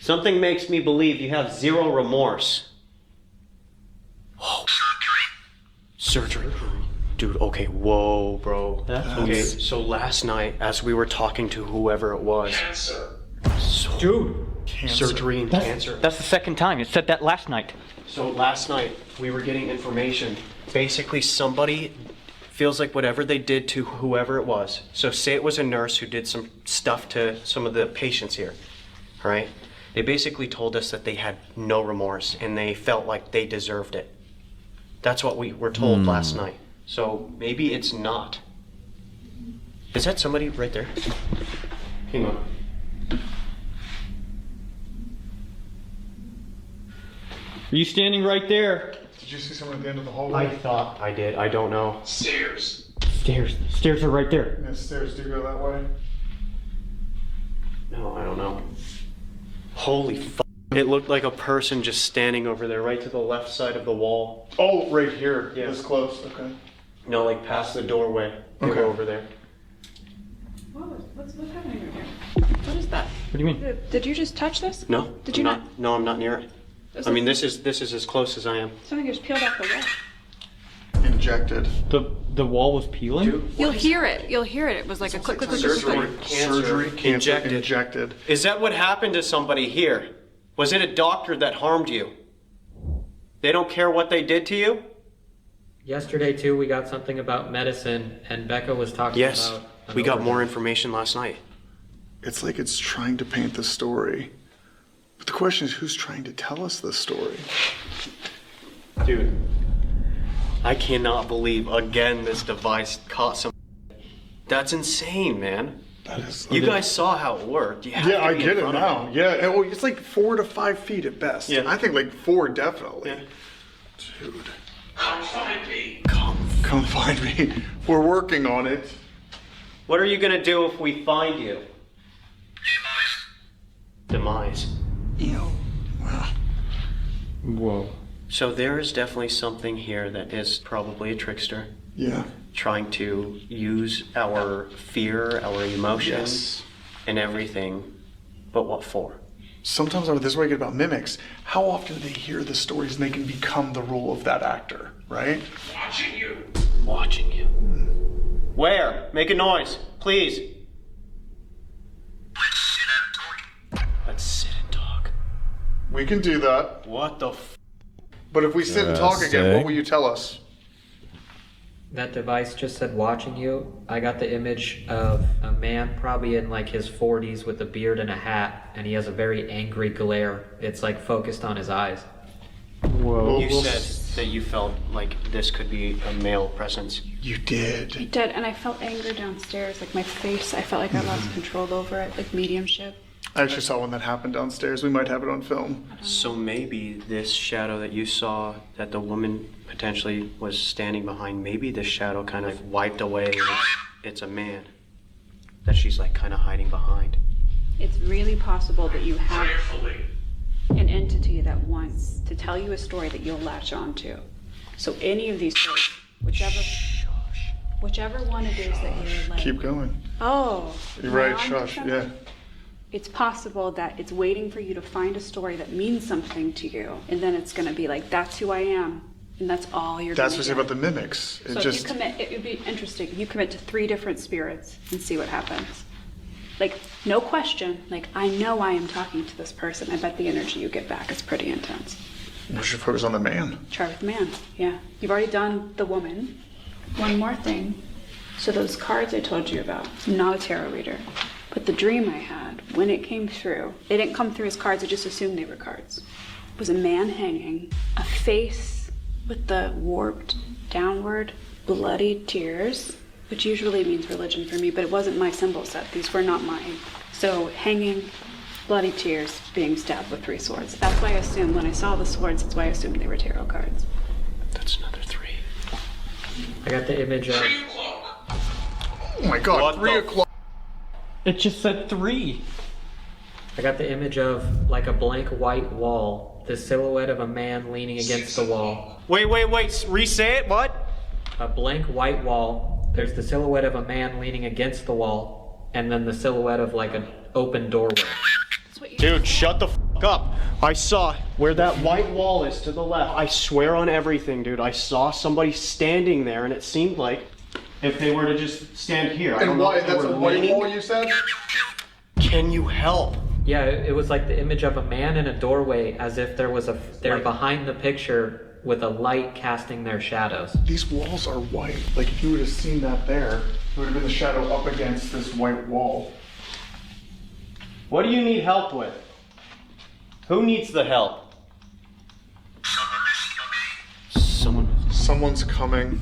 Something makes me believe you have zero remorse. Oh. Surgery. Dude, okay, whoa, bro. Okay, so last night, as we were talking to whoever it was... Cancer. Dude. Cancer. Surgery and cancer. That's the second time. It said that last night. So last night, we were getting information. Basically, somebody feels like whatever they did to whoever it was. So say it was a nurse who did some stuff to some of the patients here, all right? They basically told us that they had no remorse and they felt like they deserved it. That's what we were told last night. So maybe it's not. Is that somebody right there? Hang on. Are you standing right there? Did you see someone at the end of the hallway? I thought I did. I don't know. Stairs. Stairs. Stairs are right there. Yeah, stairs do go that way. No, I don't know. Holy f***. It looked like a person just standing over there, right to the left side of the wall. Oh, right here. Yeah. This close, okay. No, like past the doorway. They Okay. were over there. What's happening right here? What is that? What do you mean? Did you just touch this? No. Did you I'm not? No, I'm not near it. I mean, this is as close as I am. Something just peeled off the wall. Injected. The wall was peeling? Dude, You'll hear it. You'll hear it. It was like a click, click, click, click, click. Surgery, cancer, injected. injected. Is that what happened to somebody here? Was it a doctor that harmed you? They don't care what they did to you? Yesterday, too, we got something about medicine, and Becca was talking Yes, about... we got more information last night. It's like it's trying to paint the story. But the question is, who's trying to tell us this story? Dude, I cannot believe again this device caught some. That's insane, man. That is. You guys saw how it worked. You have Yeah, to I be in get it front of now. Yeah, and, well, it's like 4 to 5 feet at best. Yeah. I think like 4 definitely. Yeah. Dude, Come find me. come find me. We're working on it. What are you gonna do if we find you? Demise. Ew. Wow. Whoa. So there is definitely something here that is probably a trickster. Yeah. Trying to use our fear, our emotions, Yes. and everything. But what for? Sometimes this is what I get about mimics. How often do they hear the stories and they can become the role of that actor, right? Watching you. Watching you. Where? Make a noise, please. Let's sit and talk. We can do that. What the But if we sit and talk again, what will you tell us? That device just said watching you. I got the image of a man probably in like his 40s with a beard and a hat, and he has a very angry glare. It's like focused on his eyes. Whoa. You said that you felt like this could be a male presence. You did. I did, and I felt anger downstairs. Like my face, I felt like I lost control over it, like mediumship. I actually saw when that happened downstairs. We might have it on film. So maybe this shadow that you saw that the woman potentially was standing behind, maybe this shadow kind of wiped away and it's a man that she's like kind of hiding behind. It's really possible that you have Prayerfully. an entity that wants to tell you a story that you'll latch onto. So any of these stories, whichever one it is that you're like, Keep going. oh, You're am I right, on to shush. something? Yeah. It's possible that it's waiting for you to find a story that means something to you, and then it's going to be like, that's who I am, and that's all you're That's going what's to about the mimics. It So just. if you commit, it would be interesting. You commit to 3 different spirits and see what happens. Like, no question. Like, I know I am talking to this person. I bet the energy you get back is pretty intense. We should focus on the man. Try with the man. Yeah. You've already done the woman. One more thing. So those cards I told you about, I'm not a tarot reader. But the dream I had, when it came through, they didn't come through as cards, I just assumed they were cards. It was a man hanging, a face with the warped, downward, bloody tears, which usually means religion for me, but it wasn't my symbol set. These were not mine. So hanging, bloody tears, being stabbed with 3 swords. That's why I assumed, when I saw the swords, that's why I assumed they were tarot cards. That's another 3. I got the image of... 3 o'clock. Oh my god, What 3 the o'clock. It just said 3. I got the image of like a blank white wall, the silhouette of a man leaning against the wall. Wait, re-say it, what? A blank white wall, there's the silhouette of a man leaning against the wall, and then the silhouette of like an open doorway. Dude, shut the fuck up. I saw where that white wall is to the left. I swear on everything, dude. I saw somebody standing there, and it seemed like if they were to just stand here. I don't And know why? if they That's were a white leaning. wall, you said? Can you help? Yeah, it was like the image of a man in a doorway, as if there was they're Right. behind the picture with a light casting their shadows. These walls are white. Like, if you would have seen that there, it would have been the shadow up against this white wall. What do you need help with? Who needs the help? Someone's coming.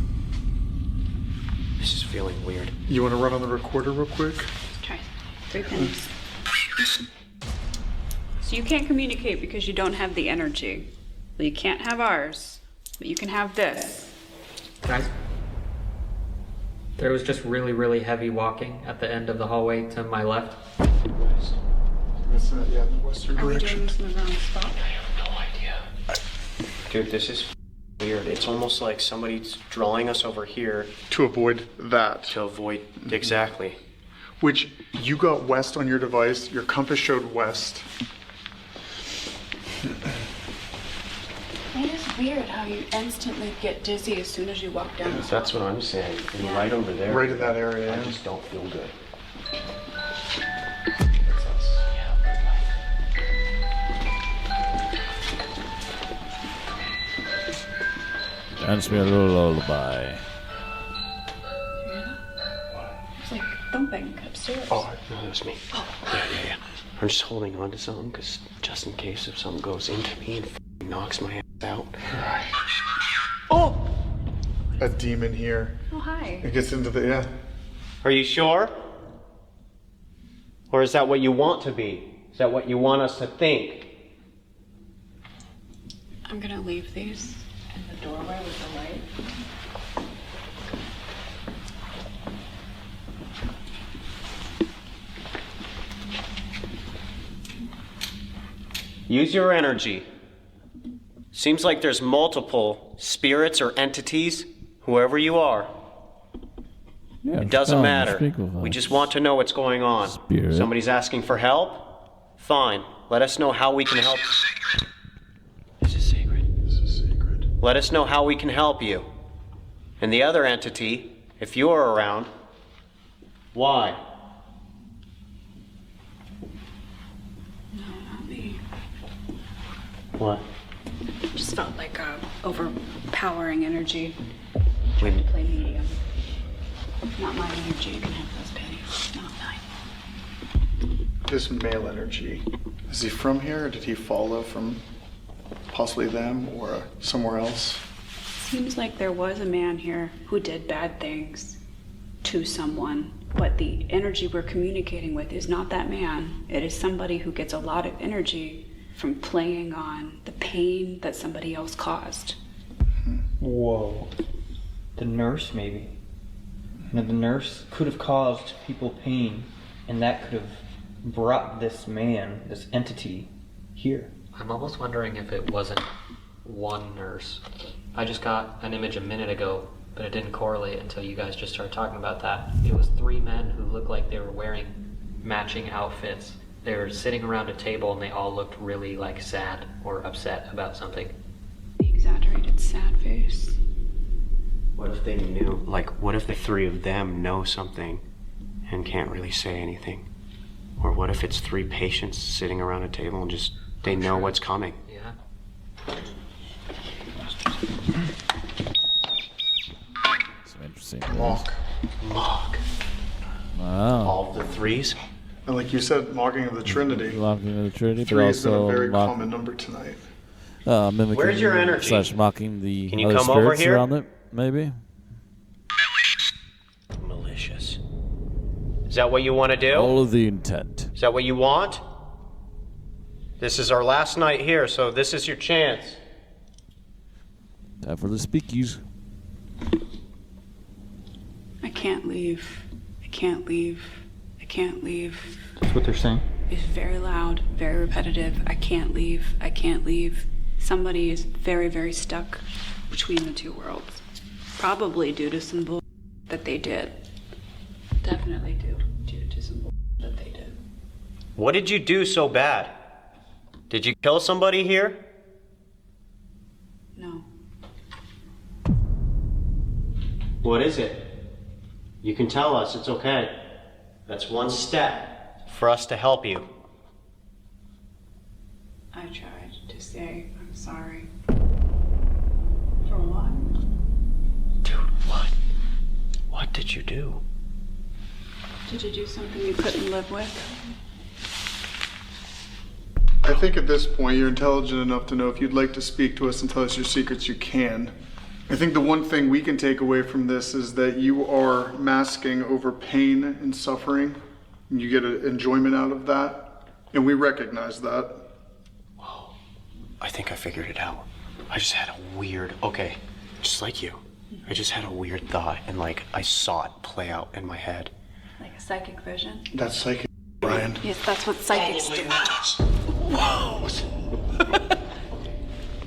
This is feeling weird. You want to run on the recorder real quick? Try 3 pennies. So you can't communicate because you don't have the energy. Well, you can't have ours, but you can have this. Guys, there was just really, really heavy walking at the end of the hallway to my left. Yeah, in the western Are we direction. doing this in the wrong spot? No idea. Dude, this is weird. It's almost like somebody's drawing us over here To avoid that. to avoid exactly. Which, you got west on your device, your compass showed west. It is weird how you instantly get dizzy as soon as you walk down. That's what I'm saying. And right over there. Right in that area. I yeah. just don't feel good. Dance me a little lullaby. It's like thumping upstairs. Oh, no, that was me. Oh. Yeah. I'm just holding on to something, because just in case if something goes into me and knocks my ass out. Right. Oh! A demon here. Oh, hi. It gets into the, yeah. Are you sure? Or is that what you want to be? Is that what you want us to think? I'm gonna leave these in the doorway with the light. Use your energy. Seems like there's multiple spirits or entities, whoever you are. Yeah, It doesn't matter. speak with We us. just want to know what's going on. Spirit. Somebody's asking for help? Fine. Let us know how we can help. This is sacred. This is sacred. Let us know how we can help you. And the other entity, if you are around, why? No, not me. What? Just felt like a overpowering energy. When Play medium. Not my energy. You can have those pennies. Not mine. This male energy, is he from here or did he follow from possibly them or somewhere else? Seems like there was a man here who did bad things to someone, but the energy we're communicating with is not that man. It is somebody who gets a lot of energy from playing on the pain that somebody else caused. Whoa. The nurse, maybe. You know, the nurse could have caused people pain, and that could have brought this man, this entity, here. I'm almost wondering if it wasn't one nurse. I just got an image a minute ago, but it didn't correlate until you guys just started talking about that. It was 3 men who looked like they were wearing matching outfits. They were sitting around a table and they all looked really like sad or upset about something. The exaggerated sad face. What if they knew? Like, what if the 3 of them know something and can't really say anything? Or what if it's 3 patients sitting around a table and just they know what's coming? Yeah. Some interesting. Mock. Wow. All of the 3s? And like you said, mocking of the Trinity. Mocking of the Trinity, but 3 has been a also very common number tonight. mimicking Where's your energy? / mocking the Can you other come over spirits here? around it, maybe. Malicious. Is that what you want to do? All of the intent. Is that what you want? This is our last night here, so this is your chance. Time for the speakies. I can't leave. I can't leave. I can't leave. That's what they're saying. It's very loud, very repetitive. I can't leave. I can't leave. Somebody is very, very stuck between the 2 worlds. Probably due to some bull that they did. Definitely due to some bull that they did. What did you do so bad? Did you kill somebody here? No. What is it? You can tell us, it's okay. That's one step for us to help you. I tried to say I'm sorry. For what? Dude, what? What did you do? Did you do something you couldn't live with? I think at this point you're intelligent enough to know if you'd like to speak to us and tell us your secrets, you can. I think the one thing we can take away from this is that you are masking over pain and suffering. And you get an enjoyment out of that. And we recognize that. Whoa. I think I figured it out. I just had a weird, okay, just like you. I just had a weird thought and like I saw it play out in my head. Like a psychic vision? That's psychic, Brian. Yes, that's what psychics do. Whoa.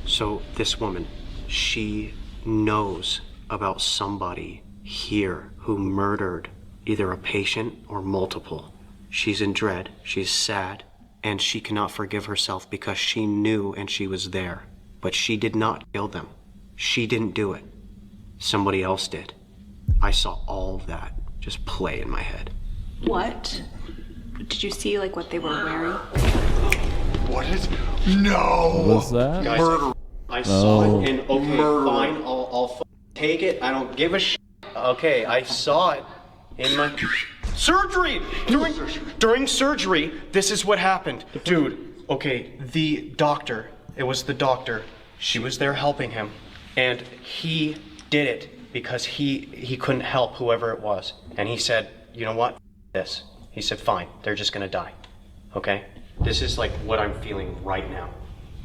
So this woman, she knows about somebody here who murdered either a patient or multiple. She's in dread, she's sad, and she cannot forgive herself because she knew and she was there. But she did not kill them. She didn't do it. Somebody else did. I saw all of that just play in my head. What? Did you see like what they were wearing? What is? No! What was that? Guys, Murder. I saw Oh. it and okay, Murder. fine, I'll I'll take it. I don't give a shit. Okay, I saw it in my surgery. During surgery, this is what happened, dude. Okay, the doctor. It was the doctor. She was there helping him, and he did it because he couldn't help whoever it was, and he said, you know what? This. He said, fine. They're just gonna die. Okay. This is like what I'm feeling right now.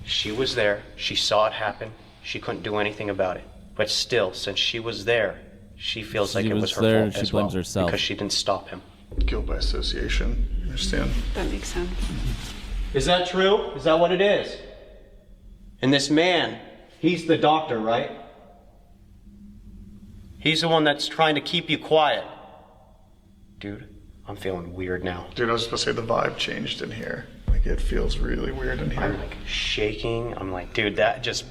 She was there. She saw it happen. She couldn't do anything about it. But still, since she was there, she feels like it was her fault as well because she didn't stop him. Guilt by association. You understand? That makes sense. Is that true? Is that what it is? And this man, he's the doctor, right? He's the one that's trying to keep you quiet. Dude, I'm feeling weird now. Dude, I was supposed to say the vibe changed in here. Like, it feels really weird in here. I'm like shaking. I'm like, dude, that just...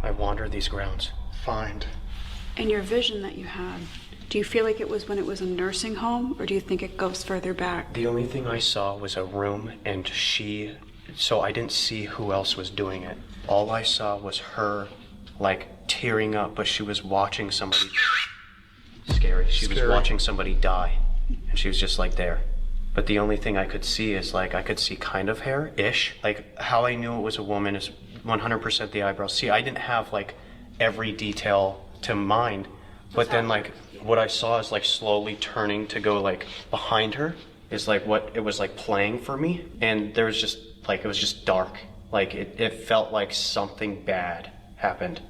I wander these grounds. Find. And your vision that you had, do you feel like it was when it was a nursing home, or do you think it goes further back? The only thing I saw was a room, and so I didn't see who else was doing it. All I saw was her, like, tearing up, but she was watching somebody... Scary. She was watching somebody die, and she was just, like, there. But the only thing I could see is, like, I could see kind of hair-ish. Like, how I knew it was a woman is 100% the eyebrows. See, I didn't have, like, every detail to mind, but then, like, what I saw is, like, slowly turning to go, like, behind her is, like, what it was, like, playing for me. And there was just, like, it was just dark. Like, it felt like something bad happened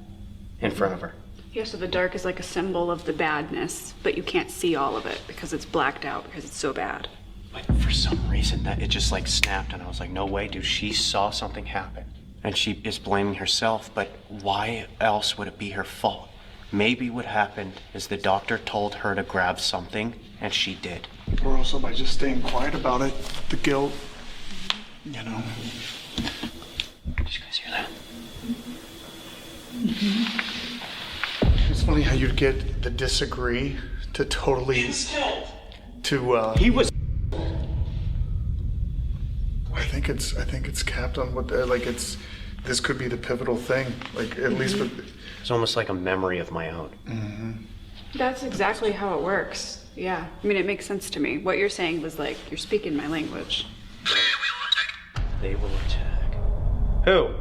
in front of her. Yeah, so the dark is like a symbol of the badness, but you can't see all of it because it's blacked out because it's so bad. But for some reason, that it just, like, snapped, and I was like, no way, dude, she saw something happen. And she is blaming herself, but why else would it be her fault? Maybe what happened is the doctor told her to grab something, and she did. Or also by just staying quiet about it, the guilt, you know. Did you guys hear that? It's funny how you'd get the disagree to totally... He was... I think it's capped on what, like, this could be the pivotal thing, like, at least with... It's almost like a memory of my own. Mm-hmm. That's exactly how it works. Yeah. I mean, it makes sense to me. What you're saying was like, you're speaking my language. They will attack. Who?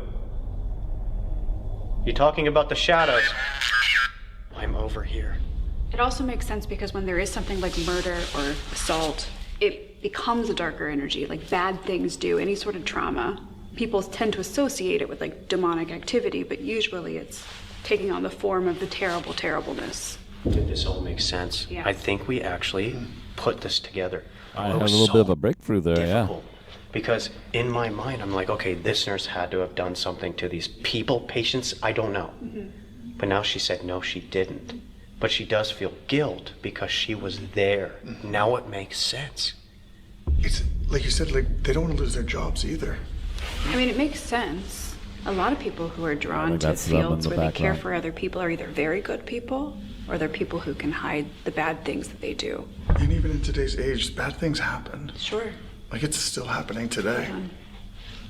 You talking about the shadows? I'm over here. It also makes sense because when there is something like murder or assault, it becomes a darker energy, like bad things do, any sort of trauma. People tend to associate it with like demonic activity, but usually it's taking on the form of the terrible terribleness. Did this all make sense? Yeah. I think we actually put this together. I had a little bit of a breakthrough there, difficult. Because in my mind, I'm like, okay, this nurse had to have done something to these people, patients, I don't know. Mm-hmm. But now she said, no, she didn't. But she does feel guilt because she was there. Mm-hmm. Now it makes sense. It's, like you said, like, they don't want to lose their jobs either. I mean, it makes sense. A lot of people who are drawn to fields where they care for other people are either very good people or they're people who can hide the bad things that they do. And even in today's age, bad things happen. Sure. Like, it's still happening today.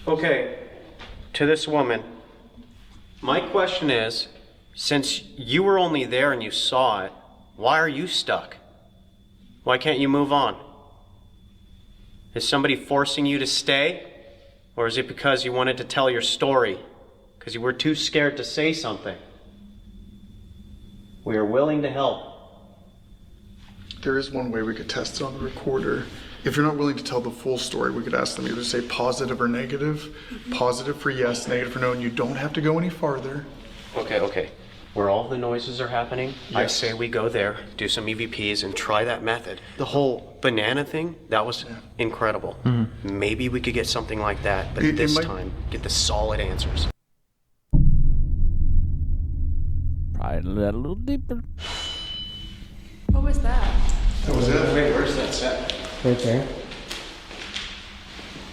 Okay, to this woman, my question is, since you were only there and you saw it, why are you stuck? Why can't you move on? Is somebody forcing you to stay? Or is it because you wanted to tell your story? Because you were too scared to say something? We are willing to help. There is one way we could test it on the recorder. If you're not willing to tell the full story, we could ask them either say positive or negative. Positive for yes, negative for no, and you don't have to go any farther. Okay. Where all the noises are happening, yes. I say we go there, do some EVPs, and try that method. The whole banana thing, that was incredible. Mm-hmm. Maybe we could get something like that, but this time, get the solid answers. Pry that a little deeper. What was that? That was it. Wait, where's that set? Right there.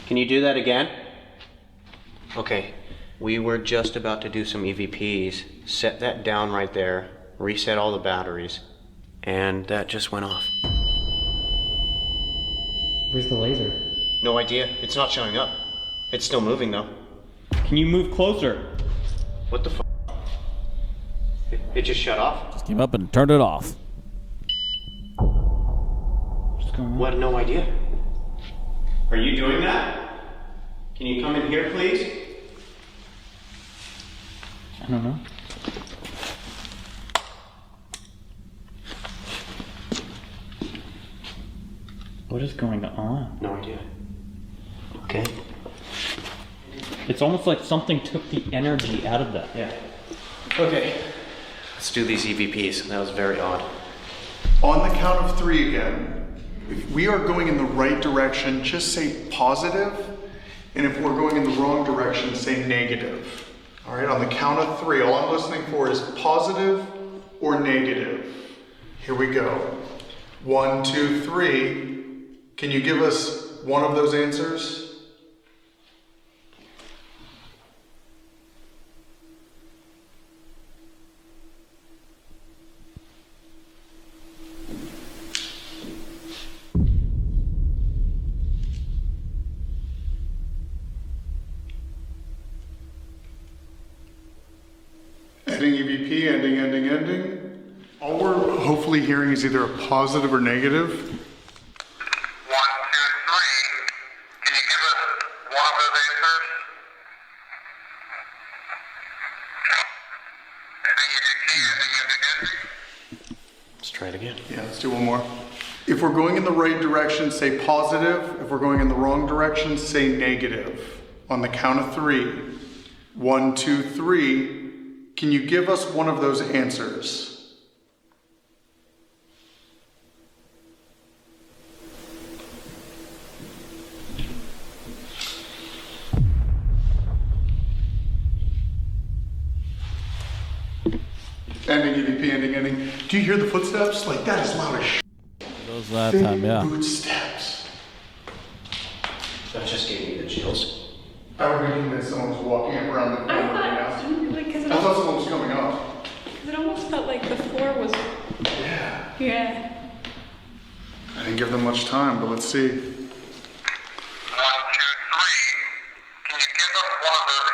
Can you do that again? Okay, we were just about to do some EVPs. Set that down right there, reset all the batteries, and that just went off. Where's the laser? No idea. It's not showing up. It's still moving though. Can you move closer? What the fuck? It just shut off? Just came up and turned it off. What's going on? What? No idea. Are you doing that? Can you come in here, please? I don't know. What is going on? No idea. Okay. It's almost like something took the energy out of that. Yeah. Okay. Let's do these EVPs. That was very odd. On the count of 3 again, if we are going in the right direction, just say positive. And if we're going in the wrong direction, say negative. All right, on the count of 3, all I'm listening for is positive or negative. Here we go. 1, 2, 3. Can you give us one of those answers? Ending EVP, ending. All we're hopefully hearing is either a positive or negative. 1, 2, 3. Can you give us one of those answers? Ending. Let's try it again. Yeah, let's do one more. If we're going in the right direction, say positive. If we're going in the wrong direction, say negative. On the count of 3. 1, 2, 3. Can you give us one of those answers? Ending EVP, ending. Do you hear the footsteps? Like, that is loud as shit. Those that time, yeah. Footsteps. That just gave me the chills. I would be convinced someone was walking around the corner right now. I thought someone was coming up. It almost felt like the floor was. Yeah. I didn't give them much time, but let's see. 1, 2, 3. Can you give us one of those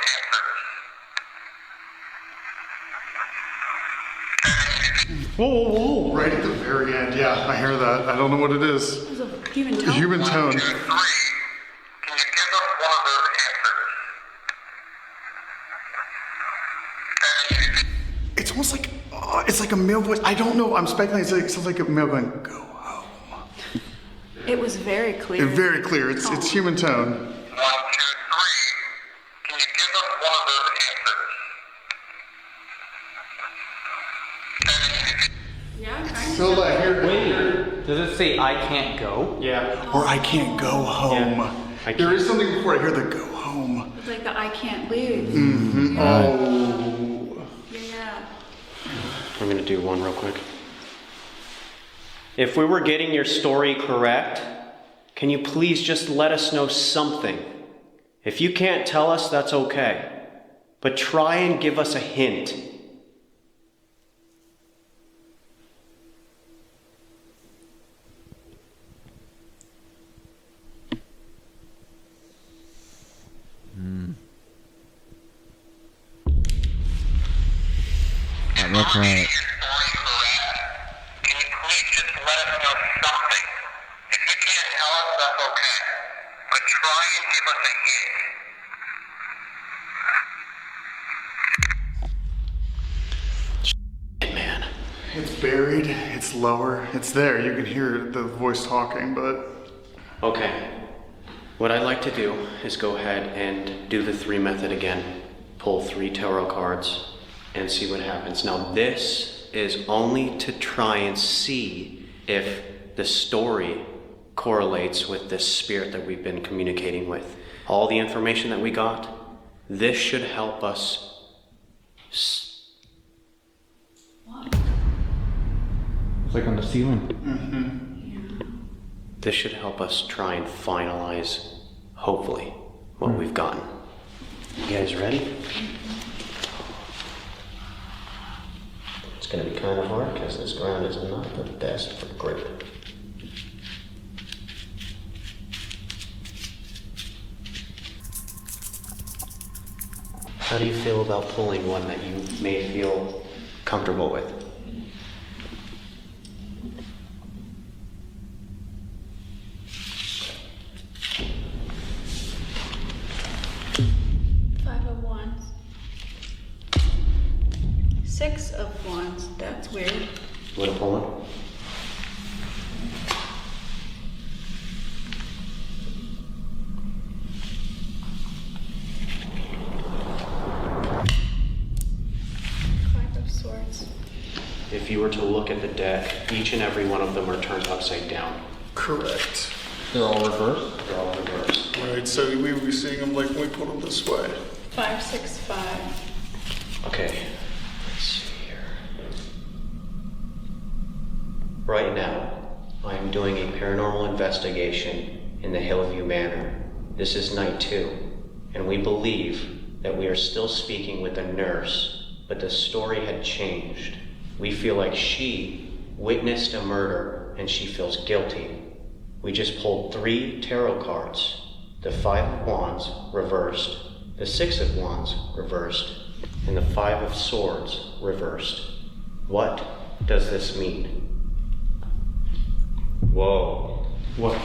answers? Whoa. Right at the very end. Yeah, I hear that. I don't know what it is. It was a human tone. Human 1, tone. 2, 3. Can you give us one of those answers? It's almost like, it's like a male voice. I don't know. I'm speculating. It sounds like a male going, go home. It was very clear. Very clear. It's human tone. 1, 2, 3. Can you give us one of those answers? Yeah, kind of. So I hear. Wait, does it say I can't go? Yeah. Or I can't go home. Yeah. There is something before I hear the go home. It's like the I can't leave. Mm-hmm. Oh. Yeah. I'm gonna do one real quick. If we were getting your story correct, can you please just let us know something? If you can't tell us, that's okay. But try and give us a hint. That looks right. Can you please just let us know something? If you can't tell us, that's okay. But try and give us a hint. Man. It's buried. It's lower. It's there. You can hear the voice talking, but. Okay. What I'd like to do is go ahead and do the 3 method again. Pull 3 tarot cards and see what happens. Now this is only to try and see if the story correlates with this spirit that we've been communicating with. All the information that we got, this should help us. What? It's like on the ceiling. This should help us try and finalize, hopefully, what we've gotten. You guys ready? It's gonna be kind of hard because this ground is not the best for grip. How do you feel about pulling one that you may feel comfortable with? Five of Wands. Six of Wands. That's weird. You want to pull one? Five of Swords. If you were to look at the deck, each and every one of them are turned upside down. Correct. They're all reversed? They're all reversed. Right, so we would be seeing them like when we put them this way. 5, 6, 5. Okay, let's see here. Right now, I am doing a paranormal investigation in the Hillview Manor. This is night 2, and we believe that we are still speaking with a nurse, but the story had changed. We feel like she witnessed a murder and she feels guilty. We just pulled 3 tarot cards. The 5 of Wands reversed, the 6 of Wands reversed, and the 5 of Swords reversed. What does this mean? Whoa. What?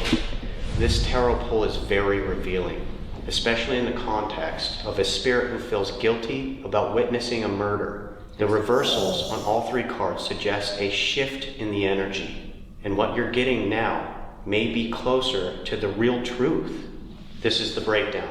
This tarot pull is very revealing, especially in the context of a spirit who feels guilty about witnessing a murder. The reversals on all 3 cards suggest a shift in the energy, and what you're getting now may be closer to the real truth. This is the breakdown.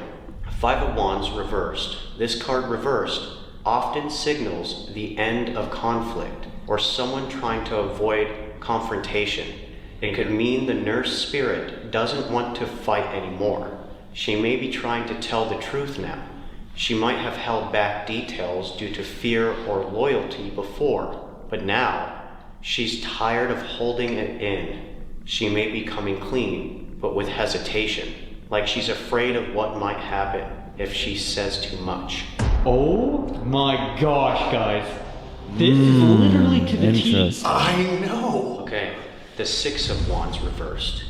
5 of Wands reversed. This card reversed often signals the end of conflict or someone trying to avoid confrontation. It could mean the nurse spirit doesn't want to fight anymore. She may be trying to tell the truth now. She might have held back details due to fear or loyalty before, but now she's tired of holding it in. She may be coming clean, but with hesitation, like she's afraid of what might happen if she says too much. Oh my gosh, guys. This is literally to the T. I know. Okay, the 6 of Wands reversed.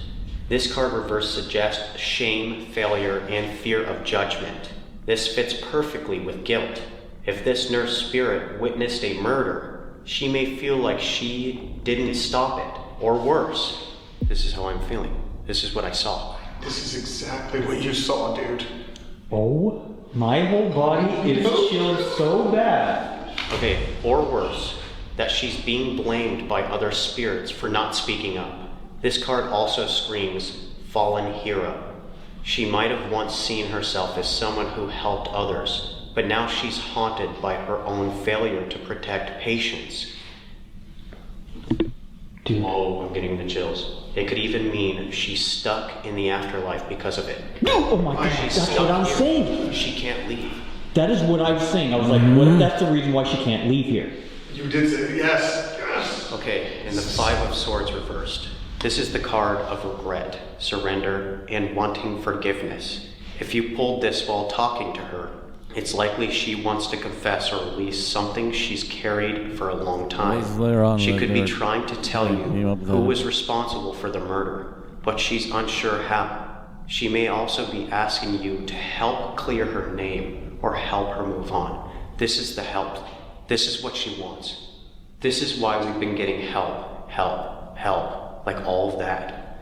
This card reversed suggests shame, failure, and fear of judgment. This fits perfectly with guilt. If this nurse spirit witnessed a murder, she may feel like she didn't stop it, or worse. This is how I'm feeling. This is what I saw. This is exactly what you saw, dude. Oh, my whole body is chilling so bad. Okay, or worse, that she's being blamed by other spirits for not speaking up. This card also screams fallen hero. She might have once seen herself as someone who helped others, but now she's haunted by her own failure to protect patients. Dude. Oh, I'm getting the chills. It could even mean she's stuck in the afterlife because of it. Oh my god, She's that's stuck what I'm here. saying. She can't leave. That is what I was saying. I was like, what if that's the reason why she can't leave here? You did say yes. Yes. Okay, and the 5 of Swords reversed. This is the card of regret, surrender, and wanting forgiveness. If you pulled this while talking to her, it's likely she wants to confess or release something she's carried for a long time. She could be trying to tell you who was responsible for the murder, but she's unsure how. She may also be asking you to help clear her name or help her move on. This is the help. This is what she wants. This is why we've been getting help, help, help, like all of that.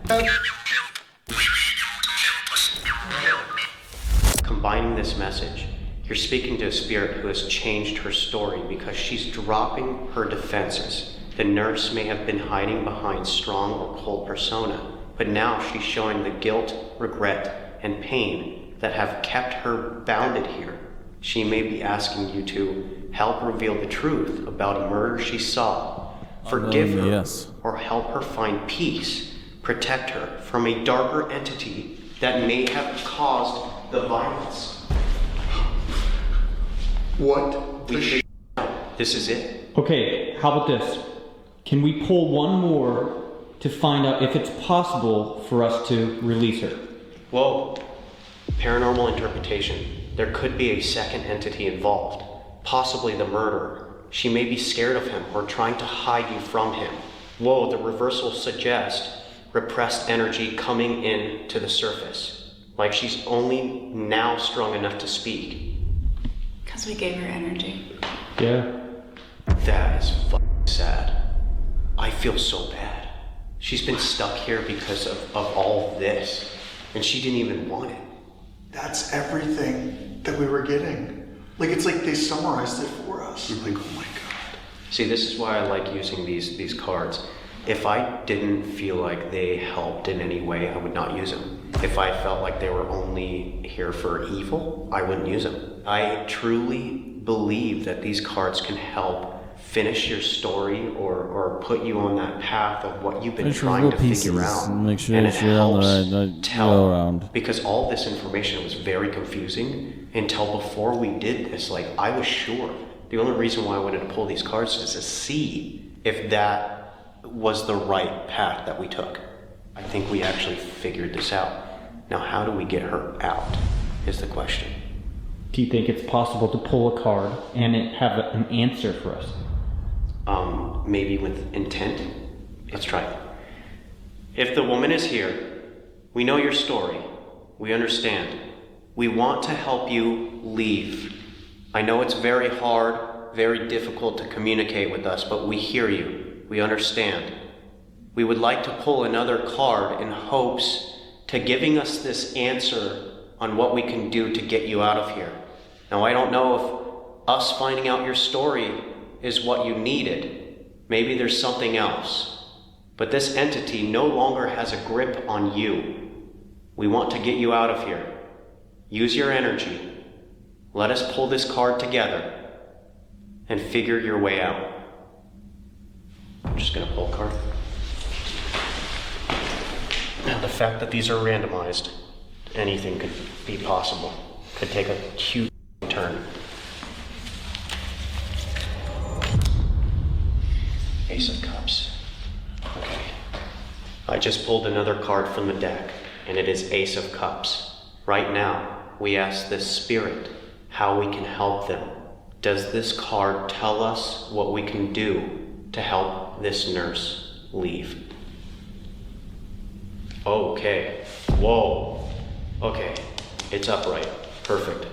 Combining this message, you're speaking to a spirit who has changed her story because she's dropping her defenses. The nurse may have been hiding behind strong or cold persona, but now she's showing the guilt, regret, and pain that have kept her bounded here. She may be asking you to help reveal the truth about a murder she saw, forgive her, or help her find peace, protect her from a darker entity that may have caused the violence. What? This is it. Okay, how about this? Can we pull one more to find out if it's possible for us to release her? Whoa. Paranormal interpretation. There could be a second entity involved, possibly the murderer. She may be scared of him or trying to hide you from him. Whoa, the reversal suggests repressed energy coming in to the surface, like she's only now strong enough to speak. Because we gave her energy. Yeah. That is fucking sad. I feel so bad. She's been stuck here because of all of this, and she didn't even want it. That's everything that we were getting. Like, it's like they summarized it for us. Like, oh my God. See, this is why I like using these cards. If I didn't feel like they helped in any way, I would not use them. If I felt like they were only here for evil, I wouldn't use them. I truly believe that these cards can help finish your story or put you on that path of what you've been trying to figure out. Make sure and it you're on helps the right tell, go around. because all this information was very confusing until before we did this. Like, I was sure. The only reason why I wanted to pull these cards is to see if that was the right path that we took. I think we actually figured this out. Now, how do we get her out is the question. Do you think it's possible to pull a card and it have an answer for us? Maybe with intent? Let's try it. If the woman is here, we know your story. We understand. We want to help you leave. I know it's very hard, very difficult to communicate with us, but we hear you. We understand. We would like to pull another card in hopes to giving us this answer on what we can do to get you out of here. Now, I don't know if us finding out your story is what you needed. Maybe there's something else. But this entity no longer has a grip on you. We want to get you out of here. Use your energy. Let us pull this card together and figure your way out. I'm just going to pull a card. Now, the fact that these are randomized, anything could be possible. Could take a huge turn. Ace of Cups. Okay. I just pulled another card from the deck, and it is Ace of Cups. Right now, we ask this spirit how we can help them. Does this card tell us what we can do to help this nurse leave? Okay. Whoa. Okay. It's upright. Perfect.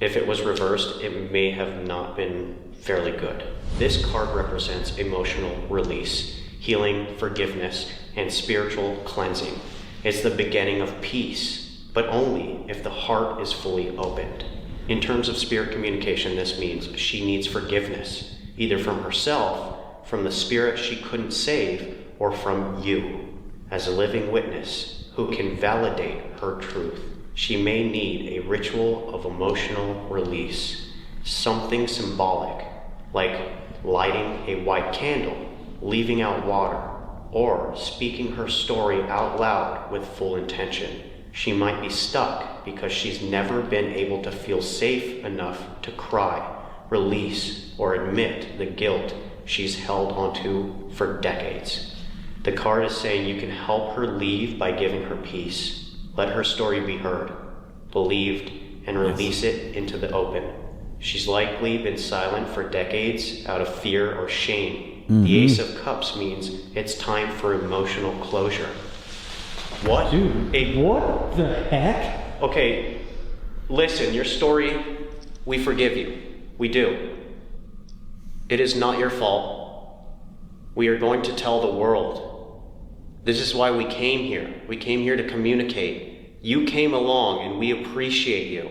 If it was reversed, it may have not been fairly good. This card represents emotional release, healing, forgiveness, and spiritual cleansing. It's the beginning of peace, but only if the heart is fully opened. In terms of spirit communication, this means she needs forgiveness, either from herself, from the spirit she couldn't save, or from you, as a living witness who can validate her truth. She may need a ritual of emotional release, something symbolic, like lighting a white candle, leaving out water, or speaking her story out loud with full intention. She might be stuck because she's never been able to feel safe enough to cry, release, or admit the guilt she's held onto for decades. The card is saying you can help her leave by giving her peace. Let her story be heard, believed, and release it into the open. She's likely been silent for decades out of fear or shame. The Ace of Cups means it's time for emotional closure. What? Dude, what the heck? Okay, listen, your story, we forgive you. We do. It is not your fault. We are going to tell the world. This is why we came here. We came here to communicate. You came along and we appreciate you.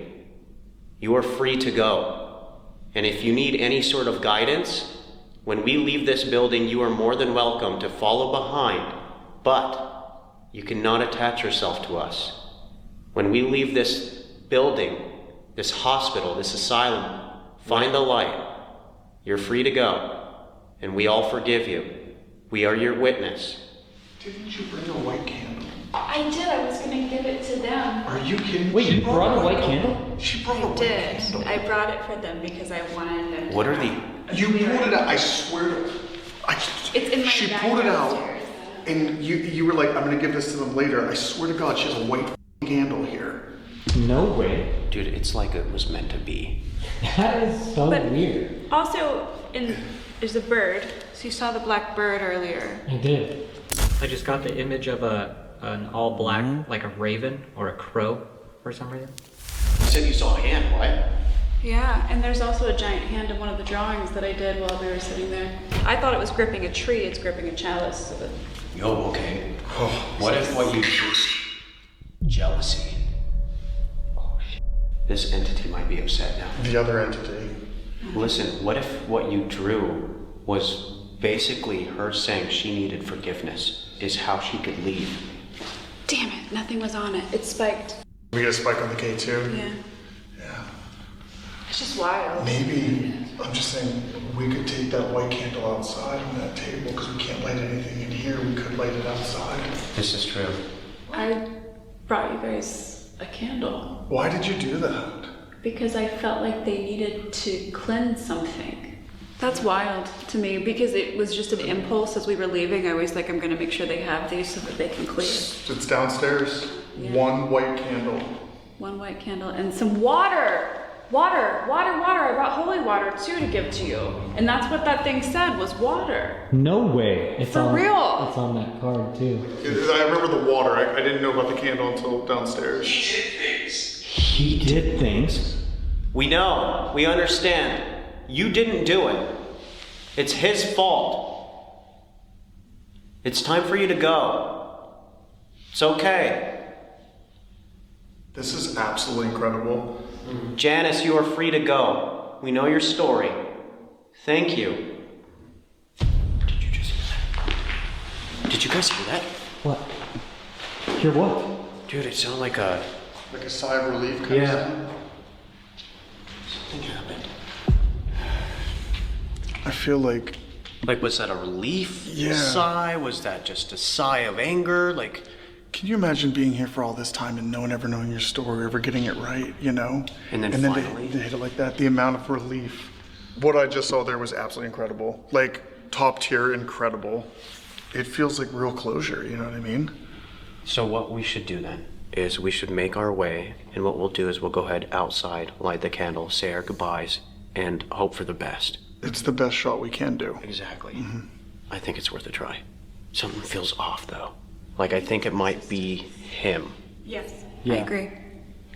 You are free to go. And if you need any sort of guidance, when we leave this building, you are more than welcome to follow behind, but you cannot attach yourself to us. When we leave this building, this hospital, this asylum, find the light. You're free to go, and we all forgive you. We are your witness. Didn't you bring a white candle? I did. I was going to give it to them. Are you kidding? Wait, you brought a white candle? She brought a white candle. I brought it for them because I wanted them to What are the... You pulled it out. I swear to... It's in my She bag pulled it out, downstairs. and you were like, I'm going to give this to them later. I swear to God, she has a white candle here. No way. Dude, it's like it was meant to be. That is so But weird. Also, there's a bird. So you saw the black bird earlier. I did. I just got the image of an all black, like a raven or a crow for some reason. You said you saw a hand, what? Yeah, and there's also a giant hand in one of the drawings that I did while we were sitting there. I thought it was gripping a tree, it's gripping a chalice. So that... Yo, okay. What if what you jealousy? Oh, shit. This entity might be upset now. The other entity. Listen, what if what you drew was basically her saying she needed forgiveness, is how she could leave? Damn it, nothing was on it. It spiked. We get a spike on the K2? Yeah. Yeah. It's just wild. Maybe, I'm just saying, we could take that white candle outside on that table because we can't light anything in here. We could light it outside. This is true. I brought you guys a candle. Why did you do that? Because I felt like they needed to cleanse something. That's wild to me because it was just an impulse as we were leaving. I was like, I'm gonna make sure they have these so that they can clear. It's downstairs. Yeah. One white candle. One white candle and some water. Water. I brought holy water too to give to you. And that's what that thing said was water. No way. It's for real. It's on that card too. I remember the water. I didn't know about the candle until downstairs. He did things. We know. We understand. You didn't do it. It's his fault. It's time for you to go. It's okay. This is absolutely incredible. Janice, you are free to go. We know your story. Thank you. Did you just hear that? Did you guys hear that? What? Hear what? Dude, it sounded like a... Like a sigh of relief kind of thing? Something happened. I feel like... Like, was that a relief Yeah. sigh? Was that just a sigh of anger? Like... Can you imagine being here for all this time and no one ever knowing your story, ever getting it right, you know? And then finally... they hit it like that, the amount of relief. What I just saw there was absolutely incredible. Like, top tier incredible. It feels like real closure, you know what I mean? So what we should do then is we should make our way, and what we'll do is we'll go ahead outside, light the candle, say our goodbyes, and hope for the best. It's the best shot we can do. Exactly. Mm-hmm. I think it's worth a try. Something feels off, though. Like, I think it might be him. Yes, Yeah. I agree.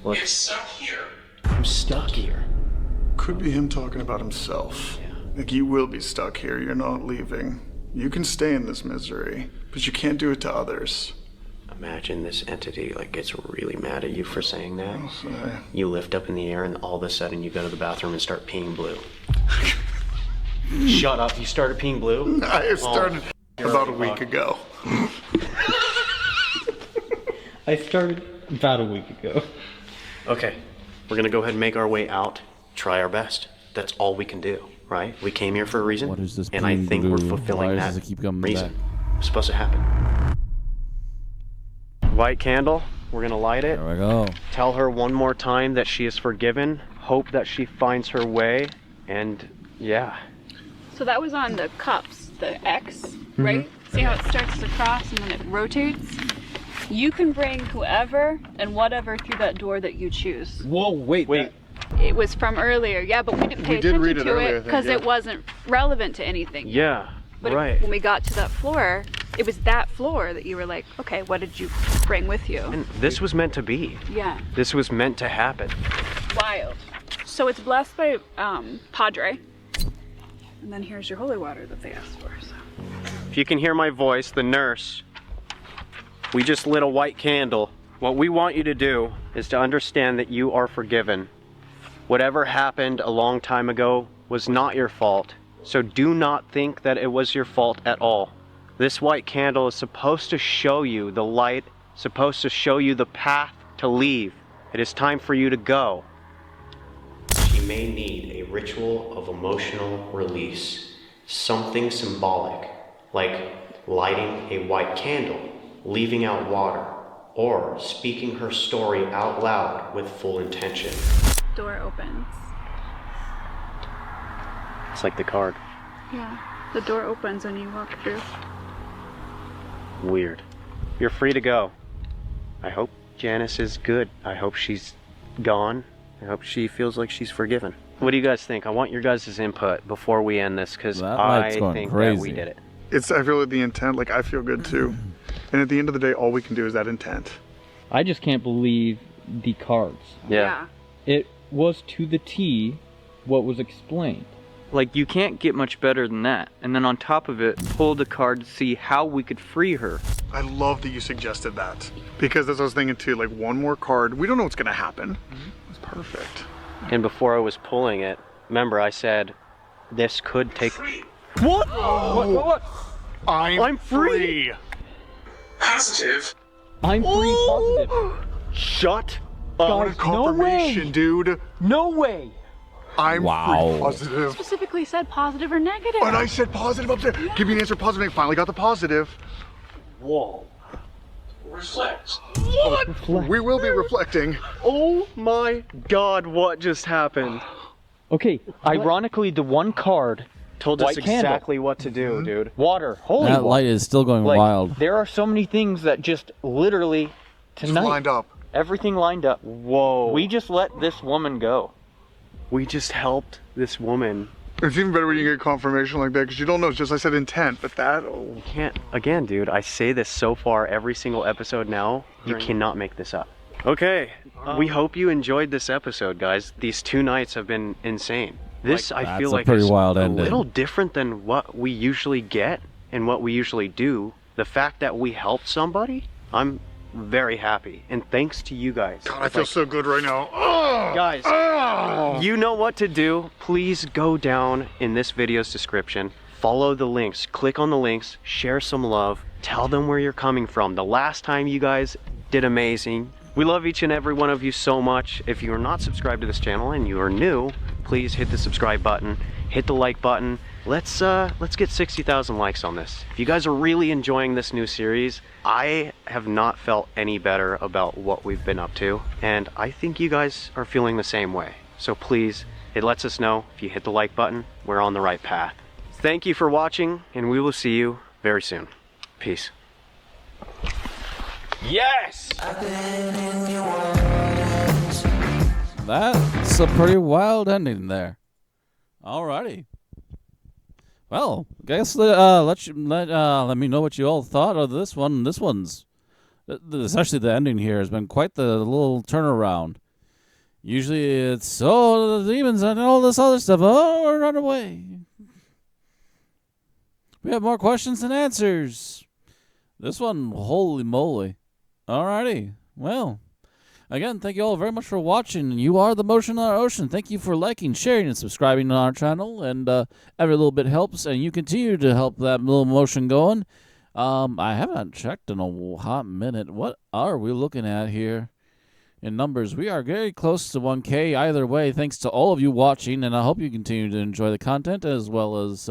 You're stuck here. I'm stuck here. Could be him talking about himself. Yeah. Like, you will be stuck here, you're not leaving. You can stay in this misery, but you can't do it to others. Imagine this entity, like, gets really mad at you for saying that. I'll say. You lift up in the air, and all of a sudden you go to the bathroom and start peeing blue. Shut up, you started peeing blue? I started about a week ago. I started about a week ago. Okay, we're gonna go ahead and make our way out, try our best. That's all we can do, right? We came here for a reason, What is this and I blue think we're blue? fulfilling Why that does it keep coming reason. back? It's supposed to happen. White candle, we're gonna light it. There we go. Tell her one more time that she is forgiven. Hope that she finds her way, and yeah. So that was on the cups, the X, right? See how it starts as a cross and then it rotates? You can bring whoever and whatever through that door that you choose. Whoa, wait. It was from earlier, yeah, but we didn't pay did attention read it to earlier, I it think, because yeah. it wasn't relevant to anything. Yeah, But right. when we got to that floor, it was that floor that you were like, okay, what did you bring with you? And this was meant to be. Yeah, This was meant to happen. wild. So it's blessed by Padre. And then here's your holy water that they asked for. So. If you can hear my voice, the nurse, we just lit a white candle. What we want you to do is to understand that you are forgiven. Whatever happened a long time ago was not your fault. So do not think that it was your fault at all. This white candle is supposed to show you the light, supposed to show you the path to leave. It is time for you to go. She may need a ritual of emotional release, something symbolic, like lighting a white candle, leaving out water, or speaking her story out loud with full intention. Door opens. It's like the card. Yeah, the door opens when you walk through. Weird. You're free to go. I hope Janice is good. I hope she's gone. I hope she feels like she's forgiven. What do you guys think? I want your guys' input before we end this, because I think that we did it. I feel like the intent, like I feel good too. And at the end of the day, all we can do is that intent. I just can't believe the cards. Yeah. It was to the T what was explained. Like, you can't get much better than that. And then on top of it, pulled a card to see how we could free her. I love that you suggested that. Because as I was thinking too, like one more card, we don't know what's gonna happen. It's perfect. And before I was pulling it, remember I said, this could take... What? Oh. What? I'm free. Positive. I'm free positive. Shut up. I wanted confirmation, dude. No way. I'm free positive. Specifically said positive or negative. And I said positive up there. Yeah. Give me an answer positive. I finally got the positive. Whoa. Reflect. What? We will be reflecting. Oh my god, what just happened? Okay, ironically, the one card told us exactly what to do, dude. Water. Holy That light is still going wild. There are so many things that just literally tonight. Just lined up. Everything lined up. Whoa. We just let this woman go. We just helped this woman. It's even better when you get confirmation like that because you don't know. It's just I said intent, but that. Oh. You can't. Again, dude. I say this so far every single episode now. You cannot make this up. Okay. We hope you enjoyed this episode, guys. These 2 nights have been insane. This I feel like is wild a little different than what we usually get and what we usually do. The fact that we helped somebody, I'm very happy, and thanks to you guys. God, I feel so good right now. Oh, guys, you know what to do. Please go down in this video's description, follow the links, click on the links, share some love, tell them where you're coming from. The last time you guys did amazing. We love each and every one of you so much. If you are not subscribed to this channel and you are new, please hit the subscribe button, hit the like button. Let's get 60,000 likes on this. If you guys are really enjoying this new series, I have not felt any better about what we've been up to, and I think you guys are feeling the same way. So please, it lets us know if you hit the like button, we're on the right path. Thank you for watching, and we will see you very soon. Peace. Yes! That's a pretty wild ending there. Alrighty. Well, guess let me know what you all thought of this one. This one's, especially the ending here, has been quite the little turnaround. Usually it's, oh, the demons and all this other stuff. Oh, run away. We have more questions than answers. This one, holy moly. Alrighty. Well, again, thank you all very much for watching. You are the motion on our ocean. Thank you for liking, sharing, and subscribing to our channel. And every little bit helps, and you continue to help that little motion going. I haven't checked in a hot minute. What are we looking at here in numbers? We are very close to 1K either way, thanks to all of you watching, and I hope you continue to enjoy the content as well as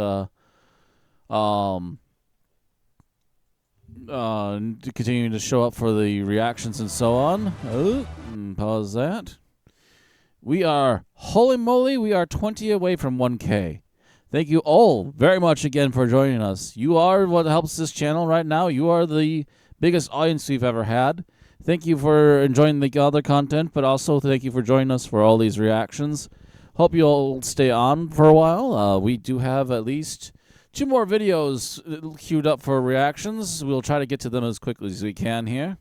continuing to show up for the reactions and so on. Pause that. We are, holy moly, we are 20 away from 1K. Thank you all very much again for joining us. You are what helps this channel right now. You are the biggest audience we've ever had. Thank you for enjoying the other content, but also thank you for joining us for all these reactions. Hope you all stay on for a while. We do have at least 2 more videos queued up for reactions. We'll try to get to them as quickly as we can here.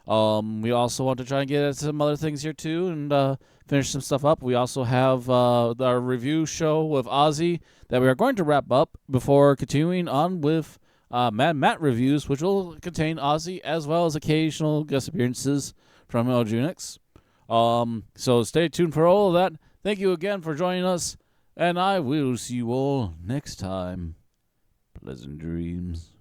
We also want to try and get at some other things here too and finish some stuff up. We also have our review show with Ozzy that we are going to wrap up before continuing on with Mad Matt reviews, which will contain Ozzy as well as occasional guest appearances from Junix. So stay tuned for all of that. Thank you again for joining us, and I will see you all next time. Pleasant dreams.